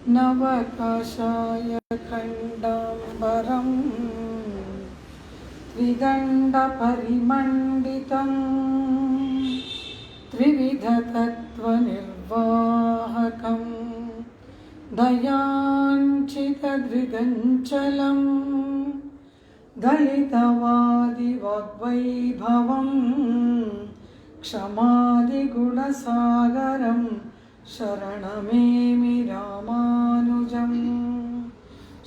नवकाशाय खण्डाम्बरम् त्रिदण्डपरिमण्डितं त्रिविधतत्त्वनिर्वाहकं दयाञ्चितदृगञ्चलं दलितवादिवाग्वैभवं क्षमादिगुणसागरं शरणमेमि रामानुजम्।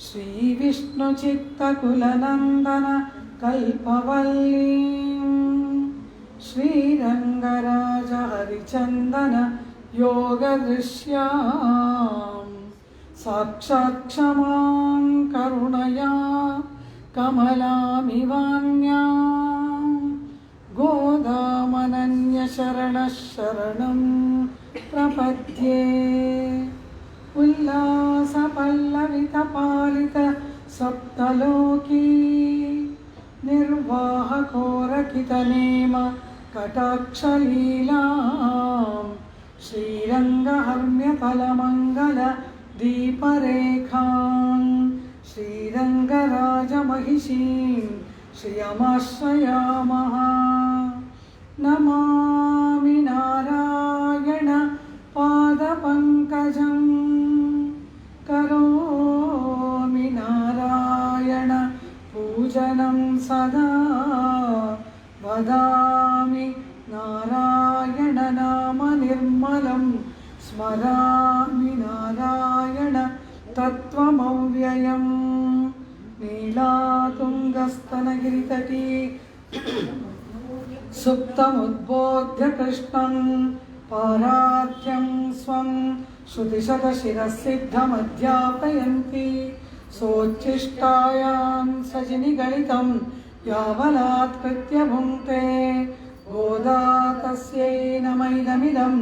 श्रीविष्णुचित्तकुलनन्दन कल्पवल्लीं श्रीरङ्गराज हरिचन्दन योगदृश्यां साक्षात् क्षमां करुणया कमलामिवान्यां गोदामनन्यशरणः शरणं प्रपद्ये। उल्लासपल्लवितपालित सप्तलोकी निर्वाहकोरकितनेम कटाक्षलीलां श्रीरङ्गहर्म्यफलमङ्गल दीपरेखां श्रीरङ्गराजमहिषीं श्रियमाश्रयामः। नमामि नारायण पादपङ्कजं करोमि नारायण पूजनं सदा वदामि नारायण नाम निर्मलं स्मरामि नारायण तत्त्वमव्ययम्। नीलातुङ्गस्तनगिरितटी सुप्तमुद्बोध्य कृष्णं पारात्यं स्वं श्रुतिशतशिरसिद्धमध्यापयन्ति सोच्छिष्टायां सजिनिगलितं यावलात्कृत्य भुङ्क्ते गोदा तस्यै नमैदमिदं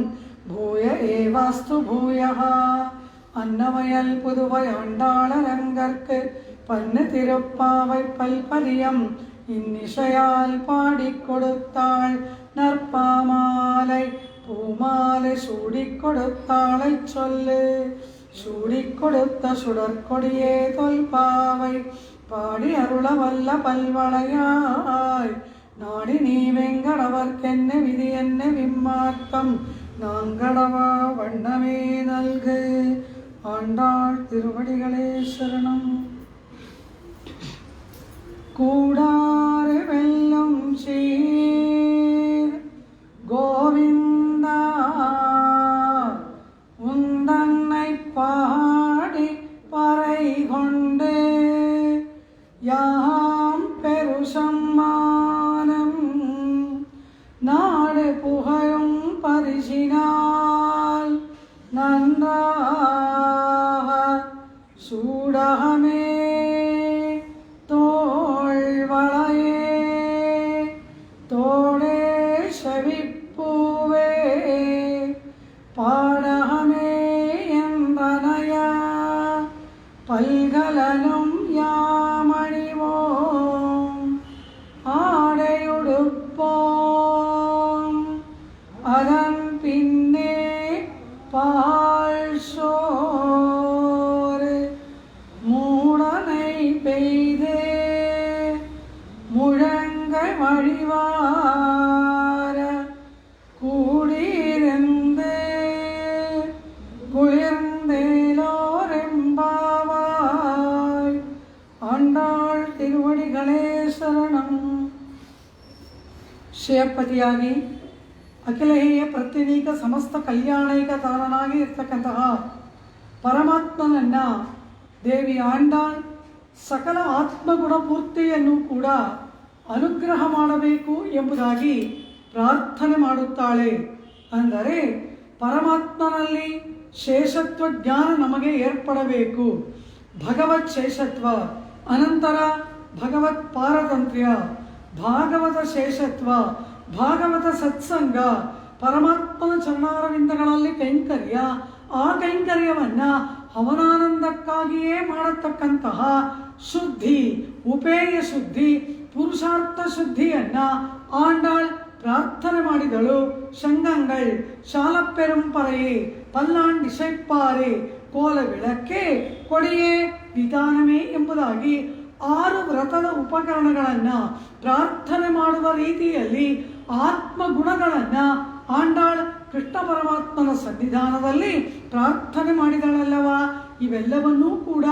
भूय एवास्तु भूयः। अन्नवयल पुदुवै आण्डाळरङ्गर्क्कु पन्नु तिरुप्पाவை பல்பதியம் இன்னிசையால் பாடிக் கொடுத்தாள் நற்பாமாலை பூமாலை சூடிக் கொடுத்தாளைச் சொல்லு சூடிக் கொடுத்த சுடற்கொடியே தொல்பாவை பாடி அருள வல்ல பல்வளையாய் நாடி நீ வெங்கடவர்க்கென்ன விதி என்ன விம்மார்த்தம் நாங்கடவா வண்ணமே நல்கு. ஆண்டாள் திருவடிகளே சரணம். கூடாறு வெல்லும் சீர் கோவிந்தா உந்தன்னை பாடி பறை கொண்டு யாம் பெருசம்மானம் நாடு புகழும் பரிசினால் நன்றாக சூடகமே பல்கலனும் யாமணிவோம் ஆடையுடுப்போம் அதன் பின்னே பால் சோறு மூடனை பெய்து முழங்கை வழிவார கூடியிருந்து குளிர்ந்தேலோரெம்பாவாய். ஆண்டாள் திருவடிகளே சரணம். ಶ್ರೇಯಪತಿಯಾಗಿ ಅಖಿಲೇಯ ಪ್ರತಿನೀಕ ಸಮಸ್ತ ಕಲ್ಯಾಣೈಕ ತಾರನಾಗಿ ಇರ್ತಕ್ಕಂತಹ ಪರಮಾತ್ಮನನ್ನ ದೇವಿ ಆಂಡಾಳ್ ಸಕಲ ಆತ್ಮಗುಣ ಪೂರ್ತಿಯನ್ನು ಕೂಡ ಅನುಗ್ರಹ ಮಾಡಬೇಕು ಎಂಬುದಾಗಿ ಪ್ರಾರ್ಥನೆ ಮಾಡುತ್ತಾಳೆ. ಅಂದರೆ ಪರಮಾತ್ಮನಲ್ಲಿ ಶೇಷತ್ವ ಜ್ಞಾನ ನಮಗೆ ಏರ್ಪಡಬೇಕು. ಭಗವತ್ ಶೇಷತ್ವ ಅನಂತರ ಭಗವತ್ ಪಾರತಂತ್ರ್ಯ, ಭಾಗವತ ಶೇಷತ್ವ, ಭಾಗವತ ಸತ್ಸಂಗ, ಪರಮಾತ್ಮನ ಚರಣಾರವಿಂದಗಳಲ್ಲಿ ಕೈಂಕರ್ಯ, ಆ ಕೈಂಕರ್ಯವನ್ನು ಅವನಾನಂದಕ್ಕಾಗಿಯೇ ಮಾಡತಕ್ಕಂತಹ ಶುದ್ಧಿ, ಉಪೇಯ ಶುದ್ಧಿ, ಪುರುಷಾರ್ಥ ಶುದ್ಧಿಯನ್ನು ಆಂಡಾಳ್ ಪ್ರಾರ್ಥನೆ ಮಾಡಿದಳು. ಶಂಗಂಗಳ್ ಶಾಲಪ್ಪೆರುಂಪರೆಯೇ ಪಲ್ಲಾಂಡ್ ಇಸೈಪ್ಪಾರೆ ಕೋಲ ವಿಳಕ್ಕೆ ಕೊಡಿಯೇ ವಿಧಾನವೇ ಎಂಬುದಾಗಿ 6 ವ್ರತದ ಉಪಕರಣಗಳನ್ನು ಪ್ರಾರ್ಥನೆ ಮಾಡುವ ರೀತಿಯಲ್ಲಿ ಆತ್ಮಗುಣಗಳನ್ನು ಆಂಡಾಳ್ ಕೃಷ್ಣ ಪರಮಾತ್ಮನ ಸನ್ನಿಧಾನದಲ್ಲಿ ಪ್ರಾರ್ಥನೆ ಮಾಡಿದಳಲ್ಲವ. ಇವೆಲ್ಲವನ್ನೂ ಕೂಡ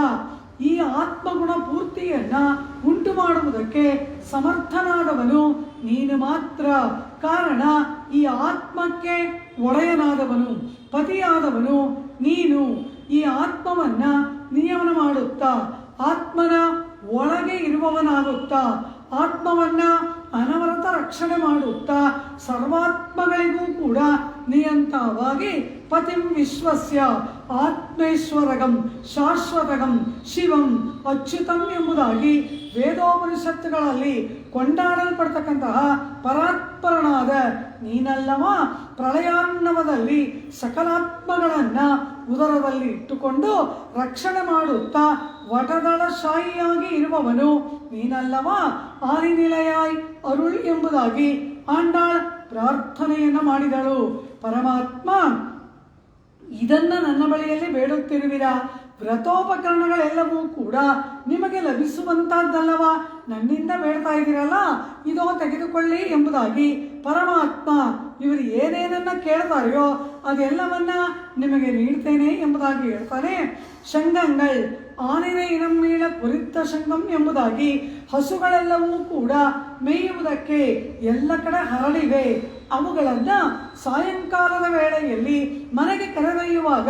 ಈ ಆತ್ಮಗುಣ ಪೂರ್ತಿಯನ್ನ ಉಂಟು ಮಾಡುವುದಕ್ಕೆ ಸಮರ್ಥನಾದವನು ನೀನು ಮಾತ್ರ. ಕಾರಣ ಈ ಆತ್ಮಕ್ಕೆ ಒಡೆಯನಾದವನು ಪತಿಯಾದವನು ನೀನು. ಈ ಆತ್ಮವನ್ನ ನಿಯಮನ ಮಾಡುತ್ತಾ ಆತ್ಮನ ಒಳಗೆ ಇರುವವನಾಗುತ್ತಾ ಆತ್ಮವನ್ನ ಅನವರತ ರಕ್ಷಣೆ ಮಾಡುತ್ತಾ ಸರ್ವಾತ್ಮಗಳಿಗೂ ಕೂಡ ನಿಯಂತವಾಗಿ ಪತಿಂ ವಿಶ್ವಸ್ಯ ಆತ್ಮೇಶ್ವರಗಂ ಶಾಶ್ವತಗಂ ಶಿವಂ ಅಚ್ಯುತಂ ಎಂಬುದಾಗಿ ವೇದೋಪನಿಷತ್ತುಗಳಲ್ಲಿ ಕೊಂಡಾಡಲ್ಪಡ್ತಕ್ಕಂತಹ ಪರಾತ್ಪರನಾದ ನೀನಲ್ಲವ ಪ್ರಳಯಾರ್ಣವದಲ್ಲಿ ಸಕಲಾತ್ಮಗಳನ್ನ ಉದರದಲ್ಲಿ ಇಟ್ಟುಕೊಂಡು ರಕ್ಷಣೆ ಮಾಡುತ್ತಾ ವಟದಳ ಶಾಹಿಯಾಗಿ ಇರುವವನು ನೀನಲ್ಲವ ಆದಿನಿಲಯಾಯ್ ಅರುಳ್ ಎಂಬುದಾಗಿ ಆಂಡಾಳ್ ಪ್ರಾರ್ಥನೆಯನ್ನು ಮಾಡಿದಳು. ಪರಮಾತ್ಮ ಇದನ್ನ ನನ್ನ ಬಳಿಯಲ್ಲಿ ಬೇಡುತ್ತಿರುವಿರಾ? ವ್ರತೋಪಕರಣಗಳೆಲ್ಲವೂ ಕೂಡ ನಿಮಗೆ ಲಭಿಸುವಂತಹದ್ದಲ್ಲವ, ನನ್ನಿಂದ ಬೇಡ್ತಾ ಇದ್ದೀರಲ್ಲ, ಇದೋ ತೆಗೆದುಕೊಳ್ಳಿ ಎಂಬುದಾಗಿ ಪರಮಾತ್ಮ ಇವರು ಏನೇನನ್ನ ಕೇಳ್ತಾರೆಯೋ ಅದೆಲ್ಲವನ್ನ ನಿಮಗೆ ನೀಡ್ತೇನೆ ಎಂಬುದಾಗಿ ಹೇಳ್ತಾನೆ. ಶಂಗಂಗಳ್ ಆನಿನ ಇನಮ್ಮೀಳ ಕುರಿತ ಶಂಗಂ ಎಂಬುದಾಗಿ ಹಸುಗಳೆಲ್ಲವೂ ಕೂಡ ಮೇಯುವುದಕ್ಕೆ ಎಲ್ಲ ಕಡೆ ಹರಡಿವೆ. ಅವುಗಳನ್ನ ಸಾಯಂಕಾಲದ ವೇಳೆಯಲ್ಲಿ ಮನೆಗೆ ಕರೆದೊಯ್ಯುವಾಗ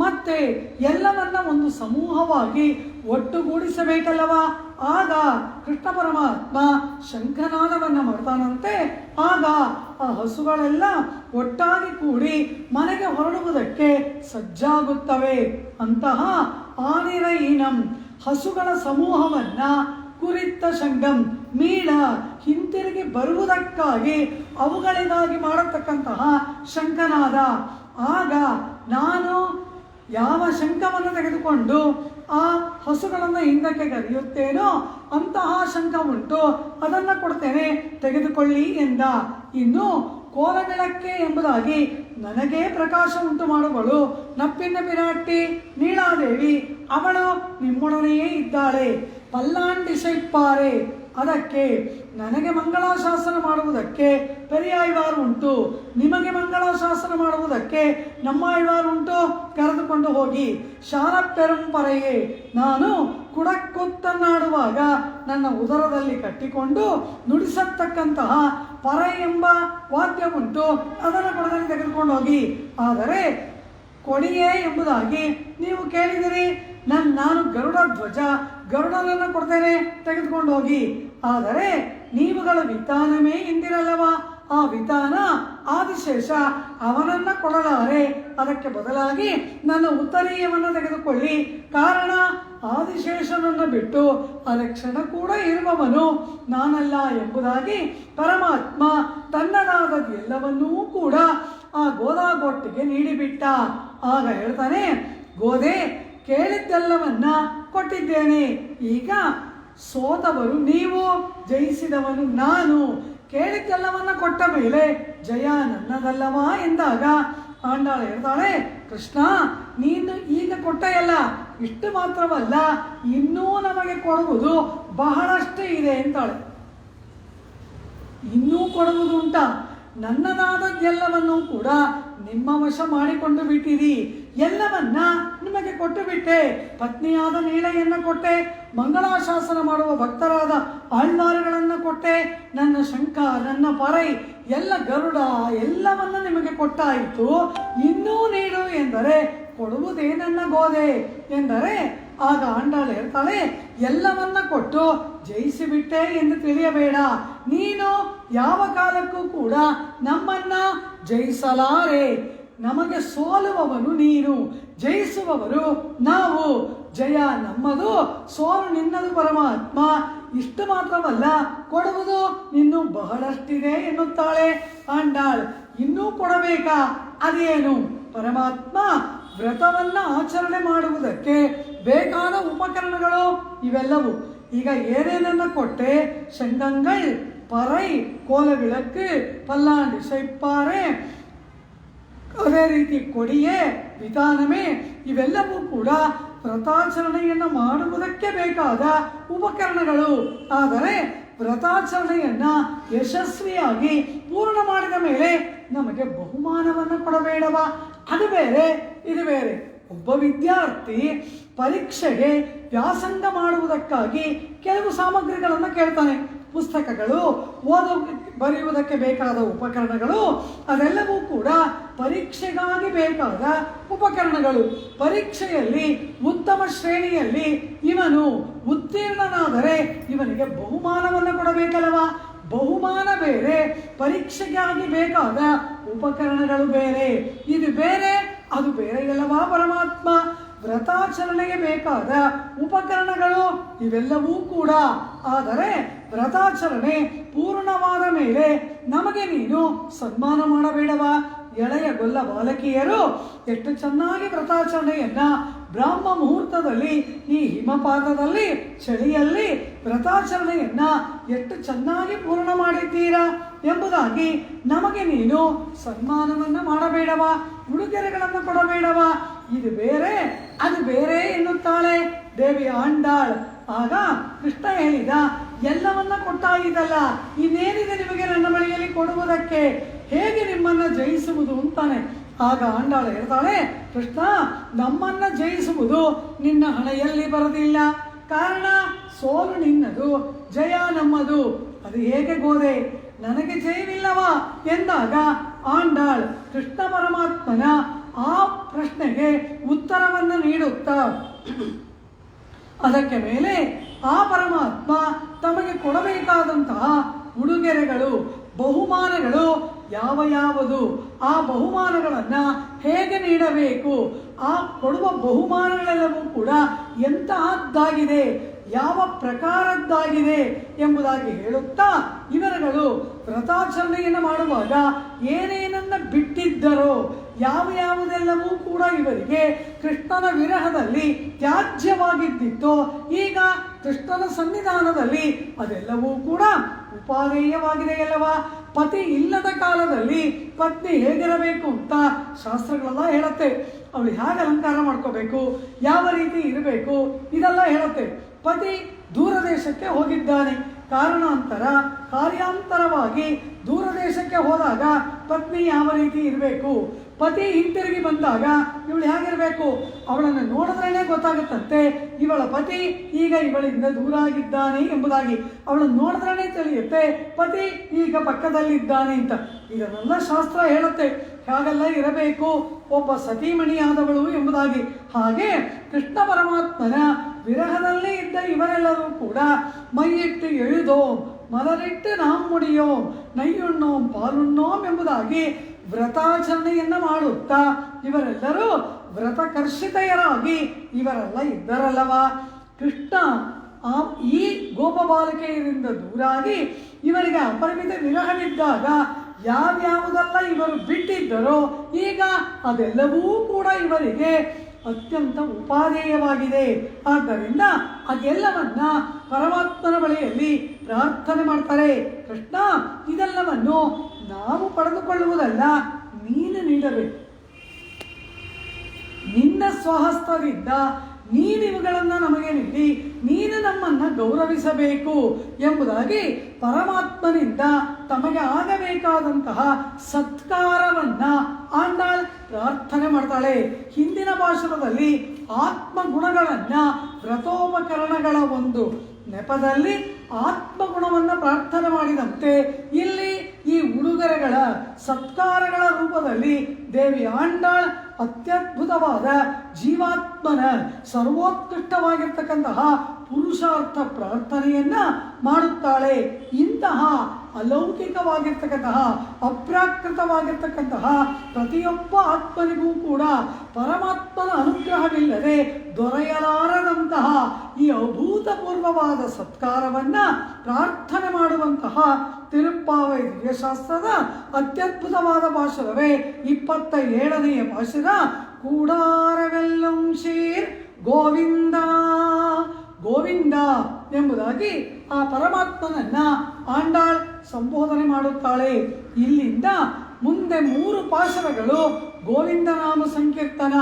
ಮತ್ತೆ ಎಲ್ಲವನ್ನ ಒಂದು ಸಮೂಹವಾಗಿ ಒಟ್ಟುಗೂಡಿಸಬೇಕಲ್ಲವ. ಆಗ ಕೃಷ್ಣ ಪರಮಾತ್ಮ ಶಂಖನಾದವನ್ನ ಮಾಡ್ತಾನಂತೆ. ಆಗ ಆ ಹಸುಗಳೆಲ್ಲ ಒಟ್ಟಾಗಿ ಕೂಡಿ ಮನೆಗೆ ಹೊರಡುವುದಕ್ಕೆ ಸಜ್ಜಾಗುತ್ತವೆ. ಅಂತಹ ಆನಿರೈನಂ ಹಸುಗಳ ಸಮೂಹವನ್ನ ಕುರಿತ ಶಂಗಂ ಮೀಳ ಹಿಂತಿರುಗಿ ಬರುವುದಕ್ಕಾಗಿ ಅವುಗಳಿಗಾಗಿ ಮಾಡತಕ್ಕಂತಹ ಶಂಖನಾದ. ಆಗ ನಾನು ಯಾವ ಶಂಖವನ್ನು ತೆಗೆದುಕೊಂಡು ಆ ಹಸುಗಳನ್ನು ಹಿಂದಕ್ಕೆ ಕರೆಯುತ್ತೇನೋ ಅಂತಹ ಶಂಖ ಉಂಟು, ಅದನ್ನು ಕೊಡ್ತೇನೆ, ತೆಗೆದುಕೊಳ್ಳಿ ಎಂದ. ಇನ್ನು ಕೋಲಬೆಳಕ್ಕೆ ಎಂಬುದಾಗಿ ನನಗೇ ಪ್ರಕಾಶ ಉಂಟು ಮಾಡುವಳು ನಪ್ಪಿನ ಬಿರಾಟಿ ನೀಳಾದೇವಿ, ಅವಳು ನಿಮ್ಮೊಡನೆಯೇ ಇದ್ದಾಳೆ. ಪಲ್ಲಾಂಡಿಸೈಪ್ಪಾರೆ, ಅದಕ್ಕೆ ನನಗೆ ಮಂಗಳಾಶಾಸನ ಮಾಡುವುದಕ್ಕೆ ಪೆರಿಯಾಯ್ವಾರು ಉಂಟು, ನಿಮಗೆ ಮಂಗಳಾಶಾಸನ ಮಾಡುವುದಕ್ಕೆ ನಮ್ಮಾಯ್ವಾರು ಉಂಟು, ಕರೆದುಕೊಂಡು ಹೋಗಿ. ಶಾರಪ್ಪೆರುಂಪರೆಯೇ, ನಾನು ಕುಡಕ್ಕುತ್ತನ್ನಾಡುವಾಗ ನನ್ನ ಉದರದಲ್ಲಿ ಕಟ್ಟಿಕೊಂಡು ನುಡಿಸತಕ್ಕಂತಹ ಪರೆ ಎಂಬ ವಾದ್ಯ ಉಂಟು, ಅದನ್ನು ಕೊಡದಲ್ಲಿ ತೆಗೆದುಕೊಂಡು ಹೋಗಿ. ಆದರೆ ಕೊಡಿಯೇ ಎಂಬುದಾಗಿ ನೀವು ಕೇಳಿದಿರಿ, ನಾನು ಗರುಡ ಧ್ವಜ, ಗರುಡನನ್ನು ಕೊಡ್ತೇನೆ, ತೆಗೆದುಕೊಂಡು ಹೋಗಿ. ಆದರೆ ನೀವುಗಳ ವಿತಾನವೇ ಎಂದಿರಲ್ಲವ, ಆ ವಿತಾನ ಆದಿಶೇಷ, ಅವನನ್ನ ಕೊಡಲಾರೆ, ಅದಕ್ಕೆ ಬದಲಾಗಿ ನನ್ನ ಉತ್ತರೀಯವನ್ನು ತೆಗೆದುಕೊಳ್ಳಿ. ಕಾರಣ ಆದಿಶೇಷನನ್ನು ಬಿಟ್ಟು ಅಲಕ್ಷಣ ಕೂಡ ಇರುವವನು ನಾನಲ್ಲ ಎಂಬುದಾಗಿ ಪರಮಾತ್ಮ ತನ್ನದಾದ ಎಲ್ಲವನ್ನೂ ಕೂಡ ಆ ಗೋದಾಗೊಟ್ಟಿಗೆ ನೀಡಿಬಿಟ್ಟ. ಆಗ ಹೇಳ್ತಾನೆ, ಗೋದೆ ಕೇಳಿದ್ದೆಲ್ಲವನ್ನ ಕೊಟ್ಟಿದ್ದೇನೆ, ಈಗ ಸೋತವರು ನೀವು, ಜಯಿಸಿದವನು ನಾನು. ಕೇಳಿದ್ದೆಲ್ಲವನ್ನ ಕೊಟ್ಟ ಮೇಲೆ ಜಯ ನನ್ನದಲ್ಲವಾ ಎಂದಾಗ ಆಂಡಾಳು ಹೇಳ್ತಾಳೆ, ಕೃಷ್ಣ ನೀನು ಈಗ ಕೊಟ್ಟೆಯಲ್ಲ, ಇಷ್ಟು ಮಾತ್ರವಲ್ಲ, ಇನ್ನೂ ನಮಗೆ ಕೊಡುವುದು ಬಹಳಷ್ಟು ಇದೆ ಎಂತಾಳೆ. ಇನ್ನೂ ಕೊಡುವುದು ಉಂಟ? ನನ್ನದಾದದ್ದೆಲ್ಲವನ್ನೂ ಕೂಡ ನಿಮ್ಮ ವಶ ಮಾಡಿಕೊಂಡು ಬಿಟ್ಟಿರಿ. ಎಲ್ಲವನ್ನ ನಿಮಗೆ ಕೊಟ್ಟು ಬಿಟ್ಟೆ. ಪತ್ನಿಯಾದ ನೀಳೆಯನ್ನು ಕೊಟ್ಟೆ, ಮಂಗಳಾಶಾಸನ ಮಾಡುವ ಭಕ್ತರಾದ ಆಳ್ವಾರುಗಳನ್ನು ಕೊಟ್ಟೆ, ನನ್ನ ಶಂಖ, ನನ್ನ ಪರೈ, ಎಲ್ಲ ಗರುಡ ಎಲ್ಲವನ್ನ ನಿಮಗೆ ಕೊಟ್ಟಾಯಿತು. ಇನ್ನೂ ನೀಡು ಎಂದರೆ ಕೊಡುವುದೇ ನನ್ನ ಗೋದೆ ಎಂದರೆ ಆಗ ಆಂಡಾಳು ಹೇಳ್ತಾಳೆ, ಎಲ್ಲವನ್ನ ಕೊಟ್ಟು ಜಯಿಸಿಬಿಟ್ಟೆ ಎಂದು ತಿಳಿಯಬೇಡ. ನೀನು ಯಾವ ಕಾಲಕ್ಕೂ ಕೂಡ ನಮ್ಮನ್ನ ಜಯಿಸಲಾರೆ. ನಮಗೆ ಸೋಲುವವನು ನೀನು, ಜಯಿಸುವವರು ನಾವು. ಜಯ ನಮ್ಮದು, ಸೋಲು ನಿನ್ನದು ಪರಮಾತ್ಮ. ಇಷ್ಟು ಮಾತ್ರವಲ್ಲ, ಕೊಡುವುದು ಇನ್ನೂ ಬಹಳಷ್ಟಿದೆ ಎನ್ನುತ್ತಾಳೆ ಆಂಡಾಳ್. ಇನ್ನೂ ಕೊಡಬೇಕಾ? ಅದೇನು? ಪರಮಾತ್ಮ ವ್ರತವನ್ನ ಆಚರಣೆ ಮಾಡುವುದಕ್ಕೆ ಬೇಕಾದ ಉಪಕರಣಗಳು ಇವೆಲ್ಲವೂ. ಈಗ ಏನೇನನ್ನ ಕೊಟ್ಟೆ? ಶಂಗಂಗಳ್, ಪರೈ, ಕೋಲ ವಿಳக்கு, ಪಲ್ಲಾಂಡಿ ಸೈಪ್ಪಾರೆ, ಅದೇ ರೀತಿ ಕೊಡಿಯೇ, ವಿಧಾನವೇ ಇವೆಲ್ಲವೂ ಕೂಡ ವ್ರತಾಚರಣೆಯನ್ನು ಮಾಡುವುದಕ್ಕೆ ಬೇಕಾದ ಉಪಕರಣಗಳು. ಆದರೆ ವ್ರತಾಚರಣೆಯನ್ನ ಯಶಸ್ವಿಯಾಗಿ ಪೂರ್ಣ ಮಾಡಿದ ಮೇಲೆ ನಮಗೆ ಬಹುಮಾನವನ್ನು ಕೊಡಬೇಡವಾ? ಅದು ಬೇರೆ, ಇದು ಬೇರೆ. ಒಬ್ಬ ವಿದ್ಯಾರ್ಥಿ ಪರೀಕ್ಷೆಗೆ ವ್ಯಾಸಂಗ ಮಾಡುವುದಕ್ಕಾಗಿ ಕೆಲವು ಸಾಮಗ್ರಿಗಳನ್ನು ಕೇಳ್ತಾನೆ. ಪುಸ್ತಕಗಳು, ಬರೆಯುವುದಕ್ಕೆ ಬೇಕಾದ ಉಪಕರಣಗಳು, ಅದೆಲ್ಲವೂ ಕೂಡ ಪರೀಕ್ಷೆಗಾಗಿ ಬೇಕಾದ ಉಪಕರಣಗಳು. ಪರೀಕ್ಷೆಯಲ್ಲಿ ಉತ್ತಮ ಶ್ರೇಣಿಯಲ್ಲಿ ಇವನು ಉತ್ತೀರ್ಣನಾದರೆ ಇವನಿಗೆ ಬಹುಮಾನವನ್ನು ಕೊಡಬೇಕಲ್ಲವಾ? ಬಹುಮಾನ ಬೇರೆ, ಪರೀಕ್ಷೆಗಾಗಿ ಬೇಕಾದ ಉಪಕರಣಗಳು ಬೇರೆ. ಇದು ಬೇರೆ, ಅದು ಬೇರೆ ಅಲ್ಲವಾ ಪರಮಾತ್ಮ? ವ್ರತಾಚರಣೆಗೆ ಬೇಕಾದ ಉಪಕರಣಗಳು ಇವೆಲ್ಲವೂ ಕೂಡ. ಆದರೆ ವ್ರತಾಚರಣೆ ಪೂರ್ಣವಾದ ಮೇಲೆ ನಮಗೆ ನೀನು ಸನ್ಮಾನ ಮಾಡಬೇಡವಾ? ಎಳೆಯ ಗೊಲ್ಲ ಬಾಲಕಿಯರು ಎಷ್ಟು ಚೆನ್ನಾಗಿ ವ್ರತಾಚರಣೆಯನ್ನ ಬ್ರಾಹ್ಮ ಮುಹೂರ್ತದಲ್ಲಿ, ಈ ಹಿಮಪಾತದಲ್ಲಿ, ಚಳಿಯಲ್ಲಿ ವ್ರತಾಚರಣೆಯನ್ನ ಎಷ್ಟು ಚೆನ್ನಾಗಿ ಪೂರ್ಣ ಮಾಡಿದ್ದೀರಾ ಎಂಬುದಾಗಿ ನಮಗೆ ನೀನು ಸನ್ಮಾನವನ್ನು ಮಾಡಬೇಡವಾ? ಉಡುಗೊರೆಗಳನ್ನು ಕೊಡಬೇಡವಾ? ಇದು ಬೇರೆ, ಅದು ಬೇರೆ ಎನ್ನುತ್ತಾಳೆ ದೇವಿ ಆಂಡಾಳ್. ಆಗ ಕೃಷ್ಣ ಹೇಳಿದ, ಎಲ್ಲವನ್ನ ಕೊಟ್ಟಾಗಿದಲ್ಲ, ಇನ್ನೇನಿದೆ ನಿಮಗೆ ನನ್ನ ಬಳಿಯಲ್ಲಿ ಕೊಡುವುದಕ್ಕೆ? ಹೇಗೆ ನಿಮ್ಮನ್ನ ಜಯಿಸುವುದು ಅಂತಾನೆ. ಆಗ ಆಂಡಾಳು ಹೇಳ್ತಾಳೆ, ಕೃಷ್ಣ, ನಮ್ಮನ್ನ ಜಯಿಸುವುದು ನಿನ್ನ ಹಣೆಯಲ್ಲಿ ಬರೋದಿಲ್ಲ. ಕಾರಣ ಸೋಲು ನಿನ್ನದು, ಜಯ ನಮ್ಮದು. ಅದು ಹೇಗೆ ಗೋದೆ? ನನಗೆ ಜಯವಿಲ್ಲವಾ ಎಂದಾಗ ಆಂಡಾಳ್ ಕೃಷ್ಣ ಪರಮಾತ್ಮನ ಆ ಪ್ರಶ್ನೆಗೆ ಉತ್ತರವನ್ನು ನೀಡುತ್ತಾ ಅದಕ್ಕೆ ಮೇಲೆ ಆ ಪರಮಾತ್ಮ ತಮಗೆ ಕೊಡಬೇಕಾದಂತಹ ಉಡುಗೊರೆಗಳು, ಬಹುಮಾನಗಳು ಯಾವುದು, ಆ ಬಹುಮಾನಗಳನ್ನು ಹೇಗೆ ನೀಡಬೇಕು, ಆ ಕೊಡುವ ಬಹುಮಾನಗಳೆಲ್ಲವೂ ಕೂಡ ಎಂತಹದ್ದಾಗಿದೆ, ಯಾವ ಪ್ರಕಾರದ್ದಾಗಿದೆ ಎಂಬುದಾಗಿ ಹೇಳುತ್ತಾ ಇವರುಗಳು ವ್ರತಾಚರಣೆಯನ್ನು ಮಾಡುವಾಗ ಏನೇನನ್ನ ಬಿಟ್ಟಿದ್ದರೋ, ಯಾವುದೆಲ್ಲವೂ ಕೂಡ ಇವರಿಗೆ ಕೃಷ್ಣನ ವಿರಹದಲ್ಲಿ ತ್ಯಾಜ್ಯವಾಗಿದ್ದಿತ್ತೋ ಈಗ ಕೃಷ್ಣನ ಸನ್ನಿಧಾನದಲ್ಲಿ ಅದೆಲ್ಲವೂ ಕೂಡ ಉಪಾದೇಯವಾಗಿದೆಯಲ್ಲವಾ? ಪತಿ ಇಲ್ಲದ ಕಾಲದಲ್ಲಿ ಪತ್ನಿ ಹೇಗಿರಬೇಕು ಅಂತ ಶಾಸ್ತ್ರಗಳೆಲ್ಲ ಹೇಳುತ್ತೆ. ಅವಳು ಹೇಗೆ ಅಲಂಕಾರ ಮಾಡ್ಕೋಬೇಕು, ಯಾವ ರೀತಿ ಇರಬೇಕು, ಇದೆಲ್ಲ ಹೇಳುತ್ತೆ. ಪತಿ ದೂರದೇಶಕ್ಕೆ ಹೋಗಿದ್ದಾನೆ, ಕಾರ್ಯಾಂತರವಾಗಿ ದೂರದೇಶಕ್ಕೆ ಹೋದಾಗ ಪತ್ನಿ ಯಾವ ರೀತಿ ಇರಬೇಕು, ಪತಿ ಹಿಂತಿರುಗಿ ಬಂದಾಗ ಇವಳು ಹೇಗಿರಬೇಕು, ಅವಳನ್ನು ನೋಡಿದ್ರೇ ಗೊತ್ತಾಗುತ್ತಂತೆ ಇವಳ ಪತಿ ಈಗ ಇವಳಿಂದ ದೂರ ಆಗಿದ್ದಾನೆ ಎಂಬುದಾಗಿ. ಅವಳನ್ನು ನೋಡಿದ್ರೇ ತಿಳಿಯುತ್ತೆ ಪತಿ ಈಗ ಪಕ್ಕದಲ್ಲಿದ್ದಾನೆ ಅಂತ. ಇದನ್ನೆಲ್ಲ ಶಾಸ್ತ್ರ ಹೇಳುತ್ತೆ, ಹಾಗೆಲ್ಲ ಇರಬೇಕು ಒಬ್ಬ ಸತೀಮಣಿಯಾದವಳು ಎಂಬುದಾಗಿ. ಹಾಗೆ ಕೃಷ್ಣ ಪರಮಾತ್ಮನ ವಿರಹದಲ್ಲೇ ಇದ್ದ ಇವರೆಲ್ಲರೂ ಕೂಡ ಮೈಯಿಟ್ಟು ಎഴുದೋಂ ಮಲರಿಟ್ಟು ನಾಂ ಮುಡಿಯೋಂ ನೈಯುಣ್ಣೋಂ ಪಾಲುಣ್ಣೋಂ ಎಂಬುದಾಗಿ ವ್ರತಾಚರಣೆಯನ್ನು ಮಾಡುತ್ತಾ ಇವರೆಲ್ಲರೂ ವ್ರತಕರ್ಷಿತೆಯರಾಗಿ ಇವರೆಲ್ಲ ಇದ್ದರಲ್ಲವಾ? ಕೃಷ್ಣ ಈ ಗೋಪಬಾಲಕಿಯರಿಂದ ದೂರಾಗಿ ಇವರಿಗೆ ಅಪರಿಮಿತ ವಿರಹವಿದ್ದಾಗ ಯಾವ್ಯಾವುದೆಲ್ಲ ಇವರು ಬಿಟ್ಟಿದ್ದರೋ ಈಗ ಅದೆಲ್ಲವೂ ಕೂಡ ಇವರಿಗೆ ಅತ್ಯಂತ ಉಪಾದೇಯವಾಗಿದೆ. ಆದ್ದರಿಂದ ಅದೆಲ್ಲವನ್ನ ಪರಮಾತ್ಮನ ಬಳಿಯಲ್ಲಿ ಪ್ರಾರ್ಥನೆ ಮಾಡ್ತಾರೆ. ಕೃಷ್ಣ, ಇದೆಲ್ಲವನ್ನು ನಾವು ಪಡೆದುಕೊಳ್ಳುವುದಲ್ಲ, ನೀನು ನೀಡಬೇಕು. ನಿನ್ನ ಸ್ವಹಸ್ತದಿಂದ ನೀನು ಇವುಗಳನ್ನು ನಮಗೆ ನೀಡಿ ನೀನು ನಮ್ಮನ್ನು ಗೌರವಿಸಬೇಕು ಎಂಬುದಾಗಿ ಪರಮಾತ್ಮನಿಂದ ತಮಗೆ ಆಗಬೇಕಾದಂತಹ ಸತ್ಕಾರವನ್ನ ಆಂಡಾಳ್ ಪ್ರಾರ್ಥನೆ ಮಾಡ್ತಾಳೆ. ಹಿಂದಿನ ಭಾಷಣದಲ್ಲಿ ಆತ್ಮಗುಣಗಳನ್ನ ವ್ರತೋಪಕರಣಗಳ ಒಂದು ನೆಪದಲ್ಲಿ ಆತ್ಮಗುಣವನ್ನು ಪ್ರಾರ್ಥನೆ ಮಾಡಿದಂತೆ ಇಲ್ಲಿ ಈ ಉಡುಗೊರೆಗಳ ಸತ್ಕಾರಗಳ ರೂಪದಲ್ಲಿ ದೇವಿ ಆಂಡಾಳ್ ಅತ್ಯದ್ಭುತವಾದ ಜೀವಾತ್ಮನ ಸರ್ವೋತ್ಕೃಷ್ಟವಾಗಿರ್ತಕ್ಕಂತಹ ಪುರುಷಾರ್ಥ ಪ್ರಾರ್ಥನೆಯನ್ನ ಮಾಡುತ್ತಾಳೆ. ಇಂತಹ ಅಲೌಕಿಕವಾಗಿರ್ತಕ್ಕಂತಹ ಅಪ್ರಾಕೃತವಾಗಿರ್ತಕ್ಕಂತಹ ಪ್ರತಿಯೊಬ್ಬ ಆತ್ಮನಿಗೂ ಕೂಡ ಪರಮಾತ್ಮನ ಅನುಗ್ರಹವಿಲ್ಲದೆ ದೊರೆಯಲಾರದಂತಹ ಈ ಅಭೂತಪೂರ್ವವಾದ ಸತ್ಕಾರವನ್ನ ಪ್ರಾರ್ಥನೆ ಮಾಡುವಂತಹ ತಿರುಪ್ಪಾವೈ ದಿವ್ಯಶಾಸ್ತ್ರದ ಅತ್ಯದ್ಭುತವಾದ ಭಾಷಣವೇ 27ನೇ ಭಾಷಣ ಕೂಡಾರವೆಲ್ಲಂ ಶೀರ್ ಗೋವಿಂದ ಗೋವಿಂದ ಎಂಬುದಾಗಿ ಆ ಪರಮಾತ್ಮನನ್ನ ಆಂಡಾಳ್ ಸಂಬೋಧನೆ ಮಾಡುತ್ತಾಳೆ. ಇಲ್ಲಿಂದ ಮುಂದೆ 3 ಪಾಶರಗಳು ಗೋವಿಂದ ನಾಮ ಸಂಕೀರ್ತನ.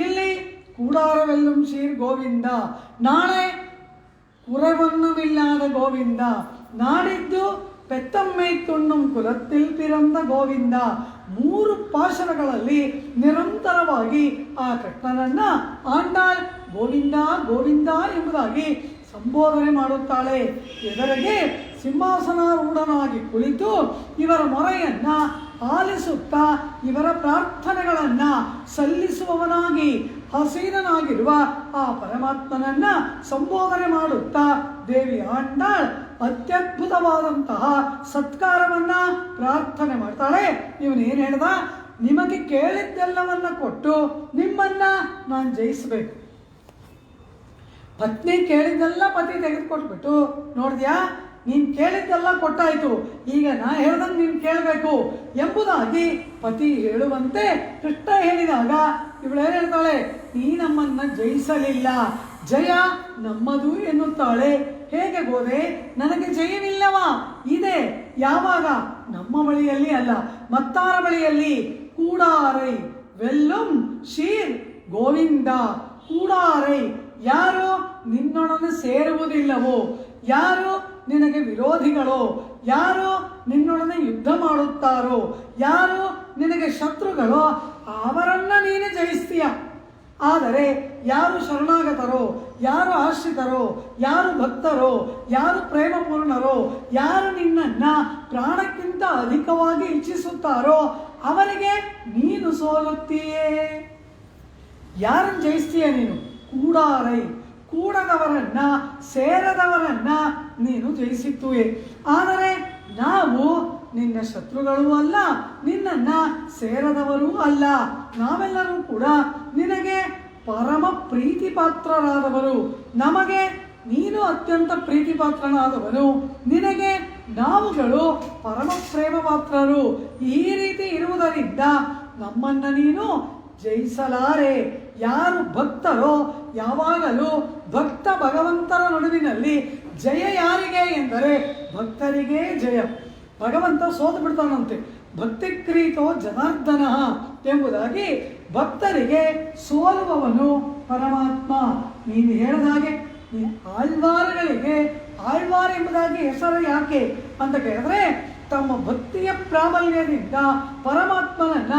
ಇಲ್ಲಿ ಕೂಡಾರವೆಲ್ಲುಂ ಶೀರ್ ಗೋವಿಂದ, ನಾಳೆ ಕುರವೊನ್ನುಮಿಲ್ಲಾದ ಗೋವಿಂದ, ನಾಡಿದ್ದು ಪೆತ್ತಮ್ಮೈ ತುಣ್ಣುಂ ಕುಲத்தில் பிறந்த ಗೋವಿಂದ. 3 ಪಾಶರಗಳಲ್ಲಿ ನಿರಂತರವಾಗಿ ಆ ಕೃಷ್ಣನನ್ನ ಆಂಡಾಳ್ ಗೋವಿಂದ ಗೋವಿಂದ ಎಂಬುದಾಗಿ ಸಂಬೋಧನೆ ಮಾಡುತ್ತಾಳೆ. ಎದುರಿಗೆ ಸಿಂಹಾಸನಾರೂಢನಾಗಿ ಕುಳಿತು ಇವರ ಮೊರೆಯನ್ನ ಆಲಿಸುತ್ತಾ ಇವರ ಪ್ರಾರ್ಥನೆಗಳನ್ನ ಸಲ್ಲಿಸುವವನಾಗಿ ಹಸೀನನಾಗಿರುವ ಆ ಪರಮಾತ್ಮನನ್ನ ಸಂಬೋಧನೆ ಮಾಡುತ್ತಾ ದೇವಿ ಆಂಡಾಳ್ ಅತ್ಯದ್ಭುತವಾದಂತಹ ಸತ್ಕಾರವನ್ನ ಪ್ರಾರ್ಥನೆ ಮಾಡ್ತಾಳೆ. ಇವನೇನು ಹೇಳ್ದ? ನಿಮಗೆ ಕೇಳಿದ್ದೆಲ್ಲವನ್ನ ಕೊಟ್ಟು ನಿಮ್ಮನ್ನ ನಾನು ಜಯಿಸಬೇಕು. ಪತ್ನಿ ಕೇಳಿದ್ದೆಲ್ಲ ಪತಿ ತೆಗೆದುಕೊಟ್ಬಿಟ್ಟು, ನೋಡಿದ್ಯಾ ನೀನು ಕೇಳಿದ್ದೆಲ್ಲ ಕೊಟ್ಟಾಯ್ತು, ಈಗ ನಾ ಹೇಳ್ದಂಗೆ ನೀನು ಕೇಳಬೇಕು ಎಂಬುದಾಗಿ ಪತಿ ಹೇಳುವಂತೆ ಕೃಷ್ಣ ಹೇಳಿದಾಗ ಇವಳೇನು ಹೇಳ್ತಾಳೆ? ನೀ ನಮ್ಮನ್ನ ಜಯಿಸಲಿಲ್ಲ, ಜಯ ನಮ್ಮದು ಎನ್ನುತ್ತಾಳೆ. ಹೇಗೆ ಗೋದೆ? ನನಗೆ ಜಯವಿಲ್ಲವಾ? ಇದೆ. ಯಾವಾಗ? ನಮ್ಮ ಬಳಿಯಲ್ಲಿ ಅಲ್ಲ, ಮತ್ತಾರ ಬಳಿಯಲ್ಲಿ. ಕೂಡಾರೈ ವೆಲ್ಲುಂ ಶೀರ್ ಗೋವಿಂದ. ಕೂಡಾರೈ ಯಾರು ನಿನ್ನೊಡನೆ ಸೇರುವುದಿಲ್ಲವೋ, ಯಾರು ನಿನಗೆ ವಿರೋಧಿಗಳೋ, ಯಾರು ನಿನ್ನೊಡನೆ ಯುದ್ಧ ಮಾಡುತ್ತಾರೋ, ಯಾರು ನಿನಗೆ ಶತ್ರುಗಳೋ ಅವರನ್ನ ನೀನು ಜಯಿಸ್ತೀಯ. ಆದರೆ ಯಾರು ಶರಣಾಗತರೋ, ಯಾರು ಆಶ್ರಿತರೋ, ಯಾರು ಭಕ್ತರೋ, ಯಾರು ಪ್ರೇಮಪೂರ್ಣರೋ, ಯಾರು ನಿನ್ನನ್ನ ಪ್ರಾಣಕ್ಕಿಂತ ಅಧಿಕವಾಗಿ ಇಚ್ಛಿಸುತ್ತಾರೋ ಅವರಿಗೆ ನೀನು ಸೋಲುತ್ತೀಯೇ. ಯಾರನ್ನು ಜಯಿಸ್ತೀಯ ನೀನು? ಕೂಡಾರೈ ಕೂಡದವರನ್ನ, ಸೇರದವರನ್ನ ನೀನು ಜಯಿಸುತ್ತುವೆ. ಆದರೆ ನಾವು ನಿನ್ನ ಶತ್ರುಗಳೂ ಅಲ್ಲ, ನಿನ್ನನ್ನ ಸೇರದವರೂ ಅಲ್ಲ. ನಾವೆಲ್ಲರೂ ಕೂಡ ನಿನಗೆ ಪರಮ ಪ್ರೀತಿ ಪಾತ್ರರಾದವರು. ನಮಗೆ ನೀನು ಅತ್ಯಂತ ಪ್ರೀತಿ ಪಾತ್ರನಾದವನು, ನಿನಗೆ ನಾವುಗಳು ಪರಮ ಪ್ರೇಮ ಪಾತ್ರರು. ಈ ರೀತಿ ಇರುವುದರಿಂದ ನಮ್ಮನ್ನ ನೀನು ಜಯಿಸಲಾರೆ. ಯಾರು ಭಕ್ತರೋ, ಯಾವಾಗಲೂ ಭಕ್ತ ಭಗವಂತರ ನಡುವಿನಲ್ಲಿ ಜಯ ಯಾರಿಗೆ ಎಂದರೆ ಭಕ್ತರಿಗೆ ಜಯ. ಭಗವಂತ ಸೋತು ಬಿಡ್ತಾನಂತೆ. ಭಕ್ತಿ ಕ್ರೀತೋ ಜನಾರ್ದನ ಎಂಬುದಾಗಿ ಭಕ್ತರಿಗೆ ಸೋಲುವವನು ಪರಮಾತ್ಮ. ನೀನು ಹೇಳಿದ ಹಾಗೆ ಆಳ್ವಾರಗಳಿಗೆ ಆಳ್ವಾರ ಎಂಬುದಾಗಿ ಹೆಸರು ಯಾಕೆ ಅಂತ ಕೇಳಿದ್ರೆ, ತಮ್ಮ ಭಕ್ತಿಯ ಪ್ರಾಬಲ್ಯದಿಂದ ಪರಮಾತ್ಮನನ್ನ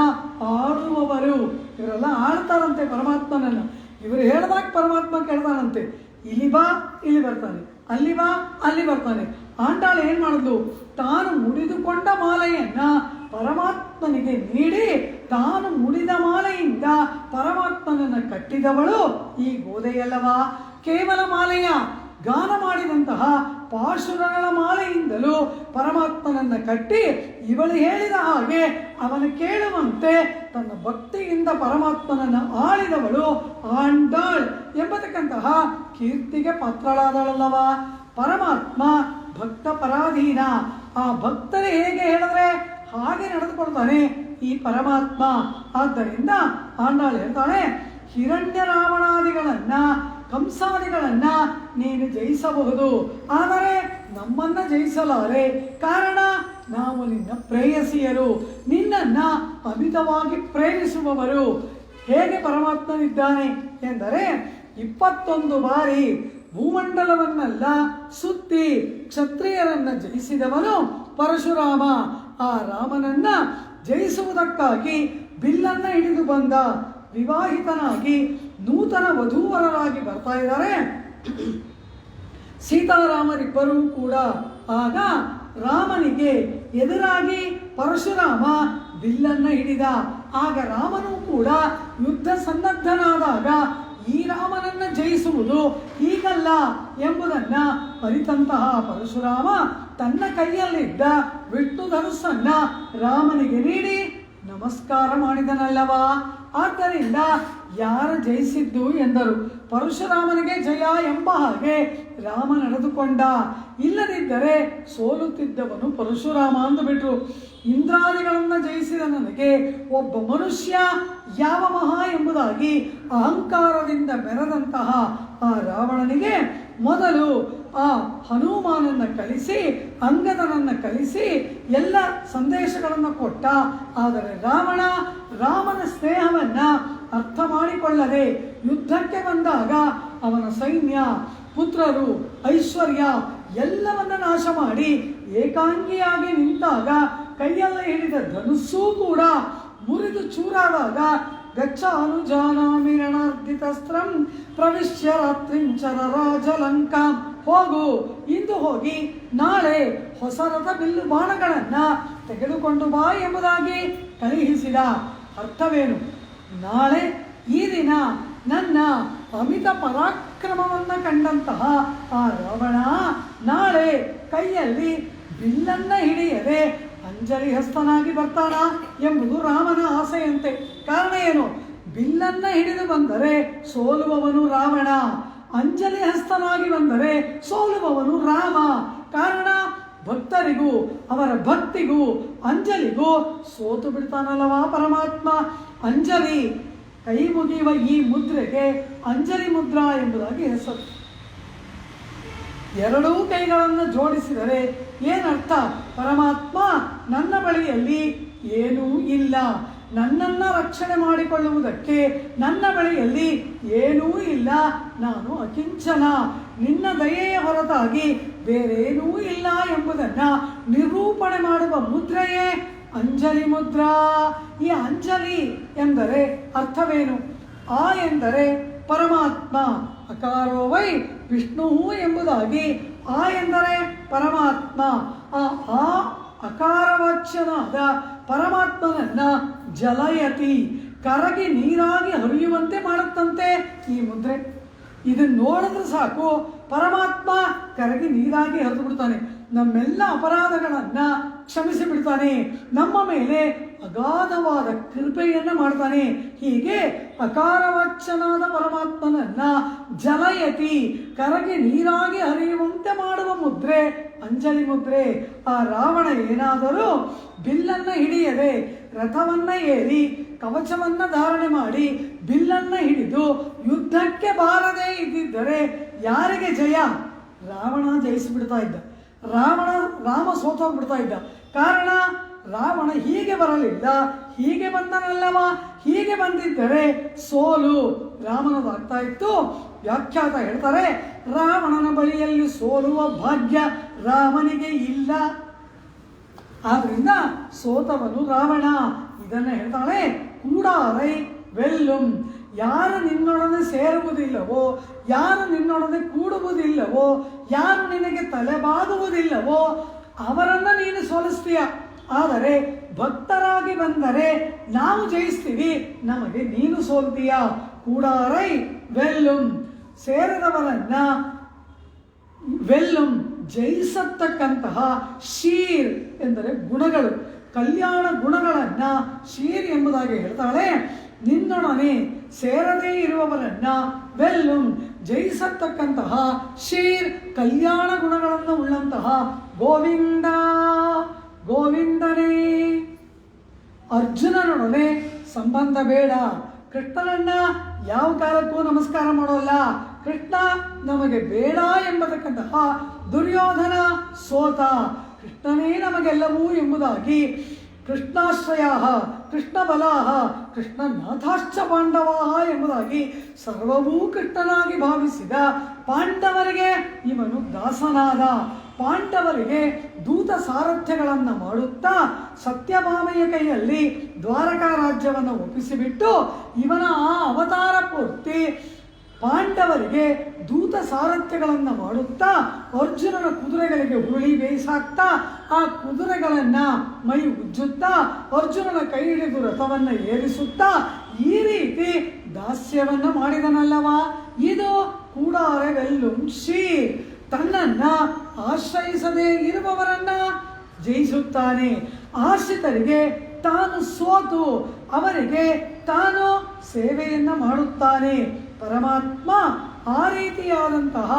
ಆಳುವವರು. ಇವರೆಲ್ಲ ಆಳ್ತಾರಂತೆ ಪರಮಾತ್ಮನನ್ನ. ಇವರು ಹೇಳಿದಾಗ ಪರಮಾತ್ಮ ಕೇಳ್ತಾನಂತೆ. ಇಲ್ಲಿ ಬಾ, ಇಲ್ಲಿ ಬರ್ತಾನೆ, ಅಲ್ಲಿ ಬಾ, ಅಲ್ಲಿ ಬರ್ತಾನೆ. ಆಂಡಾಳು ಏನು ಮಾಡಿದ್ಲು? ತಾನು ಮುಡಿದುಕೊಂಡ ಮಾಲೆಯನ್ನ ಪರಮಾತ್ಮನಿಗೆ ನೀಡಿ ತಾನು ಮುಡಿದ ಮಾಲೆಯಿಂದ ಪರಮಾತ್ಮನನ್ನು ಕಟ್ಟಿದವಳು ಈ ಗೋದೆಯಲ್ಲವಾ? ಕೇವಲ ಮಾಲೆಯ ಗಾನ ಮಾಡಿದಂತಹ ಪಾಶುರಗಳ ಮಾಲೆಯಿಂದಲೂ ಪರಮಾತ್ಮನನ್ನು ಕಟ್ಟಿ ಇವಳು ಹೇಳಿದ ಹಾಗೆ ಅವನು ಕೇಳುವಂತೆ ತನ್ನ ಭಕ್ತಿಯಿಂದ ಪರಮಾತ್ಮನನ್ನು ಆಳಿದವಳು ಆಂಡಾಳ್ ಎಂಬತಕ್ಕಂತಹ ಕೀರ್ತಿಗೆ ಪಾತ್ರಳಾದಳಲ್ಲವ. ಪರಮಾತ್ಮ ಭಕ್ತ ಪರಾಧೀನ. ಆ ಭಕ್ತರು ಹೇಗೆ ಹೇಳಿದ್ರೆ ಹಾಗೆ ನಡೆದುಕೊಳ್ತಾನೆ ಈ ಪರಮಾತ್ಮ. ಆದ್ದರಿಂದ ಆಂಡಾಳು ಹೇಳ್ತಾಳೆ, ಹಿರಣ್ಯ ರಾವಣಾದಿಗಳನ್ನ, ಕಂಸಾದಿಗಳನ್ನ ನೀನು ಜಯಿಸಬಹುದು, ಆದರೆ ನಮ್ಮನ್ನ ಜಯಿಸಲಾರೆ. ಕಾರಣ ನಾವು ನಿನ್ನ ಪ್ರೇಯಸಿಯರು, ನಿನ್ನನ್ನ ಅಮಿತವಾಗಿ ಪ್ರೇಮಿಸುವವರು. ಹೇಗೆ ಪರಮಾತ್ಮನಿದ್ದಾನೆ ಎಂದರೆ 21 ಬಾರಿ ಭೂಮಂಡಲವನ್ನೆಲ್ಲ ಸುತ್ತಿ ಕ್ಷತ್ರಿಯರನ್ನ ಜಯಿಸಿದವನು ಪರಶುರಾಮ. ಆ ರಾಮನನ್ನ ಜಯಿಸುವುದಕ್ಕಾಗಿ ಬಿಲ್ಲನ್ನ ಹಿಡಿದು ಬಂದ ವಿವಾಹಿತನಾಗಿ ನೂತನ ವಧೂವರರಾಗಿ ಬರ್ತಾ ಇದ್ದಾರೆ ಸೀತಾರಾಮರಿಬ್ಬರೂ ಕೂಡ. ಆಗ ರಾಮನಿಗೆ ಎದುರಾಗಿ ಪರಶುರಾಮ ಬಿಲ್ಲನ್ನ ಹಿಡಿದ. ಆಗ ರಾಮನೂ ಕೂಡ ಯುದ್ಧ ಸನ್ನದ್ಧನಾದಾಗ ಈ ರಾಮನನ್ನ ಜಯಿಸುವುದು ಹೀಗಲ್ಲ ಎಂಬುದನ್ನ ಅರಿತಂತಹ ಪರಶುರಾಮ ತನ್ನ ಕೈಯಲ್ಲಿದ್ದ ವಿಷ್ಣು ಧನುಸ್ಸನ್ನ ರಾಮನಿಗೆ ನೀಡಿ ನಮಸ್ಕಾರ ಮಾಡಿದನಲ್ಲವಾ. ಆದ್ದರಿಂದ ಯಾರ ಜಯಿಸಿದ್ದು ಎಂದರು. ಪರಶುರಾಮನಿಗೆ ಜಯ ಎಂಬ ಹಾಗೆ ರಾಮ ನಡೆದುಕೊಂಡ, ಇಲ್ಲದಿದ್ದರೆ ಸೋಲುತ್ತಿದ್ದವನು ಪರಶುರಾಮ ಅಂದುಬಿಟ್ರು. ಇಂದ್ರಾದಿಗಳನ್ನು ಜಯಿಸಿದ ನನಗೆ ಒಬ್ಬ ಮನುಷ್ಯ ಯಾವ ಮಹಾ ಎಂಬುದಾಗಿ ಅಹಂಕಾರದಿಂದ ಮೆರೆದಂತಹ ಆ ರಾವಣನಿಗೆ ಮೊದಲು ಆ ಹನುಮಾನನ್ನು ಕಳಿಸಿ ಅಂಗದನನ್ನು ಕಳಿಸಿ ಎಲ್ಲ ಸಂದೇಶಗಳನ್ನು ಕೊಟ್ಟ. ಆದರೆ ರಾಮನ ಸ್ನೇಹವನ್ನು ಅರ್ಥ ಮಾಡಿಕೊಳ್ಳದೆ ಯುದ್ಧಕ್ಕೆ ಬಂದಾಗ ಅವನ ಸೈನ್ಯ, ಪುತ್ರರು, ಐಶ್ವರ್ಯ ಎಲ್ಲವನ್ನ ನಾಶ ಮಾಡಿ ಏಕಾಂಗಿಯಾಗಿ ನಿಂತಾಗ ಕೈಯಲ್ಲಿ ಹಿಡಿದ ಧನುಸ್ಸೂ ಕೂಡ ಮುರಿದು ಚೂರಾದಾಗ ಗಚ್ಚಾನುಜಾನಾಮಿ ರಣಾರ್ಧಿತಸ್ತ್ರಂ ಪ್ರವಿಶ್ಯ ರಾತ್ರಿಂಚರ ರಾಜಲಂಕಾಂ, ಹೋಗು ಇಂದು ಹೋಗಿ ನಾಳೆ ಹೊಸರದ ಬಿಲ್ಲು ಬಾಣಗಳನ್ನು ತೆಗೆದುಕೊಂಡು ಬಾ ಎಂಬುದಾಗಿ ಕಳುಹಿಸಿದ. ಅರ್ಥವೇನು? ನಾಳೆ ಈ ದಿನ ನನ್ನ ಅಮಿತ ಪರಾಕ್ರಮವನ್ನು ಕಂಡಂತಹ ಆ ರಾವಣ ನಾಳೆ ಕೈಯಲ್ಲಿ ಬಿಲ್ಲನ್ನು ಹಿಡಿಯದೆ ಅಂಜಲಿ ಹಸ್ತನಾಗಿ ಬರ್ತಾನ ಎಂಬುದು ರಾಮನ ಆಸೆಯಂತೆ. ಕಾರಣ ಏನು? ಬಿಲ್ಲನ್ನು ಹಿಡಿದು ಬಂದರೆ ಸೋಲುವವನು ರಾವಣ, ಅಂಜಲಿ ಹಸ್ತನಾಗಿ ಬಂದರೆ ಸೋಲುವವನು ರಾಮ. ಕಾರಣ ಭಕ್ತರಿಗೂ ಅವರ ಭಕ್ತಿಗೂ ಅಂಜಲಿಗೂ ಸೋತು ಬಿಡ್ತಾನಲ್ಲವಾ ಪರಮಾತ್ಮ. ಅಂಜಲಿ, ಕೈ ಮುಗಿಯುವ ಈ ಮುದ್ರೆಗೆ ಅಂಜಲಿ ಮುದ್ರಾ ಎಂಬುದಾಗಿ ಹೆಸರು. ಎರಡೂ ಕೈಗಳನ್ನು ಜೋಡಿಸಿದರೆ ಏನರ್ಥ? ಪರಮಾತ್ಮ ನನ್ನ ಬಳಿಯಲ್ಲಿ ಏನೂ ಇಲ್ಲ, ನನ್ನನ್ನು ರಕ್ಷಣೆ ಮಾಡಿಕೊಳ್ಳುವುದಕ್ಕೆ ನನ್ನ ಬಳಿಯಲ್ಲಿ ಏನೂ ಇಲ್ಲ, ನಾನು ಅಕಿಂಚನ, ನಿನ್ನ ದಯೆಯ ಹೊರತಾಗಿ ಬೇರೇನೂ ಇಲ್ಲ ಎಂಬುದನ್ನು ನಿರೂಪಣೆ ಮಾಡುವ ಮುದ್ರೆಯೇ ಅಂಜಲಿ ಮುದ್ರಾ. ಈ ಅಂಜಲಿ ಎಂದರೆ ಅರ್ಥವೇನು? ಆ ಎಂದರೆ ಪರಮಾತ್ಮ, ಅಕಾರೋ ವೈ ವಿಷ್ಣು ಎಂಬುದಾಗಿ ಆ ಎಂದರೆ ಪರಮಾತ್ಮ. ಆ ಅಕಾರವಾಚ್ಯನಾದ ಪರಮಾತ್ಮನನ್ನ ಜಲಯತಿ, ಕರಗಿ ನೀರಾಗಿ ಹರಿಯುವಂತೆ ಮಾಡುತ್ತಂತೆ ಈ ಮುದ್ರೆ. ಇದನ್ನು ನೋಡಿದ್ರೆ ಸಾಕು ಪರಮಾತ್ಮ ಕರಗಿ ನೀರಾಗಿ ಹರಿದು ಬಿಡ್ತಾನೆ, ನಮ್ಮೆಲ್ಲ ಅಪರಾಧಗಳನ್ನು ಕ್ಷಮಿಸಿ ಬಿಡ್ತಾನೆ, ನಮ್ಮ ಮೇಲೆ ಅಗಾಧವಾದ ಕೃಪೆಯನ್ನು ಮಾಡ್ತಾನೆ. ಹೀಗೆ ಅಕಾರವಾಚ್ಯನಾದ ಪರಮಾತ್ಮನನ್ನ ಜಲಯತಿ, ಕರಗಿ ನೀರಾಗಿ ಹರಿಯುವಂತೆ ಮಾಡುವ ಮುದ್ರೆ ಅಂಜಲಿ ಮುದ್ರೆ. ಆ ರಾವಣ ಏನಾದರೂ ಬಿಲ್ಲನ್ನು ಹಿಡಿಯದೆ ರಥವನ್ನು ಏರಿ ಕವಚವನ್ನು ಧಾರಣೆ ಮಾಡಿ ಬಿಲ್ಲನ್ನು ಹಿಡಿದು ಯುದ್ಧಕ್ಕೆ ಬಾರದೇ ಇದ್ದಿದ್ದರೆ ಯಾರಿಗೆ ಜಯ? ರಾವಣ ಜಯಿಸಿಬಿಡ್ತಾ ಇದ್ದ, ರಾಮ ಸೋತೋಗ್ಬಿಡ್ತಾ ಇದ್ದ. ಕಾರಣ ರಾವಣ ಹೀಗೆ ಬರಲಿಲ್ಲ, ಹೀಗೆ ಬಂದನಲ್ಲವ, ಹೀಗೆ ಬಂದಿದ್ದರೆ ಸೋಲು ರಾಮನದಾಗ್ತಾ ಇತ್ತು. ವ್ಯಾಖ್ಯಾತ ಹೇಳ್ತಾರೆ, ರಾವಣನ ಬಳಿಯಲ್ಲಿ ಸೋಲುವ ಭಾಗ್ಯ ರಾಮನಿಗೆ ಇಲ್ಲ, ಆದ್ರಿಂದ ಸೋತವನು ರಾವಣ. ಇದನ್ನು ಹೇಳ್ತಾಳೆ ಕೂಡಾರೈ ವೆಲ್ಲುಂ. ಯಾರು ನಿನ್ನೊಡನೆ ಸೇರುವುದಿಲ್ಲವೋ, ಯಾರು ನಿನ್ನೊಡನೆ ಕೂಡುವುದಿಲ್ಲವೋ, ಯಾರು ನಿನಗೆ ತಲೆಬಾಗುವುದಿಲ್ಲವೋ ಅವರನ್ನು ನೀನು ಸೋಲಿಸ್ತೀಯ. ಆದರೆ ಭಕ್ತರಾಗಿ ಬಂದರೆ ನಾವು ಜಯಿಸ್ತೀವಿ, ನಮಗೆ ನೀನು ಸೋಲ್ತೀಯ. ಕೂಡಾರೈ ವೆಲ್ಲುಂ, ಸೇರಿದವರನ್ನ ವೆಲ್ಲುಂ ಜಯಿಸತಕ್ಕಂತಹ ಶೀರ್ ಎಂದರೆ ಗುಣಗಳು, ಕಲ್ಯಾಣ ಗುಣಗಳನ್ನು ಶೀರ್ ಎಂಬುದಾಗಿ ಹೇಳ್ತಾಳೆ. ನಿನ್ನೊಡನೆ ಸೇರದೇ ಇರುವವರನ್ನ ವೆಲ್ಲುಂ ಜಯಿಸತಕ್ಕಂತಹ ಶೀರ್, ಕಲ್ಯಾಣ ಗುಣಗಳನ್ನು ಉಳ್ಳಂತಹ ಗೋವಿಂದ, ಗೋವಿಂದನೇ. ಅರ್ಜುನನೊಡನೆ ಸಂಬಂಧ ಬೇಡ, ಕೃಷ್ಣನನ್ನ ಯಾವ ಕಾಲಕ್ಕೂ ನಮಸ್ಕಾರ ಮಾಡೋಲ್ಲ, ಕೃಷ್ಣ ನಮಗೆ ಬೇಡ ಎಂಬತಕ್ಕಂತಹ ದುರ್ಯೋಧನ ಸೋತ, ಕೃಷ್ಣನೇ ನಮಗೆಲ್ಲವೂ ಎಂಬುದಾಗಿ ಕೃಷ್ಣಾಶ್ರಯ, ಕೃಷ್ಣ ಬಲಾಹ, ಕೃಷ್ಣನಾಥಾಶ್ಚ ಪಾಂಡವಾಹ ಎಂಬುದಾಗಿ ಸರ್ವವೂ ಕೃಷ್ಣನಾಗಿ ಭಾವಿಸಿದ ಪಾಂಡವರಿಗೆ ಇವನು ದಾಸನಾದ. ಪಾಂಡವರಿಗೆ ದೂತ ಸಾರಥ್ಯಗಳನ್ನು ಮಾಡುತ್ತಾ ಸತ್ಯಭಾಮೆಯ ಕೈಯಲ್ಲಿ ದ್ವಾರಕಾ ರಾಜ್ಯವನ್ನು ಒಪ್ಪಿಸಿಬಿಟ್ಟು ಇವನ ಆ ಅವತಾರ ಪೂರ್ತಿ ಪಾಂಡವರಿಗೆ ದೂತ ಸಾರಥ್ಯಗಳನ್ನು ಮಾಡುತ್ತಾ ಅರ್ಜುನನ ಕುದುರೆಗಳಿಗೆ ಹುಳಿ ಬೇಯಿಸಾಕ್ತಾ ಆ ಕುದುರೆಗಳನ್ನು ಮೈ ಉಜ್ಜುತ್ತಾ ಅರ್ಜುನನ ಕೈ ಹಿಡಿದು ರಥವನ್ನು ಏರಿಸುತ್ತಾ ಈ ರೀತಿ ದಾಸ್ಯವನ್ನು ಮಾಡಿದನಲ್ಲವಾ. ಇದು ಕೂಡಾರೆ ವೆಲ್ಲುಂ ಶೀರ್, ತನ್ನನ್ನು ಆಶ್ರಯಿಸದೇ ಇರುವವರನ್ನ ಜಯಿಸುತ್ತಾನೆ. ಆಶ್ರಿತರಿಗೆ ತಾನು ಸೋತು ಅವರಿಗೆ ತಾನು ಸೇವೆಯನ್ನು ಮಾಡುತ್ತಾನೆ. ಪರಮಾತ್ಮ ಆ ರೀತಿಯಾದಂತಹ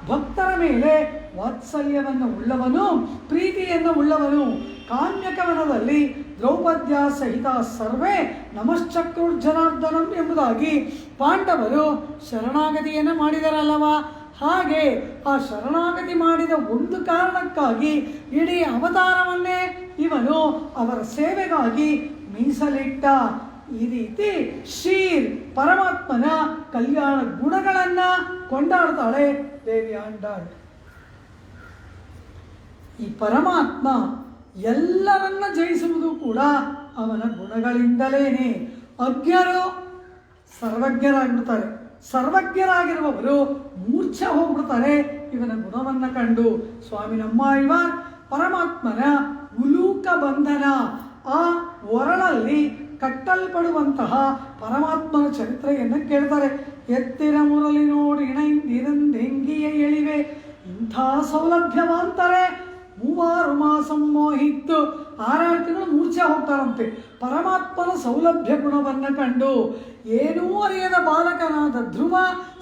ಭಕ್ತರ ಮೇಲೆ ವಾತ್ಸಲ್ಯವನ್ನು ಉಳ್ಳವನು, ಪ್ರೀತಿಯನ್ನು ಉಳ್ಳವನು. ಕಾಮ್ಯಕವನದಲ್ಲಿ ದ್ರೌಪದ್ಯ ಸಹಿತ ಸರ್ವೇ ನಮಶ್ಚಕ್ರುರ್ಜನಾರ್ದನಂ ಎಂಬುದಾಗಿ ಪಾಂಡವರು ಶರಣಾಗತಿಯನ್ನು ಮಾಡಿದರಲ್ಲವಾ, ಹಾಗೆ ಆ ಶರಣಾಗತಿ ಮಾಡಿದ ಒಂದು ಕಾರಣಕ್ಕಾಗಿ ಇಡೀ ಅವತಾರವನ್ನೇ ಇವನು ಅವರ ಸೇವೆಗಾಗಿ ಮೀಸಲಿಟ್ಟ. ಈ ರೀತಿ ಶ್ರೀರ್ ಪರಮಾತ್ಮನ ಕಲ್ಯಾಣ ಗುಣಗಳನ್ನ ಕೊಂಡಾಡ್ತಾಳೆ ದೇವಿ ಆಂಡಾಳ್. ಈ ಪರಮಾತ್ಮ ಎಲ್ಲರನ್ನ ಜಯಿಸುವುದು ಕೂಡ ಅವನ ಗುಣಗಳಿಂದಲೇನೆ. ಅಜ್ಞರು ಸರ್ವಜ್ಞರಾಗ್ಬಿಡ್ತಾರೆ, ಸರ್ವಜ್ಞರಾಗಿರುವವರು ಮೂರ್ಛೆ ಹೋಗ್ಬಿಡ್ತಾರೆ ಇವನ ಗುಣವನ್ನು ಕಂಡು. ಸ್ವಾಮಿ ನಮ್ಮಾಳ್ವಾರ್ ಪರಮಾತ್ಮನ ಉಲೂಕ ಬಂಧನ, ಆ ಒರಳಲ್ಲಿ ಕಟ್ಟಲ್ಪಡುವಂತಹ ಪರಮಾತ್ಮನ ಚರಿತ್ರೆಯನ್ನು ಕೇಳ್ತಾರೆ. ಎತ್ತಿರ ಮುರಳಿ ನೋಡಿ ಇರಂದೆಂಗಿಯ ಎಳಿವೆ ಇಂಥ ಸೌಲಭ್ಯವಂತಾರೆ ಮೂವಾರು ಮಾಸ ಮೋಹಿತ್ತು. 6 ತಿಂಗಳು ಮೂರ್ಛೆ ಹೋಗ್ತಾರಂತೆ ಪರಮಾತ್ಮನ ಸೌಲಭ್ಯ ಗುಣವನ್ನು ಕಂಡು. ಏನೂ ಅರಿಯದ ಬಾಲಕನಾದ ಧ್ರುವ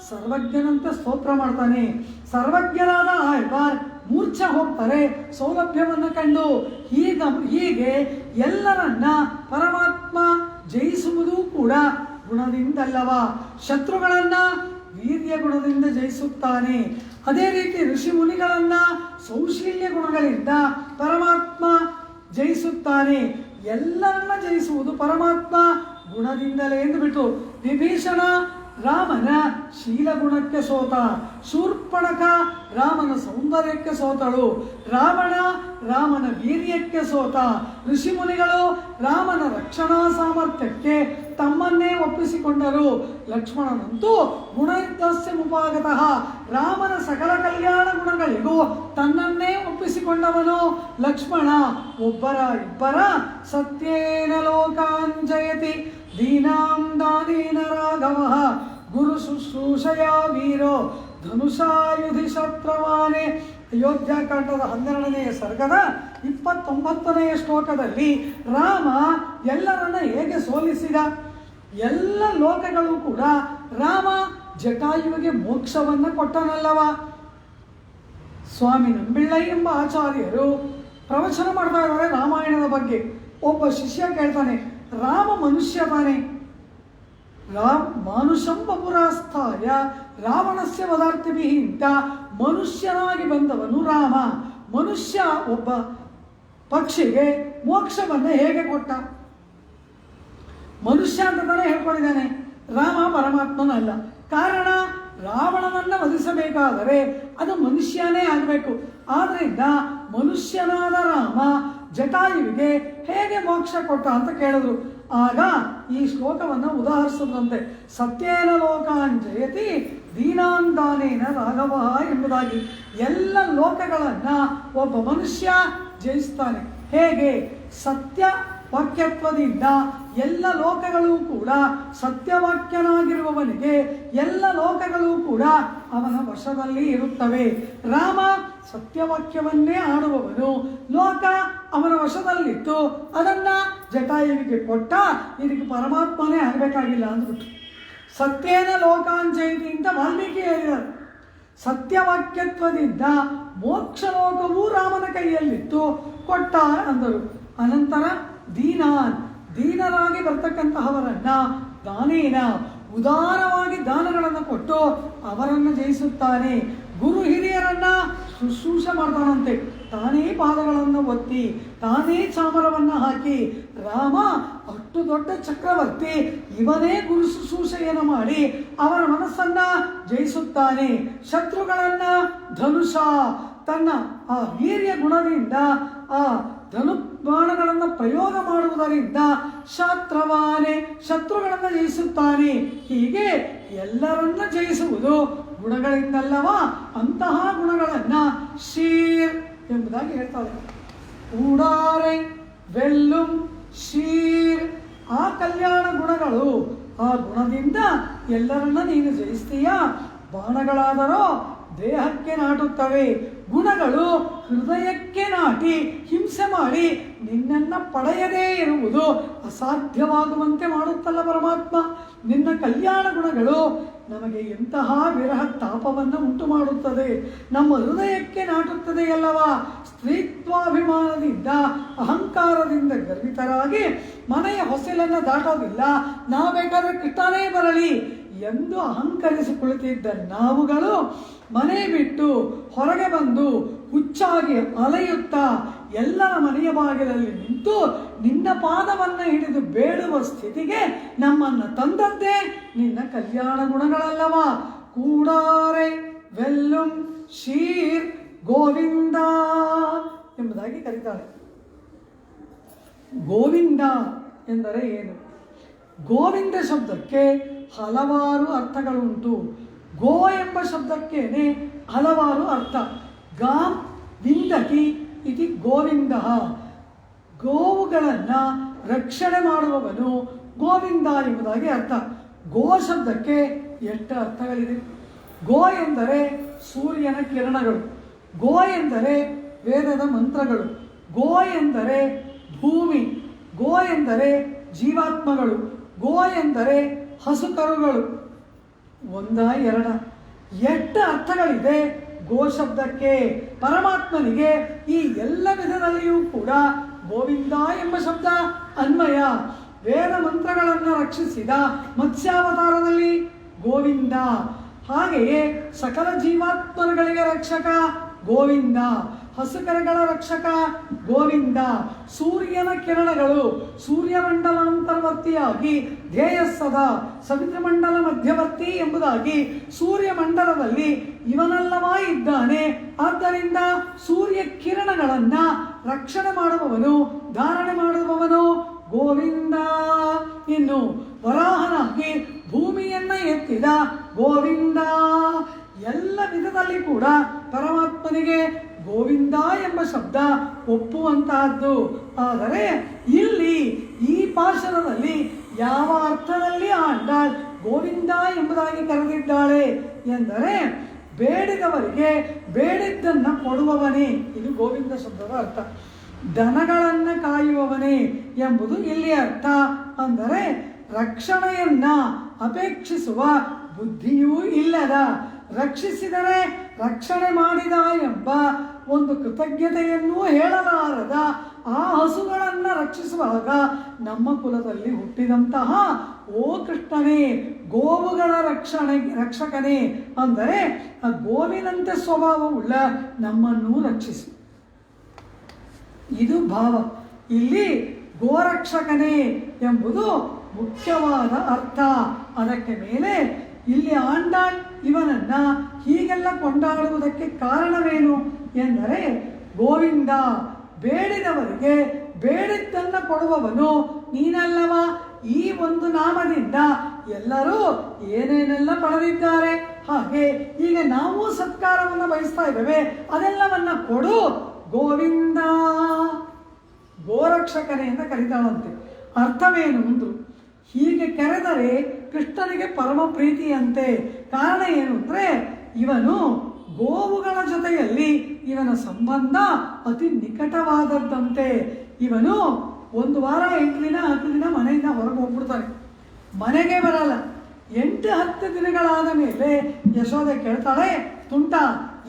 ಸರ್ವಜ್ಞನಂತೆ ಸ್ತೋತ್ರ ಮಾಡ್ತಾನೆ. ಸರ್ವಜ್ಞನಾದ ಆಳ್ವಾರ್ ಮೂರ್ಛೆ ಹೋಗ್ತಾರೆ ಸೌಲಭ್ಯವನ್ನು ಕಂಡು. ಹೀಗೆ ಎಲ್ಲರನ್ನ ಪರಮಾತ್ಮ ಜಯಿಸುವುದು ಕೂಡ ಗುಣದಿಂದಲ್ಲವ, ಶತ್ರುಗಳನ್ನ ವೀರ್ಯ ಗುಣದಿಂದ ಜಯಿಸುತ್ತಾನೆ. ಅದೇ ರೀತಿ ಋಷಿ ಮುನಿಗಳನ್ನ ಸೌಶೀಲ್ಯ ಗುಣಗಳಿಂದ ಪರಮಾತ್ಮ ಜಯಿಸುತ್ತಾನೆ. ಎಲ್ಲರನ್ನ ಜಯಿಸುವುದು ಪರಮಾತ್ಮ ಗುಣದಿಂದಲೇ ಎಂದು ಬಿಟ್ಟು. ವಿಭೀಷಣ ರಾಮನ ಶೀಲಗುಣಕ್ಕೆ ಸೋತ, ಶೂರ್ಪಣಖ ರಾಮನ ಸೌಂದರ್ಯಕ್ಕೆ ಸೋತಳು, ರಾವಣ ರಾಮನ ವೀರ್ಯಕ್ಕೆ ಸೋತ, ಋಷಿಮುನಿಗಳು ರಾಮನ ರಕ್ಷಣಾ ಸಾಮರ್ಥ್ಯಕ್ಕೆ ತಮ್ಮನ್ನೇ ಒಪ್ಪಿಸಿಕೊಂಡರು. ಲಕ್ಷ್ಮಣನಂತೂ ಗುಣಯುಕ್ತಸ್ಯ ಮುಪಾಗತಃ ರಾಮನ ಸಕಲ ಕಲ್ಯಾಣ ಗುಣಗಳಿಗೂ ತನ್ನನ್ನೇ ಒಪ್ಪಿಸಿಕೊಂಡವನು ಲಕ್ಷ್ಮಣ. ಒಬ್ಬರ ಇಬ್ಬರ ಸತ್ಯೇನ ಲೋಕಾಂಜಯತಿ ದೀನಾಂ ದಾನೇನ ರಾಘವ ಗುರು ಶುಶ್ರೂಷಯ ವೀರೋ ಧನುಷಾಯುಧಿ ಶತ್ರವಾನೆ. ಅಯೋಧ್ಯಾಕಾಂಡದ 12ನೇ ಸರ್ಗದ 29ನೇ ಶ್ಲೋಕದಲ್ಲಿ ರಾಮ ಎಲ್ಲರನ್ನ ಹೇಗೆ ಸೋಲಿಸಿದ, ಎಲ್ಲ ಲೋಕಗಳು ಕೂಡ ರಾಮ ಜಟಾಯುವಿಗೆ ಮೋಕ್ಷವನ್ನು ಕೊಟ್ಟನಲ್ಲವ. ಸ್ವಾಮಿ ನಂಬಿಳ್ಳೈ ಎಂಬ ಆಚಾರ್ಯರು ಪ್ರವಚನ ಮಾಡ್ತಾ ಇದ್ದಾರೆ ರಾಮಾಯಣದ ಬಗ್ಗೆ. ಒಬ್ಬ ಶಿಷ್ಯ ಕೇಳ್ತಾನೆ, ರಾಮ ಮನುಷ್ಯ ತಾನೆ, ಮಾನುಷಂ ಬಪುರಾಸ್ಥಾಯ ರಾವಣಸ್ಯ ವದಾರ್ಥಿಭಿ ಅಂತ ಮನುಷ್ಯನಾಗಿ ಬಂದವನು ರಾಮ. ಮನುಷ್ಯ ಒಬ್ಬ ಪಕ್ಷಿಗೆ ಮೋಕ್ಷವನ್ನು ಹೇಗೆ ಕೊಟ್ಟ? ಮನುಷ್ಯ ಅಂತ ತಾನೇ ಹೇಳ್ಕೊಂಡಿದ್ದಾನೆ, ರಾಮ ಪರಮಾತ್ಮನಲ್ಲ. ಕಾರಣ, ರಾವಣನನ್ನು ವಧಿಸಬೇಕಾದರೆ ಅದು ಮನುಷ್ಯನೇ ಆಗಬೇಕು. ಆದ್ದರಿಂದ ಮನುಷ್ಯನಾದ ರಾಮ ಜಟಾಯುವಿಗೆ ಹೇಗೆ ಮೋಕ್ಷ ಕೊಟ್ಟ ಅಂತ ಕೇಳಿದ್ರು. ಆಗ ಈ ಶ್ಲೋಕವನ್ನು ಉದಾಹರಿಸಿದಂತೆ ಸತ್ಯೇನ ಲೋಕಾಂಜಯತಿ ದೀನಾಂದಾನೇನ ರಾಘವ ಎಂಬುದಾಗಿ ಎಲ್ಲ ಲೋಕಗಳನ್ನು ಒಬ್ಬ ಮನುಷ್ಯ ಜಯಿಸ್ತಾನೆ. ಹೇಗೆ? ಸತ್ಯ ವಾಕ್ಯತ್ವದಿಂದ ಎಲ್ಲ ಲೋಕಗಳು ಕೂಡ ಸತ್ಯವಾಕ್ಯನಾಗಿರುವವನಿಗೆ ಎಲ್ಲ ಲೋಕಗಳು ಕೂಡ ಅವನ ವಶದಲ್ಲಿ ಇರುತ್ತವೆ. ರಾಮ ಸತ್ಯವಾಕ್ಯವನ್ನೇ ಆಡುವವನು, ಲೋಕ ಅವನ ವಶದಲ್ಲಿತ್ತು, ಅದನ್ನ ಜಟಾಯುವಿಗೆ ಕೊಟ್ಟ. ಇದಕ್ಕೆ ಪರಮಾತ್ಮನೇ ಆಗಬೇಕಾಗಿಲ್ಲ ಅಂದ್ಬಿಟ್ಟು ಸತ್ಯೇನ ಲೋಕಾಂಜಯತಿ ಅಂತ ವಾಲ್ಮೀಕಿ ಹೇಳಿದರು. ಸತ್ಯವಾಕ್ಯತ್ವದಿಂದ ಮೋಕ್ಷ ಲೋಕವೂ ರಾಮನ ಕೈಯಲ್ಲಿತ್ತು, ಕೊಟ್ಟ ಅಂದರು. ಅನಂತರ ದೀನರಾಗಿ ಬರ್ತಕ್ಕಂತಹವರನ್ನ ದಾನೇನ ಉದಾರವಾಗಿ ದಾನಗಳನ್ನು ಕೊಟ್ಟು ಅವರನ್ನು ಜಯಿಸುತ್ತಾನೆ. ಗುರು ಹಿರಿಯರನ್ನ ಶುಶ್ರೂಷೆ ಮಾಡ್ತಾನಂತೆ. ತಾನೇ ಪಾದಗಳನ್ನು ಒತ್ತಿ, ತಾನೇ ಚಾಮರವನ್ನು ಹಾಕಿ, ರಾಮ ಅಷ್ಟು ದೊಡ್ಡ ಚಕ್ರವರ್ತಿ, ಇವನೇ ಗುರು ಶುಶ್ರೂಷೆಯನ್ನು ಮಾಡಿ ಅವರ ಮನಸ್ಸನ್ನ ಜಯಿಸುತ್ತಾನೆ. ಶತ್ರುಗಳನ್ನ ಧನುಷ ತನ್ನ ಆ ವೀರ್ಯ ಗುಣದಿಂದ ಆ ಧನುಬಾಣಗಳನ್ನು ಪ್ರಯೋಗ ಮಾಡುವುದರಿಂದ ಶಾತ್ರವಾನೆ ಶತ್ರುಗಳನ್ನು ಜಯಿಸುತ್ತಾನೆ. ಹೀಗೆ ಎಲ್ಲರನ್ನ ಜಯಿಸುವುದು ಗುಣಗಳಿಂದಲ್ಲವ, ಅಂತಹ ಗುಣಗಳನ್ನ ಶೀರ್ ಎಂಬುದಾಗಿ ಹೇಳ್ತಾರೆ. ಊಡಾರೆ ವೆಲ್ಲುಂ ಶೀರ್, ಆ ಕಲ್ಯಾಣ ಗುಣಗಳು, ಆ ಗುಣದಿಂದ ಎಲ್ಲರನ್ನ ನೀನು ಜಯಿಸ್ತೀಯ. ಬಾಣಗಳಾದರೋ ದೇಹಕ್ಕೆ ನಾಟುತ್ತವೆ. ಗುಣಗಳು ಹೃದಯಕ್ಕೆ ನಾಟಿ ಹಿಂಸೆ ಮಾಡಿ ನಿನ್ನನ್ನು ಪಡೆಯದೇ ಇರುವುದು ಅಸಾಧ್ಯವಾಗುವಂತೆ ಮಾಡುತ್ತಲ್ಲ ಪರಮಾತ್ಮ. ನಿನ್ನ ಕಲ್ಯಾಣ ಗುಣಗಳು ನಮಗೆ ಎಂತಹ ವಿರಹ ತಾಪವನ್ನು ಉಂಟು ಮಾಡುತ್ತದೆ, ನಮ್ಮ ಹೃದಯಕ್ಕೆ ನಾಟುತ್ತದೆಯಲ್ಲವಾ. ಸ್ತ್ರೀತ್ವಾಭಿಮಾನದಿಂದ ಅಹಂಕಾರದಿಂದ ಗರ್ವಿತರಾಗಿ ಮನೆಯ ಹೊಸಲನ್ನು ದಾಟೋದಿಲ್ಲ, ನಾವು ಬೇಕಾದರೆ ಕೃಷ್ಣನೇ ಬರಲಿ ಎಂದು ಅಹಂಕರಿಸಿ ಕುಳಿತಿದ್ದ ನಾವುಗಳು ಮನೆ ಬಿಟ್ಟು ಹೊರಗೆ ಬಂದು ಹುಚ್ಚಾಗಿ ಅಲೆಯುತ್ತಾ ಎಲ್ಲರ ಮನೆಯ ಬಾಗಿಲಲ್ಲಿ ನಿಂತು ನಿನ್ನ ಪಾದವನ್ನು ಹಿಡಿದು ಬೇಡುವ ಸ್ಥಿತಿಗೆ ನಮ್ಮನ್ನು ತಂದದ್ದೇ ನಿನ್ನ ಕಲ್ಯಾಣ ಗುಣಗಳಲ್ಲವ. ಕೂಡಾರೆ ವೆಲ್ಲುಂ ಶೀರ್ ಗೋವಿಂದ ಎಂಬುದಾಗಿ ಕರೀತಾಳೆ. ಗೋವಿಂದ ಎಂದರೆ ಏನು? ಗೋವಿಂದ ಶಬ್ದಕ್ಕೆ ಹಲವಾರು ಅರ್ಥಗಳುಂಟು. ಗೋ ಎಂಬ ಶಬ್ದಕ್ಕೇನೆ ಹಲವಾರು ಅರ್ಥ. ಗಾಂ ವಿಂದಕಿ ಇತಿ ಗೋವಿಂದ, ಗೋವುಗಳನ್ನು ರಕ್ಷಣೆ ಮಾಡುವವನು ಗೋವಿಂದ ಎಂಬುದಾಗಿ ಅರ್ಥ. ಗೋ ಶಬ್ದಕ್ಕೆ ಎಷ್ಟು ಅರ್ಥಗಳಿದೆ. ಗೋ ಎಂದರೆ ಸೂರ್ಯನ ಕಿರಣಗಳು, ಗೋ ಎಂದರೆ ವೇದದ ಮಂತ್ರಗಳು, ಗೋ ಎಂದರೆ ಭೂಮಿ, ಗೋ ಎಂದರೆ ಜೀವಾತ್ಮಗಳು, ಗೋ ಎಂದರೆ ಹಸುಕರುಗಳು. ಒಂದ ಎರಡ ಎಷ್ಟು ಅರ್ಥಗಳಿದೆ ಗೋ ಶಬ್ದಕ್ಕೆ. ಪರಮಾತ್ಮನಿಗೆ ಈ ಎಲ್ಲ ವಿಧದಲ್ಲಿಯೂ ಕೂಡ ಗೋವಿಂದ ಎಂಬ ಶಬ್ದ ಅನ್ವಯ. ವೇದ ಮಂತ್ರಗಳನ್ನು ರಕ್ಷಿಸಿದ ಮತ್ಸ್ಯಾವತಾರದಲ್ಲಿ ಗೋವಿಂದ, ಹಾಗೆಯೇ ಸಕಲ ಜೀವಾತ್ಮಗಳಿಗೆ ರಕ್ಷಕ ಗೋವಿಂದ, ಹಸುಕರಗಳ ರಕ್ಷಕ ಗೋವಿಂದ, ಸೂರ್ಯನ ಕಿರಣಗಳು ಸೂರ್ಯಮಂಡಲಾಂತರ್ವರ್ತಿಯಾಗಿ ಧ್ಯೇಯಸ್ಸದ ಸವಿತೃಮಂಡಲ ಮಧ್ಯವರ್ತಿ ಎಂಬುದಾಗಿ ಸೂರ್ಯಮಂಡಲದಲ್ಲಿ ಇವನೆಲ್ಲವಾ ಇದ್ದಾನೆ. ಆದ್ದರಿಂದ ಸೂರ್ಯ ಕಿರಣಗಳನ್ನು ರಕ್ಷಣೆ ಮಾಡುವವನು, ಧಾರಣೆ ಮಾಡುವವನು ಗೋವಿಂದ. ಇನ್ನು ವರಾಹನಾಗಿ ಭೂಮಿಯನ್ನ ಎತ್ತಿದ ಗೋವಿಂದ. ಎಲ್ಲ ವಿಧದಲ್ಲಿ ಕೂಡ ಪರಮಾತ್ಮನಿಗೆ ಗೋವಿಂದ ಎಂಬ ಶಬ್ದ ಒಪ್ಪುವಂತಹದ್ದು. ಆದರೆ ಇಲ್ಲಿ ಈ ಪಾಶರದಲ್ಲಿ ಯಾವ ಅರ್ಥದಲ್ಲಿ ಆಂಡಾಳ್ ಗೋವಿಂದ ಎಂಬುದಾಗಿ ಕರೆದಿದ್ದಾಳೆ ಎಂದರೆ, ಬೇಡಿದವರಿಗೆ ಬೇಡಿದ್ದನ್ನು ಕೊಡುವವನೇ, ಇದು ಗೋವಿಂದ ಶಬ್ದದ ಅರ್ಥ. ದನಗಳನ್ನು ಕಾಯುವವನೇ ಎಂಬುದು ಇಲ್ಲಿ ಅರ್ಥ. ಅಂದರೆ ರಕ್ಷಣೆಯನ್ನ ಅಪೇಕ್ಷಿಸುವ ಬುದ್ಧಿಯೂ ಇಲ್ಲದ, ರಕ್ಷಿಸಿದರೆ ರಕ್ಷಣೆ ಮಾಡಿದ ಎಂಬ ಒಂದು ಕೃತಜ್ಞತೆಯನ್ನೂ ಹೇಳಲಾರದ ಆ ಹಸುಗಳನ್ನು ರಕ್ಷಿಸುವಾಗ ನಮ್ಮ ಕುಲದಲ್ಲಿ ಹುಟ್ಟಿದಂತಹ ಓ ಕೃಷ್ಣನೇ, ಗೋವುಗಳ ರಕ್ಷಕನೇ, ಅಂದರೆ ಆ ಗೋವಿನಂತೆ ಸ್ವಭಾವವುಳ್ಳ ನಮ್ಮನ್ನು ರಕ್ಷಿಸು. ಇದು ಭಾವ. ಇಲ್ಲಿ ಗೋರಕ್ಷಕನೇ ಎಂಬುದು ಮುಖ್ಯವಾದ ಅರ್ಥ. ಅದಕ್ಕೆ ಮೇಲೆ ಇಲ್ಲಿ ಆಂಡಾಳ್ ಇವನನ್ನ ಹೀಗೆಲ್ಲ ಕೊಂಡಾಡುವುದಕ್ಕೆ ಕಾರಣವೇನು ಎಂದರೆ, ಗೋವಿಂದ ಬೇಡಿದವರಿಗೆ ಬೇಡಿದ್ದನ್ನು ಕೊಡುವವನು ನೀನಲ್ಲವ. ಈ ಒಂದು ನಾಮದಿಂದ ಎಲ್ಲರೂ ಏನೇನೆಲ್ಲ ಪಡೆದಿದ್ದಾರೆ, ಹಾಗೆ ಈಗ ನಾವು ಸತ್ಕಾರವನ್ನು ಬಯಸ್ತಾ ಇದ್ದೇವೆ, ಅದೆಲ್ಲವನ್ನ ಕೊಡು ಗೋವಿಂದ. ಗೋರಕ್ಷಕನೇ ಅಂತ ಕರೀತಾಳಂತೆ. ಅರ್ಥವೇನು ಅಂದ್ರು, ಹೀಗೆ ಕರೆದರೆ ಕೃಷ್ಣನಿಗೆ ಪರಮ ಪ್ರೀತಿಯಂತೆ. ಕಾರಣ ಏನು ಅಂದರೆ, ಇವನು ಗೋವುಗಳ ಜೊತೆಯಲ್ಲಿ ಇವನ ಸಂಬಂಧ ಅತಿ ನಿಕಟವಾದದ್ದಂತೆ. ಇವನು 1 ವಾರ 8 ದಿನ 10 ದಿನ ಮನೆಯಿಂದ ಹೊರಗೆ ಹೋಗ್ಬಿಡ್ತಾನೆ, ಮನೆಗೆ ಬರಲ್ಲ. 8-10 ದಿನಗಳಾದ ಮೇಲೆ ಯಶೋದೆ ಕೇಳ್ತಾಳೆ, ತುಂಟ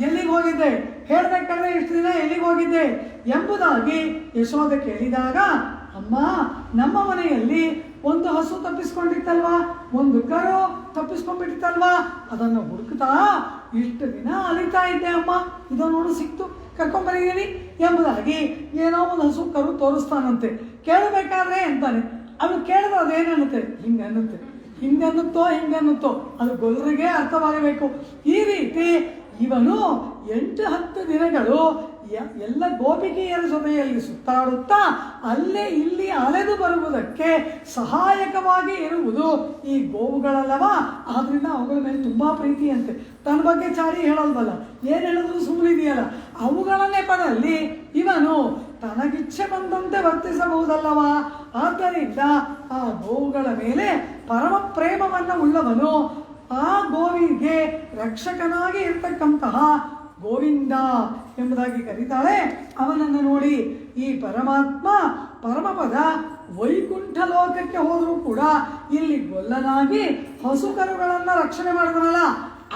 ಎಲ್ಲಿಗೆ ಹೋಗಿದ್ದೆ, ಹೇಳ್ಬೇಕಾದ್ರೆ ಇಷ್ಟು ದಿನ ಎಲ್ಲಿಗೆ ಹೋಗಿದ್ದೆ ಎಂಬುದಾಗಿ ಯಶೋದೆ ಕೇಳಿದಾಗ, ಅಮ್ಮ ನಮ್ಮ ಮನೆಯಲ್ಲಿ ಒಂದು ಹಸು ತಪ್ಪಿಸ್ಕೊಂಡಿತ್ತಲ್ವಾ, ಒಂದು ಕರು ತಪ್ಪಿಸ್ಕೊಂಡ್ಬಿಟ್ಟಿತ್ತಲ್ವಾ, ಅದನ್ನು ಹುಡುಕ್ತಾ ಇಷ್ಟು ದಿನ ಅಲಿತಾ ಇದ್ದೆ ಅಮ್ಮ, ಇದನ್ನು ನೋಡು ಸಿಕ್ತು, ಕರ್ಕೊಂಡ್ಬರಿದ್ದೀನಿ ಎಂಬುದಾಗಿ ಏನೋ ಒಂದು ಹಸು ಕರು ತೋರಿಸ್ತಾನಂತೆ. ಕೇಳಬೇಕಾದ್ರೆ ಅಂತಾನೆ, ಅವನು ಕೇಳಿದ್ರೆ ಅದೇನನ್ನುತ್ತೆ, ಹಿಂಗನ್ನುತ್ತೆ, ಹಿಂಗನ್ನುತ್ತೋ ಅದು ಗೊಲ್ಲರಿಗೆ ಅರ್ಥವಾಗಬೇಕು. ಈ ರೀತಿ ಇವನು 8-10 ದಿನಗಳು ಎಲ್ಲ ಗೋಪಿಕೆಯರ ಜೊತೆಯಲ್ಲಿ ಸುತ್ತಾಡುತ್ತಾ ಅಲ್ಲೇ ಇಲ್ಲಿ ಅಲೆದು ಬರುವುದಕ್ಕೆ ಸಹಾಯಕವಾಗಿ ಇರುವುದು ಈ ಗೋವುಗಳಲ್ಲವಾ. ಆದ್ರಿಂದ ಅವುಗಳ ಮೇಲೆ ತುಂಬಾ ಪ್ರೀತಿಯಂತೆ. ತನ್ನ ಬಗ್ಗೆ ಚಾಡಿ ಹೇಳಲ್ವಲ್ಲ, ಏನು ಹೇಳಿದ್ರು ಸುಮ್ಮನಿದೆಯಲ್ಲ, ಅವುಗಳ ನೆಪದಲ್ಲಿ ಇವನು ತನಗಿಚ್ಛೆ ಬಂದಂತೆ ವರ್ತಿಸಬಹುದಲ್ಲವಾ. ಆದ್ದರಿಂದ ಆ ಗೋವುಗಳ ಮೇಲೆ ಪರಮ ಪ್ರೇಮವನ್ನು ಉಳ್ಳವನು. ಆ ಗೋವಿಗೆ ರಕ್ಷಕನಾಗಿ ಇರ್ತಕ್ಕಂತಹ ಗೋವಿಂದ ಎಂಬುದಾಗಿ ಕರೀತಾಳೆ. ಅವನನ್ನು ನೋಡಿ ಈ ಪರಮಾತ್ಮ ಪರಮಪದ ವೈಕುಂಠ ಲೋಕಕ್ಕೆ ಹೋದರೂ ಕೂಡ ಇಲ್ಲಿ ಗೊಲ್ಲನಾಗಿ ಹಸುಕರುಗಳನ್ನು ರಕ್ಷಣೆ ಮಾಡಿದ್ರಲ್ಲ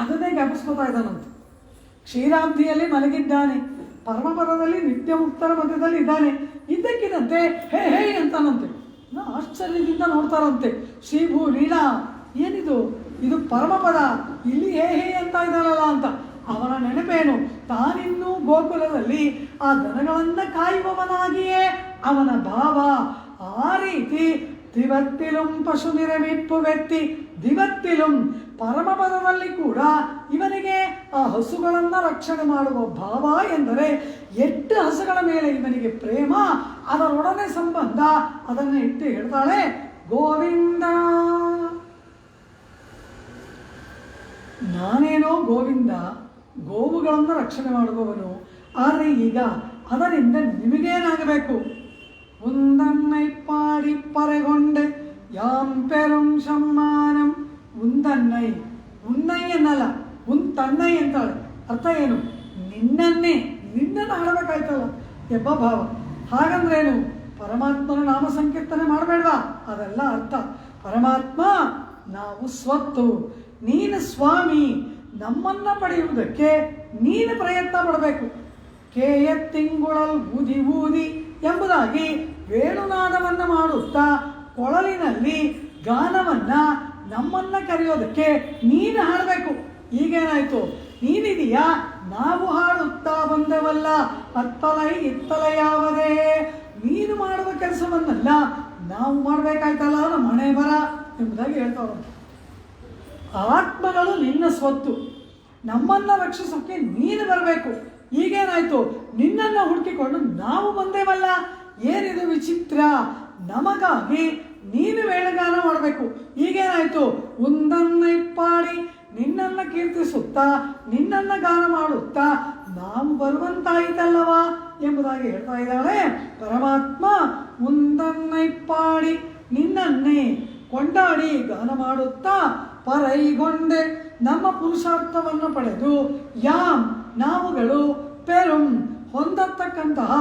ಅದನ್ನೇ ಜ್ಞಾಪಿಸ್ಕೊತಾ ಇದ್ದಾನಂತೆ. ಕ್ಷೀರಾಬ್ಧಿಯಲ್ಲಿ ಮಲಗಿದ್ದಾನೆ, ಪರಮಪದದಲ್ಲಿ ನಿತ್ಯ ಮುಕ್ತರ ಮಧ್ಯದಲ್ಲಿ ಇದ್ದಾನೆ. ಇದ್ದಕ್ಕಿದ್ದಂತೆ ಹೇ ಹೇ ಅಂತಾನಂತೆ. ಆಶ್ಚರ್ಯದಿಂದ ನೋಡ್ತಾರಂತೆ. ಶ್ರೀಭೂ ಲೀಲಾ ಏನಿದು, ಇದು ಪರಮಪದ, ಇಲ್ಲಿ ಹೇ ಹೇ ಅಂತ ಇದ್ದಾರಲ್ಲ ಅಂತ. ಅವನ ನೆನಪೇನು, ತಾನಿನ್ನೂ ಗೋಕುಲದಲ್ಲಿ ಆ ದನಗಳನ್ನು ಕಾಯುವವನಾಗಿಯೇ ಅವನ ಭಾವ. ಆ ರೀತಿ ದಿವತ್ತಿಲುಂ ಪಶು ನಿರಮಿಪ್ಪು ವ್ಯಕ್ತಿ ದಿವತ್ತಿಲುಂ ಪರಮಪದದಲ್ಲಿ ಕೂಡ ಇವನಿಗೆ ಆ ಹಸುಗಳನ್ನು ರಕ್ಷಣೆ ಮಾಡುವ ಭಾವ ಎಂದರೆ ಎಷ್ಟು ಹಸುಗಳ ಮೇಲೆ ಇವನಿಗೆ ಪ್ರೇಮ, ಅದರೊಡನೆ ಸಂಬಂಧ. ಅದನ್ನು ಇಟ್ಟು ಹೇಳ್ತಾಳೆ ಗೋವಿಂದ. ನಾನೇನೋ ಗೋವಿಂದ, ಗೋವುಗಳನ್ನು ರಕ್ಷಣೆ ಮಾಡುವವನು. ಆದರೆ ಈಗ ಅದರಿಂದ ನಿಮಗೇನಾಗಬೇಕು? ಉಂದನ್ನೈ ಪಾಡಿ ಪರೆಗೊಂಡೆ ಯಾಂ ಪೆರುಂ ಸಮ್ಮಾನಂ. ಉಂದನ್ನೈ, ಉನ್ನೈ ಅನ್ನಲ್ಲ, ತನ್ನೈ ಅಂತಾಳೆ. ಅರ್ಥ ಏನು? ನಿನ್ನನ್ನು ಹಾಡಬೇಕಾಯ್ತಲ್ಲ ಎಂಬ ಭಾವ. ಹಾಗಂದ್ರೇನು? ಪರಮಾತ್ಮನ ನಾಮ ಸಂಕೀರ್ತನೆ ಮಾಡಬೇಡ್ವಾ? ಅದೆಲ್ಲ ಅರ್ಥ. ಪರಮಾತ್ಮ ನಾವು ಸ್ವತ್ತು, ನೀನು ಸ್ವಾಮಿ, ನಮ್ಮನ್ನು ಪಡೆಯುವುದಕ್ಕೆ ನೀನು ಪ್ರಯತ್ನ ಪಡಬೇಕು. ಕೇಯ ತಿಂಗುಳಲ್ ಊದಿ ಊದಿ ಎಂಬುದಾಗಿ ವೇಣುನಾದವನ್ನು ಮಾಡುತ್ತಾ ಕೊಳಲಿನಲ್ಲಿ ಗಾನವನ್ನು ನಮ್ಮನ್ನು ಕರೆಯೋದಕ್ಕೆ ನೀನು ಹಾಡಬೇಕು. ಈಗೇನಾಯಿತು? ನೀನಿದೆಯಾ, ನಾವು ಹಾಡುತ್ತಾ ಬಂದೆವಲ್ಲ, ಅತ್ತಲೈ ಇತ್ತಲೈ ಯಾವುದೇ. ನೀನು ಮಾಡುವ ಕೆಲಸವನ್ನೆಲ್ಲ ನಾವು ಮಾಡಬೇಕಾಯ್ತಲ್ಲ, ನಮ್ಮ ಮನೆ ಬರ ಎಂಬುದಾಗಿ ಹೇಳ್ತಾವ. ಆತ್ಮಗಳು ನಿನ್ನ ಸ್ವತ್ತು, ನಮ್ಮನ್ನು ರಕ್ಷಿಸೋಕ್ಕೆ ನೀನು ಬರಬೇಕು. ಈಗೇನಾಯಿತು? ನಿನ್ನನ್ನು ಹುಡುಕಿಕೊಂಡು ನಾವು ಬಂದೇವಲ್ಲ. ಏನಿದು ವಿಚಿತ್ರ? ನಮಗಾಗಿ ನೀನು ವೇಣಗಾನ ಮಾಡಬೇಕು. ಈಗೇನಾಯಿತು? ಉಂದನ್ನೈ ಪಾಡಿ ನಿನ್ನನ್ನು ಕೀರ್ತಿಸುತ್ತಾ ನಿನ್ನನ್ನು ಗಾನ ಮಾಡುತ್ತಾ ನಾವು ಬರುವಂತಾಯಿತಲ್ಲವಾ ಎಂಬುದಾಗಿ ಹೇಳ್ತಾ ಇದ್ದಾಳೆ ಪರಮಾತ್ಮ. ಉಂದನ್ನೈ ಪಾಡಿ ನಿನ್ನನ್ನೇ ಕೊಂಡಾಡಿ ಗಾನ ಮಾಡುತ್ತಾ ಪರೈಗೊಂಡೆ ನಮ್ಮ ಪುರುಷಾರ್ಥವನ್ನು ಪಡೆದು ಯಾಂ ನಾವುಗಳು ಪೆರುಂ ಹೊಂದತಕ್ಕಂತಹ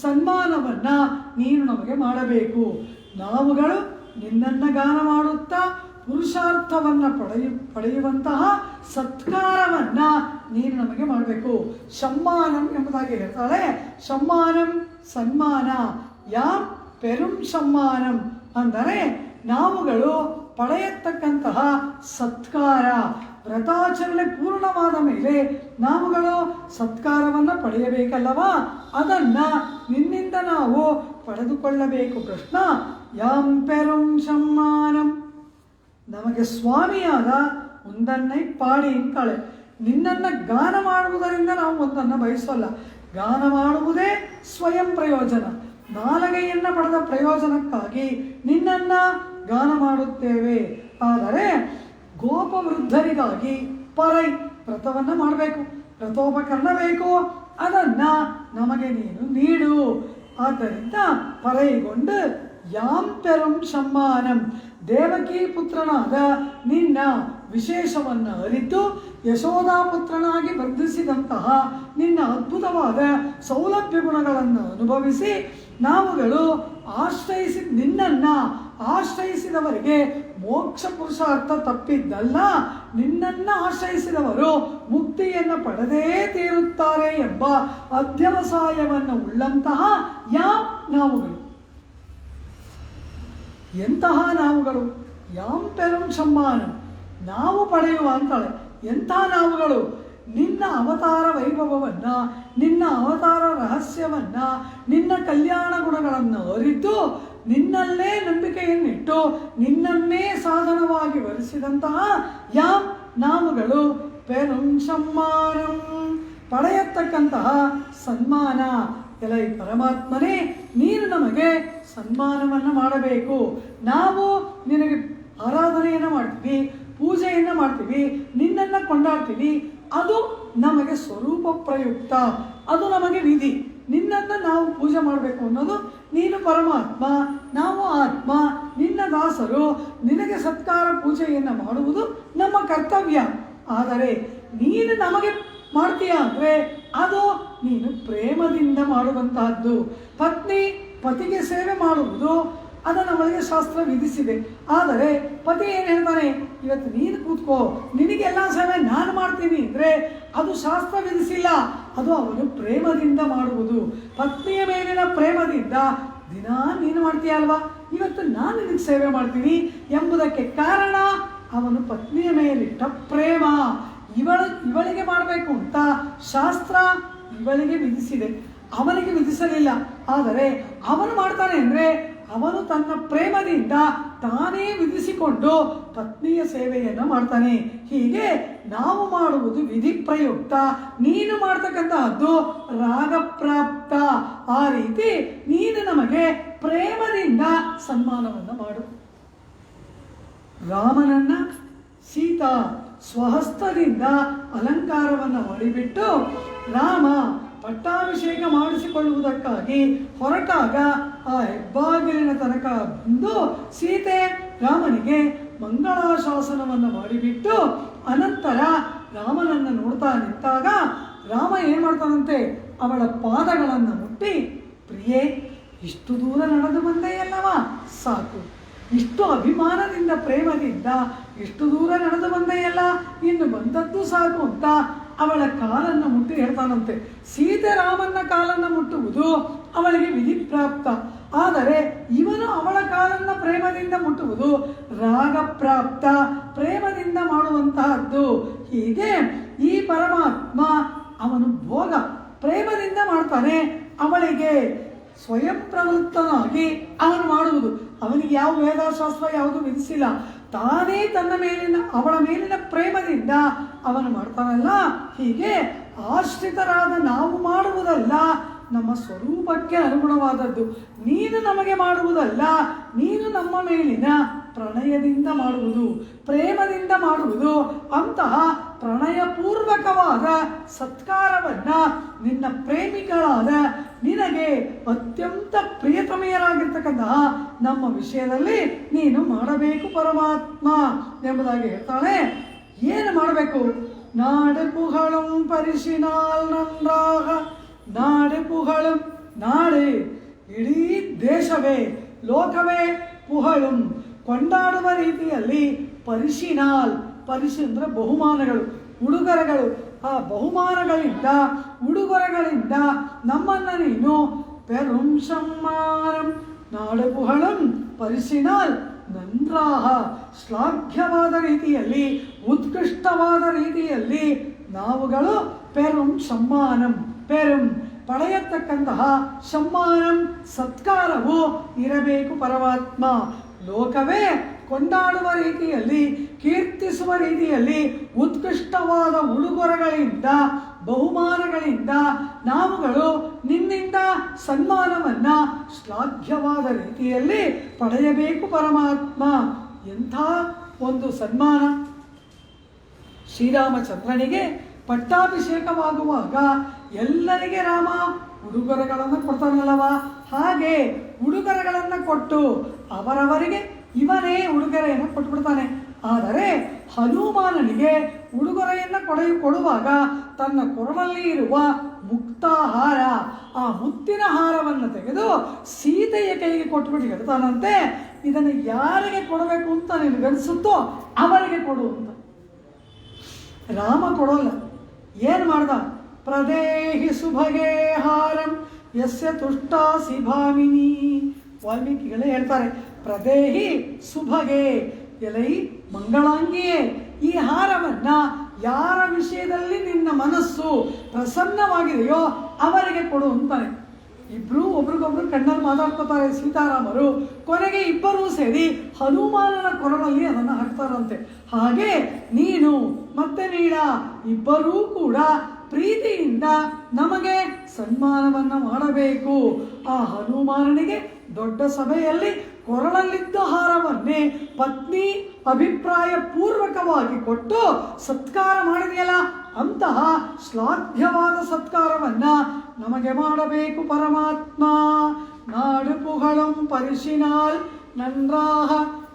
ಸನ್ಮಾನವನ್ನು ನೀನು ನಮಗೆ ಮಾಡಬೇಕು. ನಾವುಗಳು ನಿನ್ನನ್ನು ಗಾನ ಮಾಡುತ್ತಾ ಪುರುಷಾರ್ಥವನ್ನು ಪಡೆಯುವಂತಹ ಸತ್ಕಾರವನ್ನು ನೀನು ನಮಗೆ ಮಾಡಬೇಕು. ಸಮ್ಮಾನಂ ಎಂಬುದಾಗಿ ಹೇಳ್ತಾಳೆ. ಸಮ್ಮಾನಂ ಸನ್ಮಾನ, ಯಾಂ ಪೆರುಂ ಸಮ್ಮಾನಂ ಅಂದರೆ ನಾವುಗಳು ಪಡೆಯತಕ್ಕಂತಹ ಸತ್ಕಾರ. ವ್ರತಾಚರಣೆ ಪೂರ್ಣವಾದ ಮೇಲೆ ನಾವುಗಳು ಸತ್ಕಾರವನ್ನು ಪಡೆಯಬೇಕಲ್ಲವಾ? ಅದನ್ನು ನಿನ್ನಿಂದ ನಾವು ಪಡೆದುಕೊಳ್ಳಬೇಕು ಕೃಷ್ಣ. ಯಾಂ ಪೆರುಂ ಸಮ್ಮಾನಂ, ನಮಗೆ ಸ್ವಾಮಿಯಾದ ಒಂದನ್ನೇ ಪಾಡಿ ಅಂತಾಳೆ. ನಿನ್ನನ್ನು ಗಾನ ಮಾಡುವುದರಿಂದ ನಾವು ಒಂದನ್ನು ಬಯಸೋಲ್ಲ. ಗಾನ ಮಾಡುವುದೇ ಸ್ವಯಂ ಪ್ರಯೋಜನ. ನಾಲಗೆಯನ್ನು ಪಡೆದ ಪ್ರಯೋಜನಕ್ಕಾಗಿ ನಿನ್ನನ್ನು ಗಾನ ಮಾಡುತ್ತೇವೆ. ಆದರೆ ಗೋಪವೃದ್ಧರಿಗಾಗಿ ಪರೈ ವ್ರತವನ್ನು ಮಾಡಬೇಕು, ವ್ರತೋಪಕರಣ ಬೇಕು. ಅದನ್ನು ನಮಗೆ ನೀನು ನೀಡು. ಆದ್ದರಿಂದ ಪರೈಗೊಂಡು ಯಾಂ ಪೆರುಂ ಸಮ್ಮಾನಂ, ದೇವಕಿ ಪುತ್ರನಾದ ನಿನ್ನ ವಿಶೇಷವನ್ನು ಅರಿತು ಯಶೋಧಾ ಪುತ್ರನಾಗಿ ವರ್ಧಿಸಿದಂತಹ ನಿನ್ನ ಅದ್ಭುತವಾದ ಸೌಲಭ್ಯ ಗುಣಗಳನ್ನು ಅನುಭವಿಸಿ ನಾವುಗಳು ನಿನ್ನನ್ನು ಆಶ್ರಯಿಸಿದವರಿಗೆ ಮೋಕ್ಷ ಪುರುಷಾರ್ಥ ತಪ್ಪಿದ್ದಲ್ಲ, ನಿನ್ನನ್ನು ಆಶ್ರಯಿಸಿದವರು ಮುಕ್ತಿಯನ್ನು ಪಡೆದೇ ತೀರುತ್ತಾರೆ ಎಂಬ ಅಧ್ಯವಸಾಯವನ್ನು ಉಳ್ಳಂತಹ ಯಾಂ ನಾವುಗಳು. ಎಂತಹ ನಾವುಗಳು? ಯಾಂ ಪೆರುಂ ಸಮ್ಮಾನ, ನಾವು ಪಡೆಯುವ ಅಂತಾಳೆ. ಎಂಥ ನಾವುಗಳು? ನಿನ್ನ ಅವತಾರ ವೈಭವವನ್ನು, ನಿನ್ನ ಅವತಾರ ರಹಸ್ಯವನ್ನು, ನಿನ್ನ ಕಲ್ಯಾಣ ಗುಣಗಳನ್ನು ಅರಿತು ನಿನ್ನಲ್ಲೇ ನಂಬಿಕೆಯನ್ನಿಟ್ಟು ನಿನ್ನನ್ನೇ ಸಾಧನವಾಗಿ ವರಿಸಿದಂತಹ ಯಾಂ ನಾವುಗಳು ಪೆರುಂ ಸಮ್ಮಾನಂ, ಪಡೆಯತಕ್ಕಂತಹ ಸನ್ಮಾನ. ಎಲೈ ಪರಮಾತ್ಮನೇ, ನೀನು ನಮಗೆ ಸನ್ಮಾನವನ್ನು ಮಾಡಬೇಕು. ನಾವು ನಿನಗೆ ಆರಾಧನೆಯನ್ನು ಮಾಡ್ತೀವಿ, ಪೂಜೆಯನ್ನು ಮಾಡ್ತೀವಿ, ನಿನ್ನನ್ನು ಕೊಂಡಾಡ್ತೀವಿ. ಅದು ನಮಗೆ ಸ್ವರೂಪ ಪ್ರಯುಕ್ತ, ಅದು ನಮಗೆ ವಿಧಿ. ನಿನ್ನನ್ನು ನಾವು ಪೂಜೆ ಮಾಡಬೇಕು ಅನ್ನೋದು ನೀನು ಪರಮಾತ್ಮ, ನಾವು ಆತ್ಮ, ನಿನ್ನ ದಾಸರು, ನಿನಗೆ ಸತ್ಕಾರ ಪೂಜೆಯನ್ನು ಮಾಡುವುದು ನಮ್ಮ ಕರ್ತವ್ಯ. ಆದರೆ ನೀನು ನಮಗೆ ಮಾಡ್ತೀಯ ಅಂದರೆ ಅದು ನೀನು ಪ್ರೇಮದಿಂದ ಮಾಡುವಂತಹದ್ದು. ಪತ್ನಿ ಪತಿಗೆ ಸೇವೆ ಮಾಡುವುದು ಅದನ್ನು ಅವಳಿಗೆ ಶಾಸ್ತ್ರ ವಿಧಿಸಿದೆ. ಆದರೆ ಪತಿ ಏನು ಹೇಳ್ತಾನೆ, ಇವತ್ತು ನೀನು ಕೂತ್ಕೋ, ನಿನಗೆಲ್ಲ ಸೇವೆ ನಾನು ಮಾಡ್ತೀನಿ ಅಂದರೆ ಅದು ಶಾಸ್ತ್ರ ವಿಧಿಸಿಲ್ಲ, ಅದು ಅವನು ಪ್ರೇಮದಿಂದ ಮಾಡುವುದು. ಪತ್ನಿಯ ಮೇಲಿನ ಪ್ರೇಮದಿಂದ ದಿನ ನೀನು ಮಾಡ್ತೀಯ ಅಲ್ವಾ, ಇವತ್ತು ನಾನು ನಿನಗೆ ಸೇವೆ ಮಾಡ್ತೀನಿ ಎಂಬುದಕ್ಕೆ ಕಾರಣ ಅವನು ಪತ್ನಿಯ ಮೇಲಿಟ್ಟ ಪ್ರೇಮ. ಇವಳಿಗೆ ಮಾಡಬೇಕು ಅಂತ ಶಾಸ್ತ್ರ ಇವಳಿಗೆ ವಿಧಿಸಿದೆ, ಅವನಿಗೆ ವಿಧಿಸಲಿಲ್ಲ. ಆದರೆ ಅವನು ಮಾಡ್ತಾನೆ ಅಂದರೆ ಅವನು ತನ್ನ ಪ್ರೇಮದಿಂದ ತಾನೇ ವಿಧಿಸಿಕೊಂಡು ಪತ್ನಿಯ ಸೇವೆಯನ್ನು ಮಾಡ್ತಾನೆ. ಹೀಗೆ ನಾವು ಮಾಡುವುದು ವಿಧಿ ಪ್ರಯುಕ್ತ, ನೀನು ಮಾಡ್ತಕ್ಕಂತಹದ್ದು ರಾಗಪ್ರಾಪ್ತ. ಆ ರೀತಿ ನೀನು ನಮಗೆ ಪ್ರೇಮದಿಂದ ಸನ್ಮಾನವನ್ನು ಮಾಡು. ರಾಮನನ್ನ ಸೀತಾ ಸ್ವಹಸ್ತದಿಂದ ಅಲಂಕಾರವನ್ನು ಮಾಡಿಬಿಟ್ಟು ರಾಮ ಪಟ್ಟಾಭಿಷೇಕ ಮಾಡಿಸಿಕೊಳ್ಳುವುದಕ್ಕಾಗಿ ಹೊರಟಾಗ ಆ ಹೆಬ್ಬಾಗಿಲಿನ ತನಕ ಬಂದು ಸೀತೆ ರಾಮನಿಗೆ ಮಂಗಳಾಶಾಸನವನ್ನು ಮಾಡಿಬಿಟ್ಟು ಅನಂತರ ರಾಮನನ್ನು ನೋಡ್ತಾ ನಿಂತಾಗ ರಾಮ ಏನು ಮಾಡ್ತಾನಂತೆ, ಅವಳ ಪಾದಗಳನ್ನು ಮುಟ್ಟಿ, ಪ್ರಿಯೇ ಇಷ್ಟು ದೂರ ನಡೆದು ಬಂದೆಯಲ್ಲವ, ಸಾಕು, ಇಷ್ಟು ಅಭಿಮಾನದಿಂದ ಪ್ರೇಮದಿಂದ ಇಷ್ಟು ದೂರ ನಡೆದು ಬಂದೆಯಲ್ಲ, ಇನ್ನು ಬಂದದ್ದು ಸಾಕು ಅಂತ ಅವಳ ಕಾಲನ್ನು ಮುಟ್ಟಿ ಹೇಳ್ತಾನಂತೆ. ಸೀತೆ ರಾಮನ ಕಾಲನ್ನು ಮುಟ್ಟುವುದು ಅವಳಿಗೆ ವಿಧಿಪ್ರಾಪ್ತ. ಆದರೆ ಇವನು ಅವಳ ಕಾಲನ್ನು ಪ್ರೇಮದಿಂದ ಮುಟ್ಟುವುದು ರಾಗಪ್ರಾಪ್ತ, ಪ್ರೇಮದಿಂದ ಮಾಡುವಂತಹದ್ದು. ಹೀಗೆ ಈ ಪರಮಾತ್ಮ ಅವನು ಭೋಗ ಪ್ರೇಮದಿಂದ ಮಾಡ್ತಾನೆ, ಅವಳಿಗೆ ಸ್ವಯಂ ಪ್ರವೃತ್ತನಾಗಿ ಅವನು ಮಾಡುವುದು. ಅವನಿಗೆ ಯಾವ ವೇದಶಾಸ್ತ್ರ ಯಾವುದು ವಿಧಿಸಿಲ್ಲ, ತಾನೇ ತನ್ನ ಮೇಲಿನ ಅವಳ ಮೇಲಿನ ಪ್ರೇಮದಿಂದ ಅವನು ಮಾಡ್ತಾನಲ್ಲ. ಹೀಗೆ ಆಶ್ರಿತರಾದ ನಾವು ಮಾಡುವುದಲ್ಲ ನಮ್ಮ ಸ್ವರೂಪಕ್ಕೆ ಅನುಗುಣವಾದದ್ದು, ನೀನು ನಮಗೆ ಮಾಡುವುದಲ್ಲ, ನೀನು ನಮ್ಮ ಮೇಲಿನ ಪ್ರಣಯದಿಂದ ಮಾಡುವುದು, ಪ್ರೇಮದಿಂದ ಮಾಡುವುದು. ಅಂತಹ ಪ್ರಣಯಪೂರ್ವಕವಾದ ಸತ್ಕಾರವನ್ನು ನಿನ್ನ ಪ್ರೇಮಿಗಳಾದ ನಿನಗೆ ಅತ್ಯಂತ ಪ್ರಿಯತಮೆಯರಾಗಿರ್ತಕ್ಕಂತಹ ನಮ್ಮ ವಿಷಯದಲ್ಲಿ ನೀನು ಮಾಡಬೇಕು ಪರಮಾತ್ಮ ಎಂಬುದಾಗಿ ಹೇಳ್ತಾಳೆ. ಏನು ಮಾಡಬೇಕು? ನಾಡು ಪುಹಳಂ ಪರಿಶಿನಾಲ್ ನನ್ರಾಗ, ನಾಡು ಪುಹಳಂ, ನಾಡು ಇಡೀ ದೇಶವೇ ಲೋಕವೇ ಪುಹಳಂ ಕೊಂಡಾಡುವ ರೀತಿಯಲ್ಲಿ ಪರಿಶಿನಾಲ್, ಪರಿಶಿ ಅಂದರೆ ಬಹುಮಾನಗಳು, ಉಡುಗೊರೆಗಳು, ಆ ಬಹುಮಾನಗಳಿಂದ ಉಡುಗೊರೆಗಳಿಂದ ನಮ್ಮನ್ನು ನೀನು ಪೆರುಂ ಸಮ್ಮಾನಂ, ನಾಡು ಪುಹಳಂ ಪರಿಶಿನಾಲ್ ನಂದ್ರಾಹ, ಶ್ಲಾಘ್ಯವಾದ ರೀತಿಯಲ್ಲಿ ಉತ್ಕೃಷ್ಟವಾದ ರೀತಿಯಲ್ಲಿ ನಾವುಗಳು ಪೆರುಂ ಸಮ್ಮಾನಂ, ಪೆರುಂ ಪಡೆಯತಕ್ಕಂತಹ ಸಮ್ಮಾನಂ ಸತ್ಕಾರವು ಇರಬೇಕು ಪರಮಾತ್ಮ. ಲೋಕವೇ ಕೊಂಡಾಡುವ ರೀತಿಯಲ್ಲಿ ಕೀರ್ತಿಸುವ ರೀತಿಯಲ್ಲಿ ಉತ್ಕೃಷ್ಟವಾದ ಉಡುಗೊರೆಗಳಿಂದ ಬಹುಮಾನಗಳಿಂದ ನಾವುಗಳು ನಿನ್ನಿಂದ ಸನ್ಮಾನವನ್ನು ಶ್ಲಾಘ್ಯವಾದ ರೀತಿಯಲ್ಲಿ ಪಡೆಯಬೇಕು ಪರಮಾತ್ಮ. ಎಂಥ ಒಂದು ಸನ್ಮಾನ! ಶ್ರೀರಾಮಚಂದ್ರನಿಗೆ ಪಟ್ಟಾಭಿಷೇಕವಾಗುವಾಗ ಎಲ್ಲರಿಗೆ ರಾಮ ಉಡುಗೊರೆಗಳನ್ನು ಕೊಡ್ತಾನಲ್ಲವ, ಹಾಗೆ ಉಡುಗೊರೆಗಳನ್ನು ಕೊಟ್ಟು ಅವರವರಿಗೆ ಇವನೇ ಉಡುಗೊರೆಯನ್ನು ಕೊಟ್ಬಿಡ್ತಾನೆ. ಆದರೆ ಹನುಮಾನನಿಗೆ ಉಡುಗೊರೆಯನ್ನು ಕೊಡುವಾಗ ತನ್ನ ಕೊರಳಲ್ಲಿ ಇರುವ ಮುಕ್ತಾಹಾರ, ಆ ಮುತ್ತಿನ ಹಾರವನ್ನು ತೆಗೆದು ಸೀತೆಯ ಕೈಗೆ ಕೊಟ್ಬಿಟ್ಟು ಹೇಳ್ತಾನಂತೆ, ಇದನ್ನು ಯಾರಿಗೆ ಕೊಡಬೇಕು ಅಂತ ನಿನಗನ್ಸುತ್ತೋ ಅವರಿಗೆ ಕೊಡು ಅಂತ. ರಾಮ ಕೊಡೋಲ್ಲ. ಏನು ಮಾಡ್ದ? ಪ್ರದೇಹಿ ಸುಭಗೆ ಹಾರಂ ಯಸ್ಯ ತುಷ್ಟಾಸಿ ಭಾಮಿನಿ. ವಾಲ್ಮೀಕಿಗಳೇ ಹೇಳ್ತಾರೆ, ಪ್ರದೇಹಿ ಸುಭಗೆ, ಎಲೈ ಮಂಗಳಾಂಗಿಯೇ, ಈ ಹಾರವನ್ನು ಯಾರ ವಿಷಯದಲ್ಲಿ ನಿನ್ನ ಮನಸ್ಸು ಪ್ರಸನ್ನವಾಗಿದೆಯೋ ಅವರಿಗೆ ಕೊಡು ಅಂತಾನೆ. ಇಬ್ಬರು ಒಬ್ರಿಗೊಬ್ರು ಕಣ್ಣಲ್ಲಿ ಮಾತಾಡ್ಕೋತಾರೆ ಸೀತಾರಾಮರು. ಕೊನೆಗೆ ಇಬ್ಬರೂ ಸೇರಿ ಹನುಮಾನನ ಕೊರಳಲ್ಲಿ ಅದನ್ನು ಹಾಕ್ತಾರಂತೆ. ಹಾಗೆ ನೀನು ಮತ್ತೆ ನೀಡ ಇಬ್ಬರೂ ಕೂಡ ಪ್ರೀತಿಯಿಂದ ನಮಗೆ ಸನ್ಮಾನವನ್ನು ಮಾಡಬೇಕು. ಆ ಹನುಮಾನನಿಗೆ ದೊಡ್ಡ ಸಭೆಯಲ್ಲಿ ಕೊರಳಲ್ಲಿದ್ದ ಹಾರವನ್ನೇ ಪತ್ನಿ ಅಭಿಪ್ರಾಯ ಪೂರ್ವಕವಾಗಿ ಕೊಟ್ಟು ಸತ್ಕಾರ ಮಾಡಿದೆಯಲ್ಲ, ಅಂತಹ ಶ್ಲಾಘ್ಯವಾದ ಸತ್ಕಾರವನ್ನು ನಮಗೆ ಮಾಡಬೇಕು ಪರಮಾತ್ಮ நாடு புகழும் பரிசினால் நன்றாக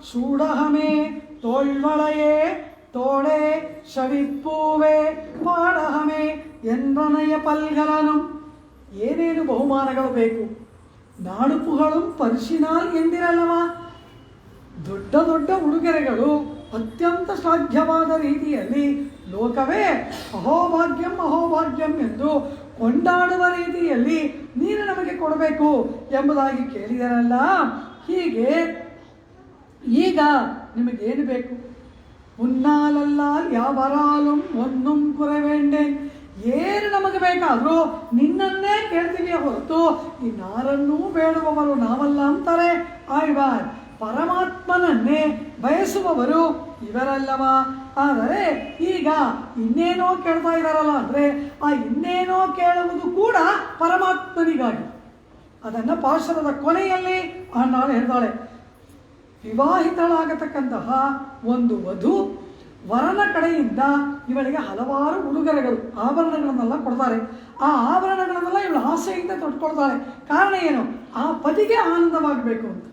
சூடகமே தோள்வளையே தோடே ಶವಿಪ್ಪೂವೆ ಪಾಡಹಮೆ ಎಂದನೆಯ ಪಲ್ಗಲನು. ಏನೇನು ಬಹುಮಾನಗಳು ಬೇಕು? ನಾಡುಪುಗಳು ಪರಿಶಿನಾಲ್ ಎಂದಿರಲ್ಲವ. ದೊಡ್ಡ ದೊಡ್ಡ ಉಡುಗೊರೆಗಳು ಅತ್ಯಂತ ಶ್ಲಾಘ್ಯವಾದ ರೀತಿಯಲ್ಲಿ ಲೋಕವೇ ಅಹೋಭಾಗ್ಯಂ ಅಹೋಭಾಗ್ಯಂ ಎಂದು ಕೊಂಡಾಡುವ ರೀತಿಯಲ್ಲಿ ನೀನು ನಮಗೆ ಕೊಡಬೇಕು ಎಂಬುದಾಗಿ ಕೇಳಿದರಲ್ಲ. ಹೀಗೆ ಈಗ ನಿಮಗೇನು ಬೇಕು? ಉನ್ನಾಲಲ್ಲಾಲ್ ಯಾವರಾಲುಂ ಒಂದುಂ ಕುರವೇಂಡೆ. ಏನು ನಮಗೆ ಬೇಕಾದರೂ ನಿನ್ನನ್ನೇ ಕೇಳ್ತೀವಿಯೇ ಹೊರತು ಇನ್ನಾರನ್ನೂ ಬೇಡುವವರು ನಾವಲ್ಲ ಅಂತಾರೆ ಆಳ್ವಾರ್. ಪರಮಾತ್ಮನನ್ನೇ ಬಯಸುವವರು ಇವರಲ್ಲವ. ಆದರೆ ಈಗ ಇನ್ನೇನೋ ಕೇಳ್ತಾ ಇದ್ದಾರಲ್ಲ ಅಂದರೆ ಆ ಇನ್ನೇನೋ ಕೇಳುವುದು ಕೂಡ ಪರಮಾತ್ಮನಿಗಾಗಿ. ಅದನ್ನು ಪಾಶರದ ಕೊನೆಯಲ್ಲಿ ಆಂಡಾಳು ಹೇಳ್ತಾಳೆ. ವಿವಾಹಿತಳಾಗತಕ್ಕಂತಹ ಒಂದು ವಧು ವರನ ಕಡೆಯಿಂದ ಇವಳಿಗೆ ಹಲವಾರು ಉಡುಗೊರೆಗಳು ಆಭರಣಗಳನ್ನೆಲ್ಲ ಕೊಡ್ತಾರೆ. ಆ ಆಭರಣಗಳನ್ನೆಲ್ಲ ಇವಳು ಆಸೆಯಿಂದ ತೊಟ್ಕೊಳ್ತಾಳೆ. ಕಾರಣ ಏನು? ಆ ಪತಿಗೆ ಆನಂದವಾಗಬೇಕು ಅಂತ.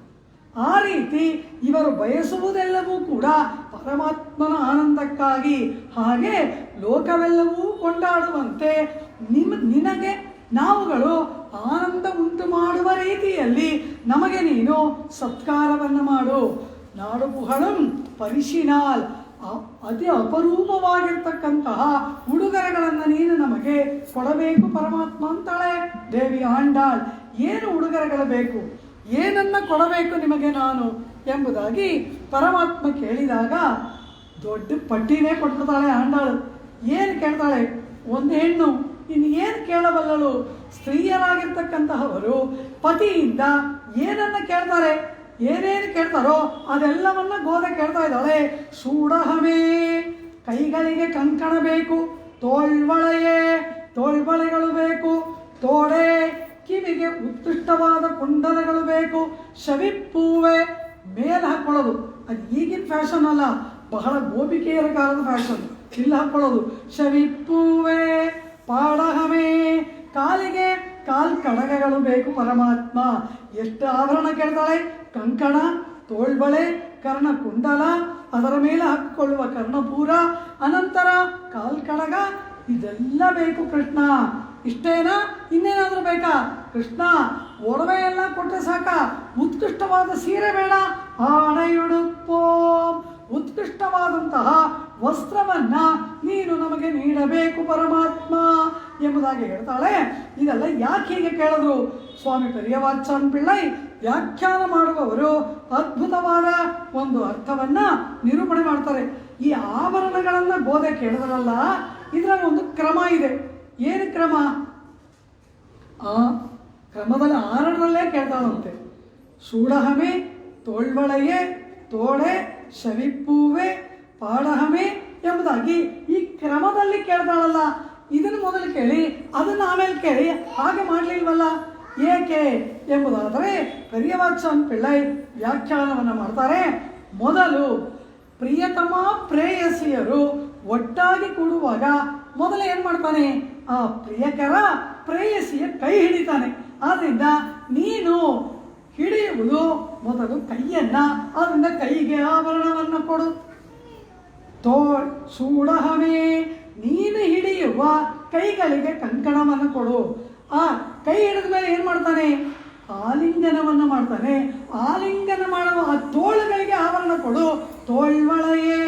ಆ ರೀತಿ ಇವರು ಬಯಸುವುದೆಲ್ಲವೂ ಕೂಡ ಪರಮಾತ್ಮನ ಆನಂದಕ್ಕಾಗಿ. ಹಾಗೆ ಲೋಕವೆಲ್ಲವೂ ಕೊಂಡಾಡುವಂತೆ ನಿನಗೆ ನಾವುಗಳು ಆನಂದ ಉಂಟು ಮಾಡುವ ರೀತಿಯಲ್ಲಿ ನಮಗೆ ನೀನು ಸತ್ಕಾರವನ್ನು ಮಾಡು. ನಾಡು ಪುಹಳಂ ಪರಿಶಿನಾಲ್, ಅತಿ ಅಪರೂಪವಾಗಿರ್ತಕ್ಕಂತಹ ಉಡುಗೊರೆಗಳನ್ನು ನೀನು ನಮಗೆ ಕೊಡಬೇಕು ಪರಮಾತ್ಮ ಅಂತಾಳೆ ದೇವಿ ಆಂಡಾಳ್. ಏನು ಉಡುಗೊರೆಗಳು ಬೇಕು, ಏನನ್ನ ಕೊಡಬೇಕು ನಿಮಗೆ ನಾನು ಎಂಬುದಾಗಿ ಪರಮಾತ್ಮ ಕೇಳಿದಾಗ ದೊಡ್ಡ ಪಟ್ಟಿನೇ ಕೊಟ್ಬಿಡ್ತಾಳೆ ಆಂಡಾಳು. ಏನು ಕೇಳ್ತಾಳೆ? ಒಂದು ಹೆಣ್ಣು ಇನ್ನು ಏನು ಕೇಳಬಲ್ಲಳು? ಸ್ತ್ರೀಯರಾಗಿರ್ತಕ್ಕಂತಹವರು ಪತಿಯಿಂದ ಏನನ್ನ ಕೇಳ್ತಾರೆ, ಏನೇನು ಕೇಳ್ತಾರೋ ಅದೆಲ್ಲವನ್ನ ಗೋದೆ ಕೇಳ್ತಾ ಇದ್ದಾಳೆ. ಸೂಡಹಮೇ, ಕೈಗಳಿಗೆ ಕಂಕಣ ಬೇಕು. ತೋಳ್ವಳೆಯೇ, ತೋಳ್ಬಳೆಗಳು ಬೇಕು. ತೋಡೆ, ಕಿವಿಗೆ ಉತ್ಕೃಷ್ಟವಾದ ಕುಂಡಲಗಳು ಬೇಕು. ಶವಿಪ್ಪೂವೆ, ಮೇಲೆ ಹಾಕ್ಕೊಳ್ಳೋದು. ಅದು ಈಗಿನ ಫ್ಯಾಷನ್ ಅಲ್ಲ, ಬಹಳ ಗೋಪಿಕೆಯರ ಕಾಲದ ಫ್ಯಾಷನ್. ಇಲ್ಲಿ ಹಾಕ್ಕೊಳ್ಳೋದು ಶವಿಪ್ಪೂವೆ. ಪಾಡಹಮೇ, ಕಾಲಿಗೆ ಕಡಗಗಳು ಬೇಕು ಪರಮಾತ್ಮ. ಎಷ್ಟು ಆಭರಣ ಕೇಳ್ತಾಳೆ? ಕಂಕಣ, ತೋಳ್ಬಳೆ, ಕರ್ಣಕುಂಡಲ, ಅದರ ಮೇಲೆ ಹಾಕಿಕೊಳ್ಳುವ ಕರ್ಣಪೂರ, ಅನಂತರ ಕಡಗ, ಇದೆಲ್ಲ ಬೇಕು ಕೃಷ್ಣ. ಇಷ್ಟೇನಾ? ಇನ್ನೇನಾದರೂ ಬೇಕಾ? ಕೃಷ್ಣ ಒಡವೆ ಎಲ್ಲ ಕೊಟ್ಟರೆ ಸಾಕ? ಉತ್ಕೃಷ್ಟವಾದ ಸೀರೆ ಬೇಡ? ಆಣೆಯುಡುಪ್ಪೋ, ಉತ್ಕೃಷ್ಟವಾದಂತಹ ವಸ್ತ್ರವನ್ನ ನೀನು ನಮಗೆ ನೀಡಬೇಕು ಪರಮಾತ್ಮ ಎಂಬುದಾಗಿ ಹೇಳ್ತಾಳೆ. ಇದೆಲ್ಲ ಯಾಕೆ ಹೀಗೆ ಕೇಳಿದ್ರು? ಸ್ವಾಮಿ ಪೆರಿಯವಾಚಾನ್ ಪಿಳ್ಳೈ ವ್ಯಾಖ್ಯಾನ ಮಾಡುವವರು ಅದ್ಭುತವಾದ ಒಂದು ಅರ್ಥವನ್ನ ನಿರೂಪಣೆ ಮಾಡ್ತಾರೆ. ಈ ಆಭರಣಗಳನ್ನ ಗೋದೆ ಕೇಳಿದ್ರಲ್ಲ, ಇದರ ಒಂದು ಕ್ರಮ ಇದೆ. ಏನು ಕ್ರಮ? ಆ ಕ್ರಮದಲ್ಲಿ ಆರಣದಲ್ಲೇ ಕೇಳ್ತಾಳಂತೆ. ಸೂಡಹಮೆ, ತೋಳ್ಬಳೆಯೇ, ತೋಡೆ, ಶವಿಪ್ಪೂವೆ, ಪಾಡಹಮೆ ಎಂಬುದಾಗಿ ಈ ಕ್ರಮದಲ್ಲಿ ಕೇಳ್ತಾಳಲ್ಲ. ಇದನ್ನು ಮೊದಲು ಕೇಳಿ ಅದನ್ನು ಆಮೇಲೆ ಕೇಳಿ, ಹಾಗೆ ಮಾಡಲಿಲ್ವಲ್ಲ. ಏಕೆ ಎಂಬುದಾದರೆ ಪೆರಿಯವಾಚಾನ್ ಪಿಳ್ಳೈ ವ್ಯಾಖ್ಯಾನವನ್ನು ಮಾಡ್ತಾರೆ. ಮೊದಲು ಪ್ರಿಯತಮ ಪ್ರೇಯಸಿಯರು ಒಟ್ಟಾಗಿ ಕೂಡುವಾಗ ಮೊದಲು ಏನು ಮಾಡ್ತಾನೆ? ಆ ಪ್ರಿಯಕರ ಪ್ರೇಯಸಿಯ ಕೈ ಹಿಡಿತಾನೆ. ಆದ್ದರಿಂದ ನೀನು ಹಿಡಿಯುವುದು ಮೊದಲು ಕೈಯನ್ನ, ಅದರಿಂದ ಕೈಗೆ ಆಭರಣವನ್ನು ಕೊಡು. ಸೂಡಹಮೇ, ನೀನು ಹಿಡಿಯುವ ಕೈಗಳಿಗೆ ಕಂಕಣವನ್ನು ಕೊಡು. ಆ ಕೈ ಹಿಡಿದ ಮೇಲೆ ಏನು ಮಾಡ್ತಾನೆ? ಆಲಿಂಗನವನ್ನು ಮಾಡ್ತಾನೆ. ಆಲಿಂಗನ ಮಾಡುವ ಆ ತೋಳುಗಳಿಗೆ ಆಭರಣ ಕೊಡು. ತೋಳ್ವಳೆಯೇ,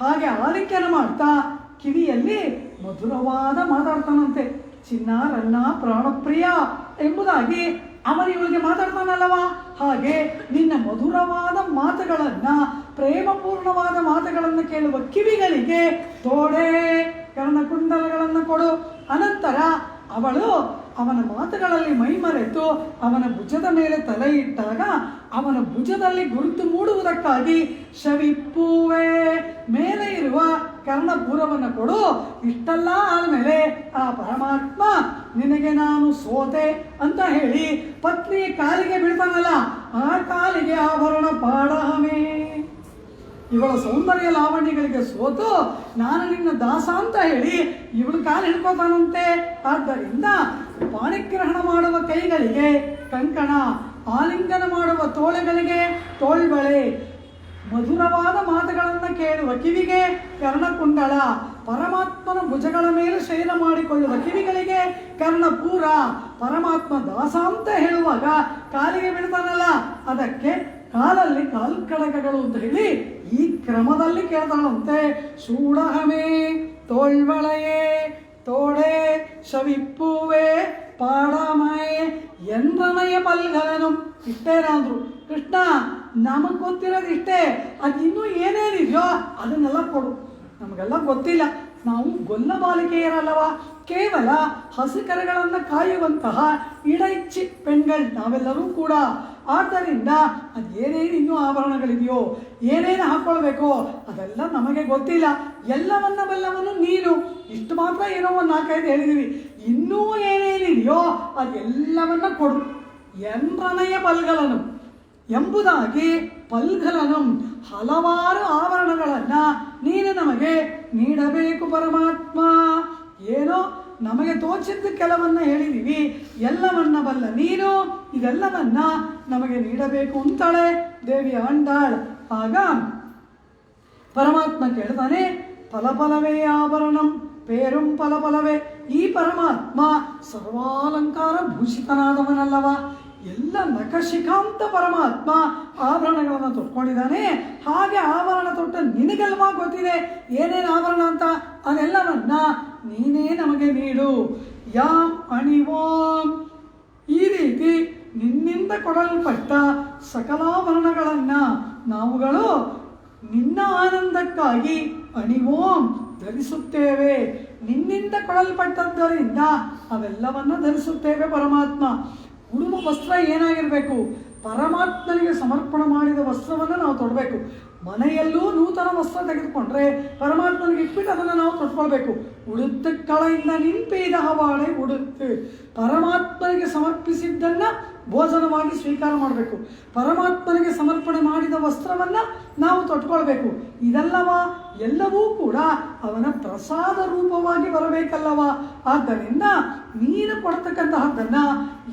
ಹಾಗೆ ಆಲಿಂಗನ ಮಾಡ್ತಾ ಕಿವಿಯಲ್ಲಿ ಮಧುರವಾದ ಮಾತಾಡ್ತಾನಂತೆ. ಚಿನ್ನ, ರನ್ನ, ಪ್ರಾಣಪ್ರಿಯ ಎಂಬುದಾಗಿ ಅವನು ಇವಳಿಗೆ ಮಾತಾಡ್ತಾನಲ್ಲವ. ಹಾಗೆ ನಿನ್ನ ಮಧುರವಾದ ಮಾತುಗಳನ್ನು, ಪ್ರೇಮಪೂರ್ಣವಾದ ಮಾತುಗಳನ್ನು ಕೇಳುವ ಕಿವಿಗಳಿಗೆ ತೋಡೆ, ಕರ್ಣಕುಂಡಲಗಳನ್ನು ಕೊಡು. ಅನಂತರ ಅವಳು ಅವನ ಮಾತುಗಳಲ್ಲಿ ಮೈಮರೆತು ಅವನ ಭುಜದ ಮೇಲೆ ತಲೆ ಇಟ್ಟಾಗ ಅವನ ಭುಜದಲ್ಲಿ ಗುರುತು ಮೂಡುವುದಕ್ಕಾಗಿ ಶವಿಪ್ಪೂವೆ, ಮೇಲೆ ಇರುವ ಕರ್ಣಪೂರವನ್ನು ಕೊಡು. ಇಷ್ಟೆಲ್ಲ ಆದಮೇಲೆ ಆ ಪರಮಾತ್ಮ ನಿನಗೆ ನಾನು ಸೋತೆ ಅಂತ ಹೇಳಿ ಪತ್ನಿಯ ಕಾಲಿಗೆ ಬೀಳ್ತಾನಲ್ಲ, ಆ ಕಾಲಿಗೆ ಆಭರಣ ಪಾಡಹಮೇ. ಇವಳ ಸೌಂದರ್ಯ ಲಾವಣ್ಯಗಳಿಗೆ ಸೋತು ನಾನು ನಿನ್ನ ದಾಸ ಅಂತ ಹೇಳಿ ಇವಳು ಕಾಲು ಹಿಡ್ಕೋತಾನಂತೆ. ಆದ್ದರಿಂದ ಪಾಣಿಗ್ರಹಣ ಮಾಡುವ ಕೈಗಳಿಗೆ ಕಂಕಣ, ಆಲಿಂಗನ ಮಾಡುವ ತೋಳೆಗಳಿಗೆ ತೋಳ್ಬಳೆ, ಮಧುರವಾದ ಮಾತುಗಳನ್ನು ಕೇಳುವ ಕಿವಿಗೆ ಕರ್ಣಕುಂಡಲ, ಪರಮಾತ್ಮನ ಭುಜಗಳ ಮೇಲೆ ಶಯನ ಮಾಡಿಕೊಳ್ಳುವ ಕಿವಿಗಳಿಗೆ ಕರ್ಣಪೂರ, ಪರಮಾತ್ಮ ದಾಸ ಅಂತ ಹೇಳುವಾಗ ಕಾಲಿಗೆ ಬಿಡ್ತಾನಲ್ಲ ಅದಕ್ಕೆ ಕಾಲಲ್ಲಿ ಕಾಲ್ಕಡಕಗಳು ಅಂತ ಹೇಳಿ ಈ ಕ್ರಮದಲ್ಲಿ ಕೇಳ್ತಾಳಂತೆ. ಶೂಡಹಮೆ ತೋಳ್ವಳೆಯೇ ತೋಡೆ ಶವಿಪ್ಪೂವೆ ಪಾಡಮಯೇ ಎಂದ್ರನಯ ಪಲ್ಗಲನು. ಇಷ್ಟೇನಾದ್ರು ಕೃಷ್ಣ ನಮಗೆ ಗೊತ್ತಿರೋದು ಇಷ್ಟೇ, ಅದು ಇನ್ನೂ ಏನೇನಿದೆಯೋ ಅದನ್ನೆಲ್ಲ ಕೊಡು. ನಮಗೆಲ್ಲ ಗೊತ್ತಿಲ್ಲ, ನಾವು ಗೊಲ್ಲ ಬಾಲಿಕೆಯರಲ್ಲವ, ಕೇವಲ ಹಸಿಕರೆಗಳನ್ನು ಕಾಯುವಂತಹ ಇಡೈಚ್ಚಿ ಪೆಣ್ಗಳು ನಾವೆಲ್ಲರೂ ಕೂಡ. ಆದ್ದರಿಂದ ಅದು ಏನೇನು ಇನ್ನೂ ಆಭರಣಗಳಿದೆಯೋ, ಏನೇನು ಹಾಕ್ಕೊಳ್ಬೇಕೋ ಅದೆಲ್ಲ ನಮಗೆ ಗೊತ್ತಿಲ್ಲ. ಎಲ್ಲವನ್ನ ಬಲ್ಲವನು ನೀನು. ಇಷ್ಟು ಮಾತ್ರ ಏನೋ ಒಂದು 4-5 ಹೇಳಿದ್ದೀವಿ, ಇನ್ನೂ ಏನೇನಿದೆಯೋ ಅದೆಲ್ಲವನ್ನ ಕೊಡು. ಎಂದ್ರನಯ ಪಲ್ಗಲನು ಎಂಬುದಾಗಿ ಪಲ್ಗಲನು ಹಲವಾರು ಆಭರಣಗಳನ್ನು ನೀನು ನಮಗೆ ನೀಡಬೇಕು ಪರಮಾತ್ಮ. ಏನೋ ನಮಗೆ ತೋಚಿದ್ದು ಕೆಲವನ್ನ ಹೇಳಿದೀವಿ, ಎಲ್ಲವನ್ನ ಬಲ್ಲ ನೀನು ಇದೆಲ್ಲವನ್ನ ನಮಗೆ ನೀಡಬೇಕು ಅಂತಾಳೆ ದೇವಿ ಆಂಡಾಳ್. ಆಗ ಪರಮಾತ್ಮ ಕೇಳ್ತಾನೆ, ಫಲಫಲವೇ ಆಭರಣಂ ಪೇರುಂ ಫಲಫಲವೇ. ಈ ಪರಮಾತ್ಮ ಸರ್ವಾಲಂಕಾರ ಭೂಷಿತನಾದವನಲ್ಲವ, ಎಲ್ಲ ನಖಶಿಖಾಂತ ಪರಮಾತ್ಮ ಆಭರಣಗಳನ್ನು ತೊಟ್ಕೊಂಡಿದ್ದಾನೆ. ಹಾಗೆ ಆಭರಣ ತೊಟ್ಟ ನಿನಗೆಲ್ವಾ ಗೊತ್ತಿದೆ ಏನೇನು ಆಭರಣ ಅಂತ, ಅದೆಲ್ಲವನ್ನ ನೀನೇ ನಮಗೆ ನೀಡು. ಯಾಂ ಅಣಿವೋಂ, ಈ ರೀತಿ ನಿನ್ನಿಂದ ಕೊಡಲ್ಪಟ್ಟ ಸಕಲಾಭರಣಗಳನ್ನು ನಾವುಗಳು ನಿನ್ನ ಆನಂದಕ್ಕಾಗಿ ಅಣಿವೋಂ ಧರಿಸುತ್ತೇವೆ. ನಿನ್ನಿಂದ ಕೊಡಲ್ಪಟ್ಟದ್ದರಿಂದ ಅವೆಲ್ಲವನ್ನ ಧರಿಸುತ್ತೇವೆ ಪರಮಾತ್ಮ. ಉಡುವ ವಸ್ತ್ರ ಏನಾಗಿರಬೇಕು? ಪರಮಾತ್ಮನಿಗೆ ಸಮರ್ಪಣೆ ಮಾಡಿದ ವಸ್ತ್ರವನ್ನು ನಾವು ತೊಡಬೇಕು. ಮನೆಯಲ್ಲೂ ನೂತನ ವಸ್ತ್ರ ತೆಗೆದುಕೊಂಡ್ರೆ ಪರಮಾತ್ಮನಿಗೆ ಇಟ್ಬಿಟ್ಟು ಅದನ್ನು ನಾವು ತೊಟ್ಕೊಳ್ಬೇಕು. ಉಡುತ್ತ ಕಳೆಯಿಂದ ನಿಂಪೇದ ಹವಾಳೆ ಉಡುತ್ತು. ಪರಮಾತ್ಮನಿಗೆ ಸಮರ್ಪಿಸಿದ್ದನ್ನು ಭೋಜನವಾಗಿ ಸ್ವೀಕಾರ ಮಾಡಬೇಕು. ಪರಮಾತ್ಮನಿಗೆ ಸಮರ್ಪಣೆ ಮಾಡಿದ ವಸ್ತ್ರವನ್ನು ನಾವು ತೊಟ್ಕೊಳ್ಬೇಕು. ಎಲ್ಲವೂ ಕೂಡ ಅವನ ಪ್ರಸಾದ ರೂಪವಾಗಿ ಬರಬೇಕಲ್ಲವ. ಆದ್ದರಿಂದ ನೀನು ಕೊಡ್ತಕ್ಕಂತಹದ್ದನ್ನು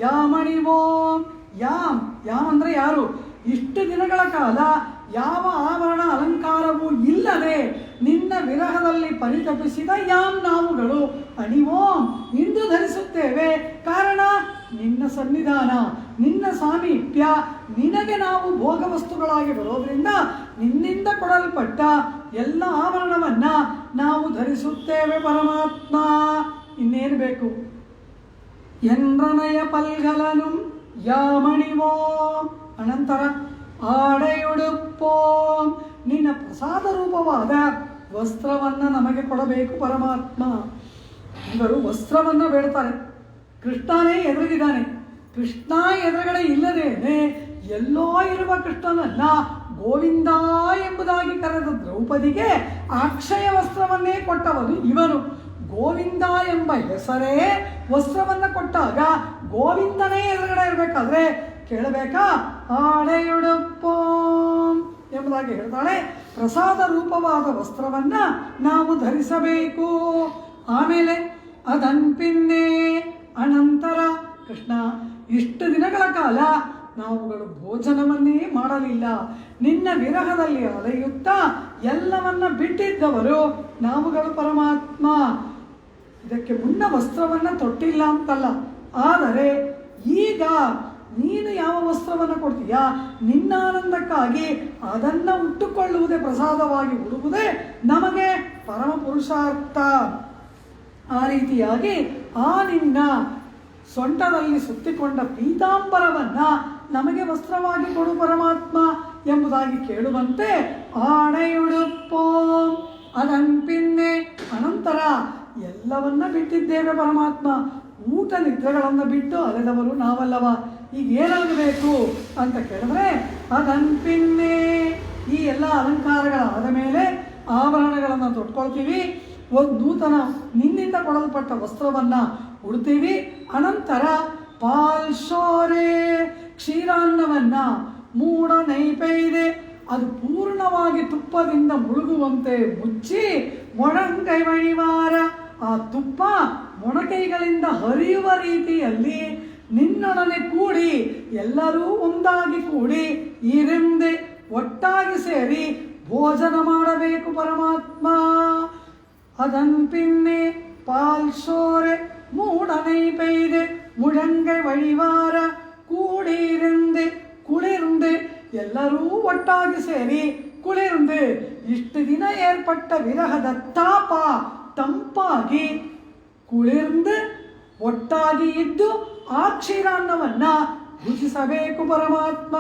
ಯಾಮಣಿವೋಂ, ಯಾಮ್ ಅಂದರೆ ಯಾರು? ಇಷ್ಟು ದಿನಗಳ ಕಾಲ ಯಾವ ಆಭರಣ ಅಲಂಕಾರವೂ ಇಲ್ಲದೆ ನಿನ್ನ ವಿರಹದಲ್ಲಿ ಪರಿತಪಿಸಿದ ಯಾಮ್ ನಾವುಗಳು ಅಣಿವೋಂ ಇಂದು ಧರಿಸುತ್ತೇವೆ. ಕಾರಣ ನಿನ್ನ ಸನ್ನಿಧಾನ, ನಿನ್ನ ಸಾಮೀಪ್ಯ, ನಿನಗೆ ನಾವು ಭೋಗ ವಸ್ತುಗಳಾಗಿ ಬರೋದ್ರಿಂದ ನಿನ್ನಿಂದ ಕೊಡಲ್ಪಟ್ಟ ಎಲ್ಲ ಆಭರಣವನ್ನ ನಾವು ಧರಿಸುತ್ತೇವೆ ಪರಮಾತ್ಮ. ಇನ್ನೇನು ಬೇಕು? ಎಂದ್ರನಯ ಪಲ್ಗಲನು ಯಾಮಣಿವೋಂ, ಅನಂತರ ಆಡೆಯುಡುಪ್ಪೋಂ, ನಿನ್ನ ಪ್ರಸಾದ ರೂಪವಾದ ವಸ್ತ್ರವನ್ನು ನಮಗೆ ಕೊಡಬೇಕು ಪರಮಾತ್ಮ. ಇವರು ವಸ್ತ್ರವನ್ನು ಬೇಡ್ತಾರೆ. ಕೃಷ್ಣನೇ ಎದುರಿಗಿದ್ದಾನೆ. ಕೃಷ್ಣ ಎದುರುಗಡೆ ಇಲ್ಲದೇನೆ ಎಲ್ಲೋ ಇರುವ ಕೃಷ್ಣನನ್ನ ಗೋವಿಂದ ಎಂಬುದಾಗಿ ಕರೆದ ದ್ರೌಪದಿಗೆ ಅಕ್ಷಯ ವಸ್ತ್ರವನ್ನೇ ಕೊಟ್ಟವನು ಇವನು. ಗೋವಿಂದ ಎಂಬ ಹೆಸರೇ ವಸ್ತ್ರವನ್ನು ಕೊಟ್ಟಾಗ ಗೋವಿಂದನೇ ಎದುರುಗಡೆ ಇರಬೇಕಾದ್ರೆ ಕೇಳಬೇಕಾ? ಆಡೆಯುಡುಪ್ಪೋಂ ಎಂಬುದಾಗಿ ಹೇಳ್ತಾಳೆ. ಪ್ರಸಾದ ರೂಪವಾದ ವಸ್ತ್ರವನ್ನ ನಾವು ಧರಿಸಬೇಕು. ಆಮೇಲೆ ಅದನ್ಪಿನ್ನೇ ಅನಂತರ ಕೃಷ್ಣ ಇಷ್ಟು ದಿನಗಳ ಕಾಲ ನಾವುಗಳು ಭೋಜನವನ್ನೇ ಮಾಡಲಿಲ್ಲ. ನಿನ್ನ ವಿರಹದಲ್ಲಿ ಅಲೆಯುತ್ತಾ ಎಲ್ಲವನ್ನ ಬಿಟ್ಟಿದ್ದವರು ನಾವುಗಳು ಪರಮಾತ್ಮ. ಇದಕ್ಕೆ ಮುನ್ನ ವಸ್ತ್ರವನ್ನು ತೊಟ್ಟಿಲ್ಲ ಅಂತಲ್ಲ, ಆದರೆ ಈಗ ನೀನು ಯಾವ ವಸ್ತ್ರವನ್ನು ಕೊಡ್ತೀಯಾ ನಿನ್ನ ಆನಂದಕ್ಕಾಗಿ ಅದನ್ನು ಉಟ್ಟುಕೊಳ್ಳುವುದೇ ಪ್ರಸಾದವಾಗಿ ಉಡುವುದೇ ನಮಗೆ ಪರಮ ಪುರುಷಾರ್ಥ. ಆ ರೀತಿಯಾಗಿ ಆ ನಿನ್ನ ಸೊಂಟದಲ್ಲಿ ಸುತ್ತಿಕೊಂಡ ಪೀತಾಂಬರವನ್ನ ನಮಗೆ ವಸ್ತ್ರವಾಗಿ ಕೊಡು ಪರಮಾತ್ಮ ಎಂಬುದಾಗಿ ಕೇಳುವಂತೆ ಆಡೆಯುಡುಪ್ಪೋಂ ಅದನ್ಪಿನ್ನೆ ಅನಂತರ ಎಲ್ಲವನ್ನ ಬಿಟ್ಟಿದ್ದೇವೆ ಪರಮಾತ್ಮ. ಊಟ ನಿದ್ರೆಗಳನ್ನು ಬಿಟ್ಟು ಅಲೆದವರು ನಾವಲ್ಲವ. ಈಗ ಏನಾಗಬೇಕು ಅಂತ ಕೇಳಿದ್ರೆ ಅದನ್ಪಿನ್ನೆ ಈ ಎಲ್ಲ ಅಲಂಕಾರಗಳಾದ ಮೇಲೆ ಆಭರಣಗಳನ್ನು ತೊಟ್ಕೊಳ್ತೀವಿ. ಒಂದು ನೂತನ ನಿನ್ನಿಂದ ಕೊಡಲ್ಪಟ್ಟ ವಸ್ತ್ರವನ್ನು ಉಡ್ತೀವಿ. ಅನಂತರ ಪಾಲ್ಶೋರೆ ಕ್ಷೀರಾನ್ನವನ್ನು ಮೂಢ ನೈಪೈದೆ ಅದು ಪೂರ್ಣವಾಗಿ ತುಪ್ಪದಿಂದ ಮುಳುಗುವಂತೆ ಮುಚ್ಚಿ ಮೊಣಕೈ ವಣಿವಾರ, ಆ ತುಪ್ಪ ಮೊಣಕೈಗಳಿಂದ ಹರಿಯುವ ರೀತಿಯಲ್ಲಿ ನಿನ್ನೊಡನೆ ಕೂಡಿ ಎಲ್ಲರೂ ಒಂದಾಗಿ ಕೂಡಿ ಈರೆಂದೆ ಒಟ್ಟಾಗಿ ಸೇರಿ ಭೋಜನ ಮಾಡಬೇಕು ಪರಮಾತ್ಮ. ಅದನ್ ಪಿನ್ನೆ ಪಾಲ್ ಸೋರೆ ಮೂಡನೈ ಪೈದೆ ಮುಡಂಗೈ ವழிವಾರ ಕೂಡಿರೆಂದೆ ಕುಳಿರುಂದೆ, ಎಲ್ಲರೂ ಒಟ್ಟಾಗಿ ಸೇರಿ ಕುಳಿರುಂದೆ. ಇಷ್ಟು ದಿನ ಏರ್ಪಟ್ಟ ವಿರಹದ ತಾಪ ತಂಪಾಗಿ ಕುಳಿರ್ந்து ಒಟ್ಟಾಗಿ ಇದ್ದು ಆ ಕ್ಷೀರಾನ್ನವನ್ನ ಭುಜಿಸಬೇಕು ಪರಮಾತ್ಮ.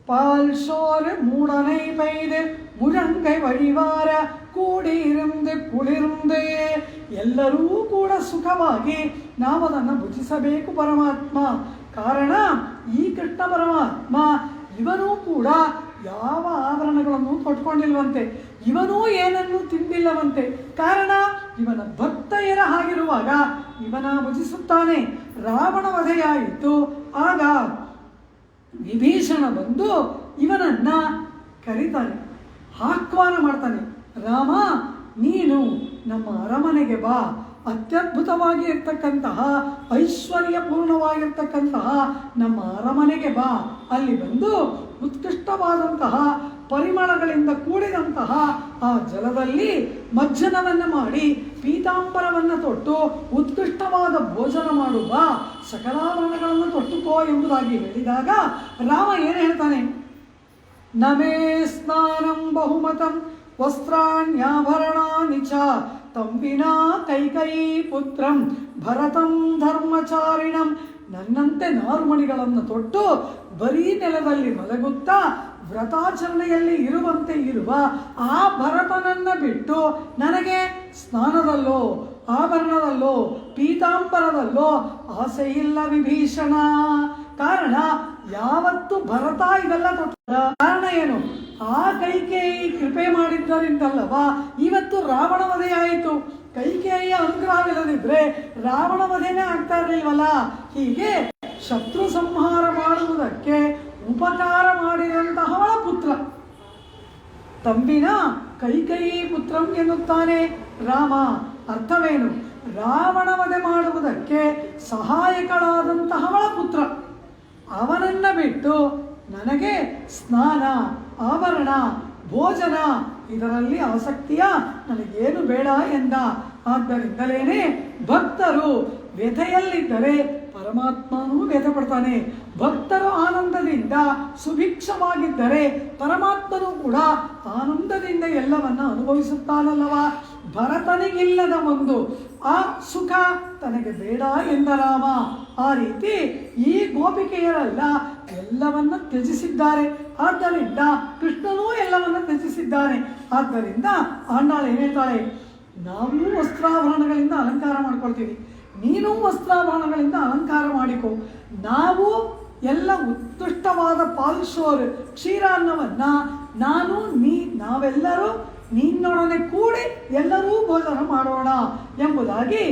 ಪಾಲ್ ಸೋರೆ ಮೂಡನೈ ಪೈದೆ ಮುಡಂಗೈ ವழிವಾರ ಕೂಡಿರಂದೆ ಕುಳಿರುಂದೆ, ಎಲ್ಲರೂ ಕೂಡ ಸುಖವಾಗಿ ನಾವು ಅದನ್ನು ಭುಜಿಸಬೇಕು ಪರಮಾತ್ಮ. ಕಾರಣ ಈ ಕೃಷ್ಣ ಪರಮಾತ್ಮ ಇವನೂ ಕೂಡ ಯಾವ ಆಭರಣಗಳನ್ನು ತೊಟ್ಕೊಂಡಿಲ್ವಂತೆ, ಇವನೂ ಏನನ್ನೂ ತಿಂದಿಲ್ಲವಂತೆ. ಕಾರಣ ಇವನ ಭಕ್ತೆಯರ ಹಾಗಿರುವಾಗ ಇವನ ಭುಜಿಸುತ್ತಾನೆ. ರಾವಣ ವಧೆಯಾಯಿತು, ಆಗ ವಿಭೀಷಣ ಬಂದು ಇವನನ್ನ ಕರೀತಾನೆ, ಆಹ್ವಾನ ಮಾಡ್ತಾನೆ. ರಾಮ, ನೀನು ನಮ್ಮ ಅರಮನೆಗೆ ಬಾ, ಅತ್ಯದ್ಭುತವಾಗಿ ಇರ್ತಕ್ಕಂತಹ ಐಶ್ವರ್ಯಪೂರ್ಣವಾಗಿರ್ತಕ್ಕಂತಹ ನಮ್ಮ ಅರಮನೆಗೆ ಬಾ. ಅಲ್ಲಿ ಬಂದು ಉತ್ಕೃಷ್ಟವಾದಂತಹ ಪರಿಮಳಗಳಿಂದ ಕೂಡಿದಂತಹ ಆ ಜಲದಲ್ಲಿ ಮಜ್ಜನವನ್ನು ಮಾಡಿ ಪೀತಾಂಬರವನ್ನು ತೊಟ್ಟು ಉತ್ಕೃಷ್ಟವಾದ ಭೋಜನ ಮಾಡುವ, ಸಕಲಾಭರಣಗಳನ್ನು ತೊಟ್ಟುಕೋ ಎಂಬುದಾಗಿ ಹೇಳಿದಾಗ ರಾಮ ಏನು ಹೇಳ್ತಾನೆ? ನಮೇ ಸ್ನಾನಂ ಬಹುಮತಂ ವಸ್ತ್ರಾಣ್ಯಾಭರಣಾನಿ ಚ ತಂಬಿನಾ ಕೈಕೈ ಪುತ್ರಂ ಭರತಂ ಧರ್ಮಚಾರಿಣಂ. ನನ್ನಂತೆ ನಾರುಮಣಿಗಳನ್ನು ತೊಟ್ಟು ಬರೀ ನೆಲದಲ್ಲಿ ಮಲಗುತ್ತಾ ವ್ರತಾಚರಣೆಯಲ್ಲಿ ಇರುವಂತೆ ಇರುವ ಆ ಭರತನನ್ನು ಬಿಟ್ಟು ನನಗೆ ಸ್ನಾನದಲ್ಲೋ ಆಭರಣದಲ್ಲೋ ಪೀತಾಂಬರದಲ್ಲೋ ಆಸೆ ಇಲ್ಲ ವಿಭೀಷಣ. ಕಾರಣ ಯಾವತ್ತು ಭರತ ಇದೆಲ್ಲ ತೊಟ್ಟ ಕಾರಣ ಏನು? ಆ ಕೈಕೇಯಿ ಕೃಪೆ ಮಾಡಿದ್ದರಿಂದಲ್ಲವಾ ಇವತ್ತು ರಾವಣ ವಧೆಯಾಯಿತು. ಕೈಕೇಯಿಯ ಅನುಗ್ರಹವಿಲ್ಲದಿದ್ರೆ ರಾವಣ ವಧೆನೇ ಆಗ್ತಾ ಇರಲಿಲ್ವಲ್ಲ. ಹೀಗೆ ಶತ್ರು ಸಂಹಾರ ಮಾಡುವುದಕ್ಕೆ ಉಪಕಾರ ಮಾಡಿದಂತಹವಳ ಪುತ್ರ ತಂಬಿನ ಕೈಕೇಯಿ ಪುತ್ರಂ ಎನ್ನುತ್ತಾನೆ ರಾಮ. ಅರ್ಥವೇನು? ರಾವಣ ವಧೆ ಮಾಡುವುದಕ್ಕೆ ಸಹಾಯಕಳಾದಂತಹವಳ ಪುತ್ರ. ಅವನನ್ನ ಬಿಟ್ಟು ನನಗೆ ಸ್ನಾನ ಆಭರಣ ಭೋಜನ ಇದರಲ್ಲಿ ಆಸಕ್ತಿಯ ನನಗೇನು ಬೇಡ ಎಂದ. ಆದ್ದರಿಂದಲೇನೆ ಭಕ್ತರು ವ್ಯಥೆಯಲ್ಲಿದ್ದರೆ ಪರಮಾತ್ಮನೂ ವ್ಯಥೆ ಪಡ್ತಾನೆ. ಭಕ್ತರು ಆನಂದದಿಂದ ಸುಭಿಕ್ಷವಾಗಿದ್ದರೆ ಪರಮಾತ್ಮನೂ ಕೂಡ ಆನಂದದಿಂದ ಎಲ್ಲವನ್ನ ಅನುಭವಿಸುತ್ತಾನಲ್ಲವ. ಭರತನಿಗಿಲ್ಲದ ಒಂದು ಆ ಸುಖ ತನಗೆ ಬೇಡ ಎಂದ ರಾಮ. ಆ ರೀತಿ ಈ ಗೋಪಿಕೆಯರೆಲ್ಲ ಎಲ್ಲವನ್ನ ತ್ಯಜಿಸಿದ್ದಾರೆ. ಆದ್ದರಿಂದ ಕೃಷ್ಣನೂ ಎಲ್ಲವನ್ನ ತ್ಯಜಿಸಿದ್ದಾನೆ. ಆದ್ದರಿಂದ ಆಂಡಾಳು ಏನು ಹೇಳ್ತಾಳೆ? ನಾವು ವಸ್ತ್ರಾಭರಣಗಳಿಂದ ಅಲಂಕಾರ ಮಾಡ್ಕೊಳ್ತೀವಿ, ನೀನು ವಸ್ತ್ರಾಭರಣಗಳಿಂದ ಅಲಂಕಾರ ಮಾಡಿಕೊ. ನಾವು ಎಲ್ಲ ಉತ್ಕೃಷ್ಟವಾದ ಪಾಲ್ಸೋರ್ ಕ್ಷೀರಾನ್ನವನ್ನ ನಾವೆಲ್ಲರೂ ನಿನ್ನೊಡನೆ ಕೂಡಿ ಎಲ್ಲರೂ ಭೋಜನ ಮಾಡೋಣ ಎಂಬುದಾಗಿ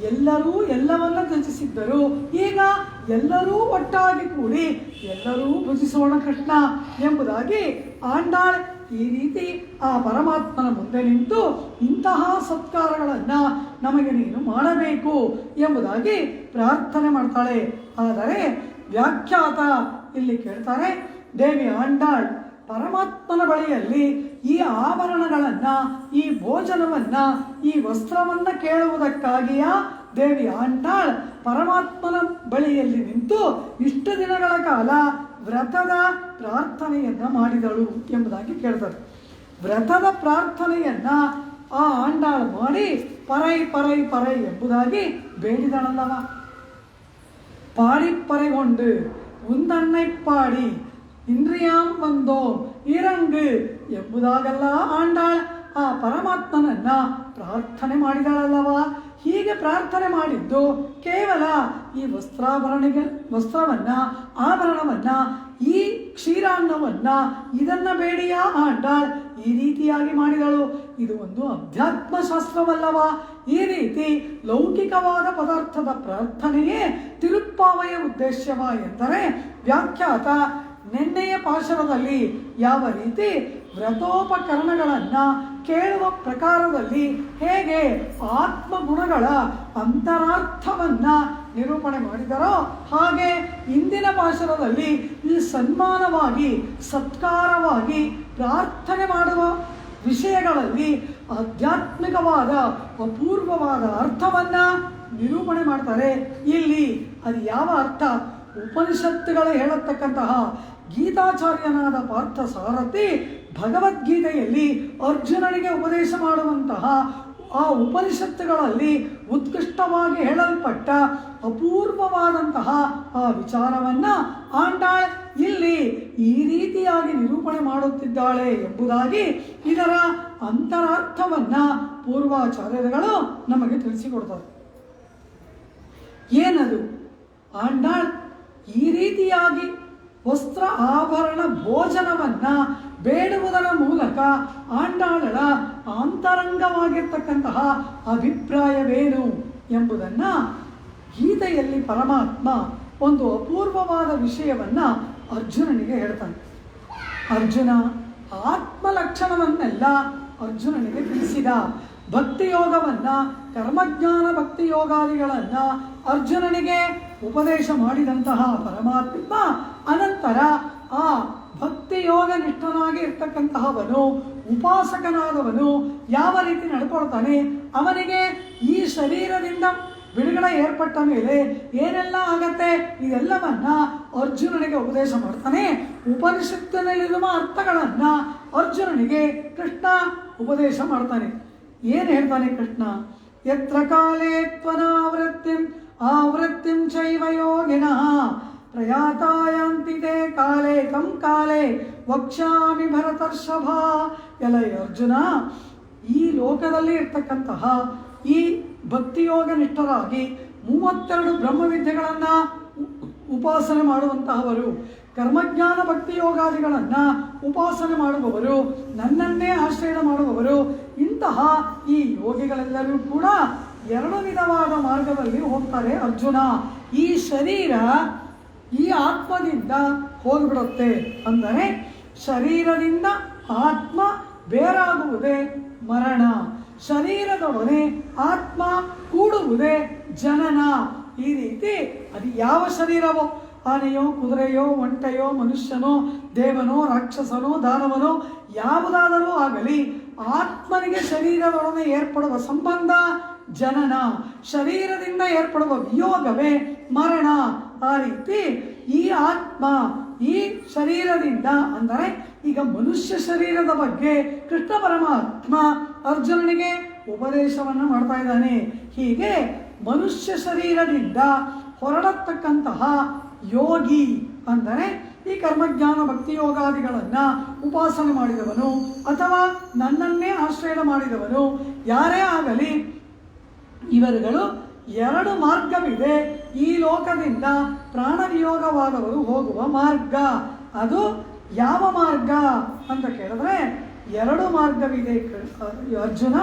ಎಲ್ಲರೂ ಎಲ್ಲವನ್ನ ತ್ಯಜಿಸಿದ್ದರು. ಈಗ ಎಲ್ಲರೂ ಒಟ್ಟಾಗಿ ಕೂಡಿ ಎಲ್ಲರೂ ಭುಜಿಸೋಣ ಕೃಷ್ಣ ಎಂಬುದಾಗಿ ಆಂಡಾಳ್ ಈ ರೀತಿ ಆ ಪರಮಾತ್ಮನ ಮುಂದೆ ನಿಂತು ಇಂತಹ ಸತ್ಕಾರಗಳನ್ನು ನಮಗೆ ನೀನು ಮಾಡಬೇಕು ಎಂಬುದಾಗಿ ಪ್ರಾರ್ಥನೆ ಮಾಡ್ತಾಳೆ. ಆದರೆ ವ್ಯಾಖ್ಯಾತ ಇಲ್ಲಿ ಕೇಳ್ತಾರೆ, ದೇವಿ ಆಂಡಾಳ್ ಪರಮಾತ್ಮನ ಬಳಿಯಲ್ಲಿ ಈ ಆಭರಣಗಳನ್ನು ಈ ಭೋಜನವನ್ನು ಈ ವಸ್ತ್ರವನ್ನು ಕೇಳುವುದಕ್ಕಾಗಿಯ ದೇವಿ ಆಂಡಾಳ್ ಪರಮಾತ್ಮನ ಬಳಿಯಲ್ಲಿ ನಿಂತು ಇಷ್ಟು ದಿನಗಳ ಕಾಲ ವ್ರತದ ಪ್ರಾರ್ಥನೆಯನ್ನು ಮಾಡಿದಳು ಎಂಬುದಾಗಿ ಕೇಳ್ತಾರೆ. ವ್ರತದ ಪ್ರಾರ್ಥನೆಯನ್ನು ಆ ಆಂಡಾಳ್ ಮಾಡಿ ಪರೈ ಪರೈ ಪರೈ ಎಂಬುದಾಗಿ ಬೇಡಿದಳಲ್ಲವ. ಪಾಡಿಪ್ಪರೆಗೊಂಡು ಉಂದಣ್ಣೈ ಪಾಡಿ ಇಂದ್ರಿಯಾಂ ಬಂದೋ ಇರಂಗು ಎಂಬುದಾಗೆಲ್ಲ ಆಂಡಾಳ್ ಆ ಪರಮಾತ್ಮನನ್ನ ಪ್ರಾರ್ಥನೆ ಮಾಡಿದಳಲ್ಲವ. ಹೀಗೆ ಪ್ರಾರ್ಥನೆ ಮಾಡಿದ್ದು ಕೇವಲ ಈ ವಸ್ತ್ರವನ್ನ ಆಭರಣವನ್ನ ಈ ಕ್ಷೀರಾನ್ನವನ್ನ ಇದನ್ನ ಬೇಡಿಯ ಆಂಡಾಳ್ ಈ ರೀತಿಯಾಗಿ ಮಾಡಿದಳು. ಇದು ಒಂದು ಅಧ್ಯಾತ್ಮ ಶಾಸ್ತ್ರವಲ್ಲವ. ಈ ರೀತಿ ಲೌಕಿಕವಾದ ಪದಾರ್ಥದ ಪ್ರಾರ್ಥನೆಯೇ ತಿರುಪ್ಪಾವೆಯ ಉದ್ದೇಶವ ಎಂದರೆ ವ್ಯಾಖ್ಯಾತ ನೆನ್ನೆಯ ಪಾಶರದಲ್ಲಿ ಯಾವ ರೀತಿ ವ್ರತೋಪಕರಣಗಳನ್ನು ಕೇಳುವ ಪ್ರಕಾರದಲ್ಲಿ ಹೇಗೆ ಆತ್ಮಗುಣಗಳ ಅಂತರಾರ್ಥವನ್ನು ನಿರೂಪಣೆ ಮಾಡಿದರೋ ಹಾಗೆ ಇಂದಿನ ಪಾಶರದಲ್ಲಿ ಈ ಸನ್ಮಾನವಾಗಿ ಸತ್ಕಾರವಾಗಿ ಪ್ರಾರ್ಥನೆ ಮಾಡುವ ವಿಷಯಗಳಲ್ಲಿ ಆಧ್ಯಾತ್ಮಿಕವಾದ ಅಪೂರ್ವವಾದ ಅರ್ಥವನ್ನು ನಿರೂಪಣೆ ಮಾಡ್ತಾರೆ. ಇಲ್ಲಿ ಅದು ಯಾವ ಅರ್ಥ? ಉಪನಿಷತ್ತುಗಳು ಹೇಳತಕ್ಕಂತಹ ಗೀತಾಚಾರ್ಯನಾದ ಪಾರ್ಥ ಸಾರಥಿ ಭಗವದ್ಗೀತೆಯಲ್ಲಿ ಅರ್ಜುನನಿಗೆ ಉಪದೇಶ ಮಾಡುವಂತಹ ಆ ಉಪನಿಷತ್ತುಗಳಲ್ಲಿ ಉತ್ಕೃಷ್ಟವಾಗಿ ಹೇಳಲ್ಪಟ್ಟ ಅಪೂರ್ವವಾದಂತಹ ಆ ವಿಚಾರವನ್ನು ಆಂಡಾಳ್ ಇಲ್ಲಿ ಈ ರೀತಿಯಾಗಿ ನಿರೂಪಣೆ ಮಾಡುತ್ತಿದ್ದಾಳೆ ಎಂಬುದಾಗಿ ಇದರ ಅಂತರಾರ್ಥವನ್ನು ಪೂರ್ವಾಚಾರ್ಯರುಗಳು ನಮಗೆ ತಿಳಿಸಿಕೊಡ್ತಾರೆ. ಏನದು? ಆಂಡಾಳ್ ಈ ರೀತಿಯಾಗಿ ವಸ್ತ್ರ ಆಭರಣ ಭೋಜನವನ್ನು ಬೇಡುವುದರ ಮೂಲಕ ಆಂಡಾಳಳ ಆಂತರಂಗವಾಗಿರ್ತಕ್ಕಂತಹ ಅಭಿಪ್ರಾಯವೇನು ಎಂಬುದನ್ನು ಗೀತೆಯಲ್ಲಿ ಪರಮಾತ್ಮ ಒಂದು ಅಪೂರ್ವವಾದ ವಿಷಯವನ್ನು ಅರ್ಜುನನಿಗೆ ಹೇಳ್ತಾನೆ. ಅರ್ಜುನ ಆತ್ಮಲಕ್ಷಣವನ್ನೆಲ್ಲ ಅರ್ಜುನನಿಗೆ ತಿಳಿಸಿದ. ಭಕ್ತಿಯೋಗವನ್ನು, ಕರ್ಮಜ್ಞಾನ ಭಕ್ತಿಯೋಗಾದಿಗಳನ್ನು ಅರ್ಜುನನಿಗೆ ಉಪದೇಶ ಮಾಡಿದಂತಹ ಪರಮಾತ್ಮ ಅನಂತರ ಆ ಭಕ್ತಿಯೋಗ ನಿಷ್ಠನಾಗಿ ಇರ್ತಕ್ಕಂತಹವನು, ಉಪಾಸಕನಾದವನು ಯಾವ ರೀತಿ ನಡ್ಕೊಳ್ತಾನೆ, ಅವನಿಗೆ ಈ ಶರೀರದಿಂದ ಬಿಡುಗಡೆ ಏರ್ಪಟ್ಟ ಮೇಲೆ ಏನೆಲ್ಲ ಆಗತ್ತೆ ಇದೆಲ್ಲವನ್ನ ಅರ್ಜುನನಿಗೆ ಉಪದೇಶ ಮಾಡ್ತಾನೆ. ಉಪನಿಷತ್ತಿನಲ್ಲಿರುವ ಅರ್ಥಗಳನ್ನು ಅರ್ಜುನನಿಗೆ ಕೃಷ್ಣ ಉಪದೇಶ ಮಾಡ್ತಾನೆ. ಏನು ಹೇಳ್ತಾನೆ ಕೃಷ್ಣ? ಯತ್ರ ಕಾಲೇ ತ್ವನಾವೃತ್ತಿಂ ಆವೃತ್ತಿಂ ಚೈವ ಯೋಗಿನಃ ಪ್ರಯಾತಾಯಾಂತಿ ತೇ ಕಾಲೇ ಕಂ ಕಾಲೇ ವಕ್ಷ್ಯಾಮಿ ಭರತರ್ಷಭ. ಎಲೈ ಅರ್ಜುನ, ಈ ಲೋಕದಲ್ಲಿ ಇರ್ತಕ್ಕಂತಹ ಈ ಭಕ್ತಿಯೋಗ ನಿಷ್ಠರಾಗಿ 32 ಬ್ರಹ್ಮವಿದ್ಯೆಗಳನ್ನು ಉಪಾಸನೆ ಮಾಡುವಂತಹವರು, ಕರ್ಮಜ್ಞಾನ ಭಕ್ತಿಯೋಗಾದಿಗಳನ್ನು ಉಪಾಸನೆ ಮಾಡುವವರು, ನನ್ನನ್ನೇ ಆಶ್ರಯ ಮಾಡುವವರು, ಇಂತಹ ಈ ಯೋಗಿಗಳೆಲ್ಲರೂ ಕೂಡ 2 ವಿಧವಾದ ಮಾರ್ಗದಲ್ಲಿ ಹೋಗ್ತಾರೆ. ಅರ್ಜುನ, ಈ ಶರೀರ ಈ ಆತ್ಮದಿಂದ ಹೋಗಿಬಿಡುತ್ತೆ. ಅಂದರೆ ಶರೀರದಿಂದ ಆತ್ಮ ಬೇರಾಗುವುದೇ ಮರಣ, ಶರೀರದೊಡನೆ ಆತ್ಮ ಕೂಡುವುದೇ ಜನನ. ಈ ರೀತಿ ಅದು ಯಾವ ಶರೀರವೋ, ಆನೆಯೋ ಕುದುರೆಯೋ ಒಂಟೆಯೋ ಮನುಷ್ಯನೋ ದೇವನೋ ರಾಕ್ಷಸನೋ ದಾನವನೋ ಯಾವುದಾದರೂ ಆಗಲಿ, ಆತ್ಮನಿಗೆ ಶರೀರದೊಡನೆ ಏರ್ಪಡುವ ಸಂಬಂಧ ಜನನ, ಶರೀರದಿಂದ ಏರ್ಪಡುವ ವಿಯೋಗವೇ ಮರಣ. ಆ ರೀತಿ ಈ ಆತ್ಮ ಈ ಶರೀರದಿಂದ, ಅಂದರೆ ಈಗ ಮನುಷ್ಯ ಶರೀರದ ಬಗ್ಗೆ ಕೃಷ್ಣ ಪರಮಾತ್ಮ ಅರ್ಜುನನಿಗೆ ಉಪದೇಶವನ್ನು ಮಾಡ್ತಾ ಇದ್ದಾನೆ. ಹೀಗೆ ಮನುಷ್ಯ ಶರೀರದಿಂದ ಹೊರಡತಕ್ಕಂತಹ ಯೋಗಿ, ಅಂದರೆ ಈ ಕರ್ಮಜ್ಞಾನ ಭಕ್ತಿಯೋಗಾದಿಗಳನ್ನು ಉಪಾಸನೆ ಮಾಡಿದವನು ಅಥವಾ ನನ್ನನ್ನೇ ಆಶ್ರಯ ಮಾಡಿದವನು ಯಾರೇ ಆಗಲಿ, ಇವರುಗಳು 2 ಮಾರ್ಗವಿದೆ. ಈ ಲೋಕದಿಂದ ಪ್ರಾಣವಿಯೋಗವಾದವರು ಹೋಗುವ ಮಾರ್ಗ. ಅದು ಯಾವ ಮಾರ್ಗ ಅಂತ ಕೇಳಿದ್ರೆ 2 ಮಾರ್ಗವಿದೆ ಅರ್ಜುನ.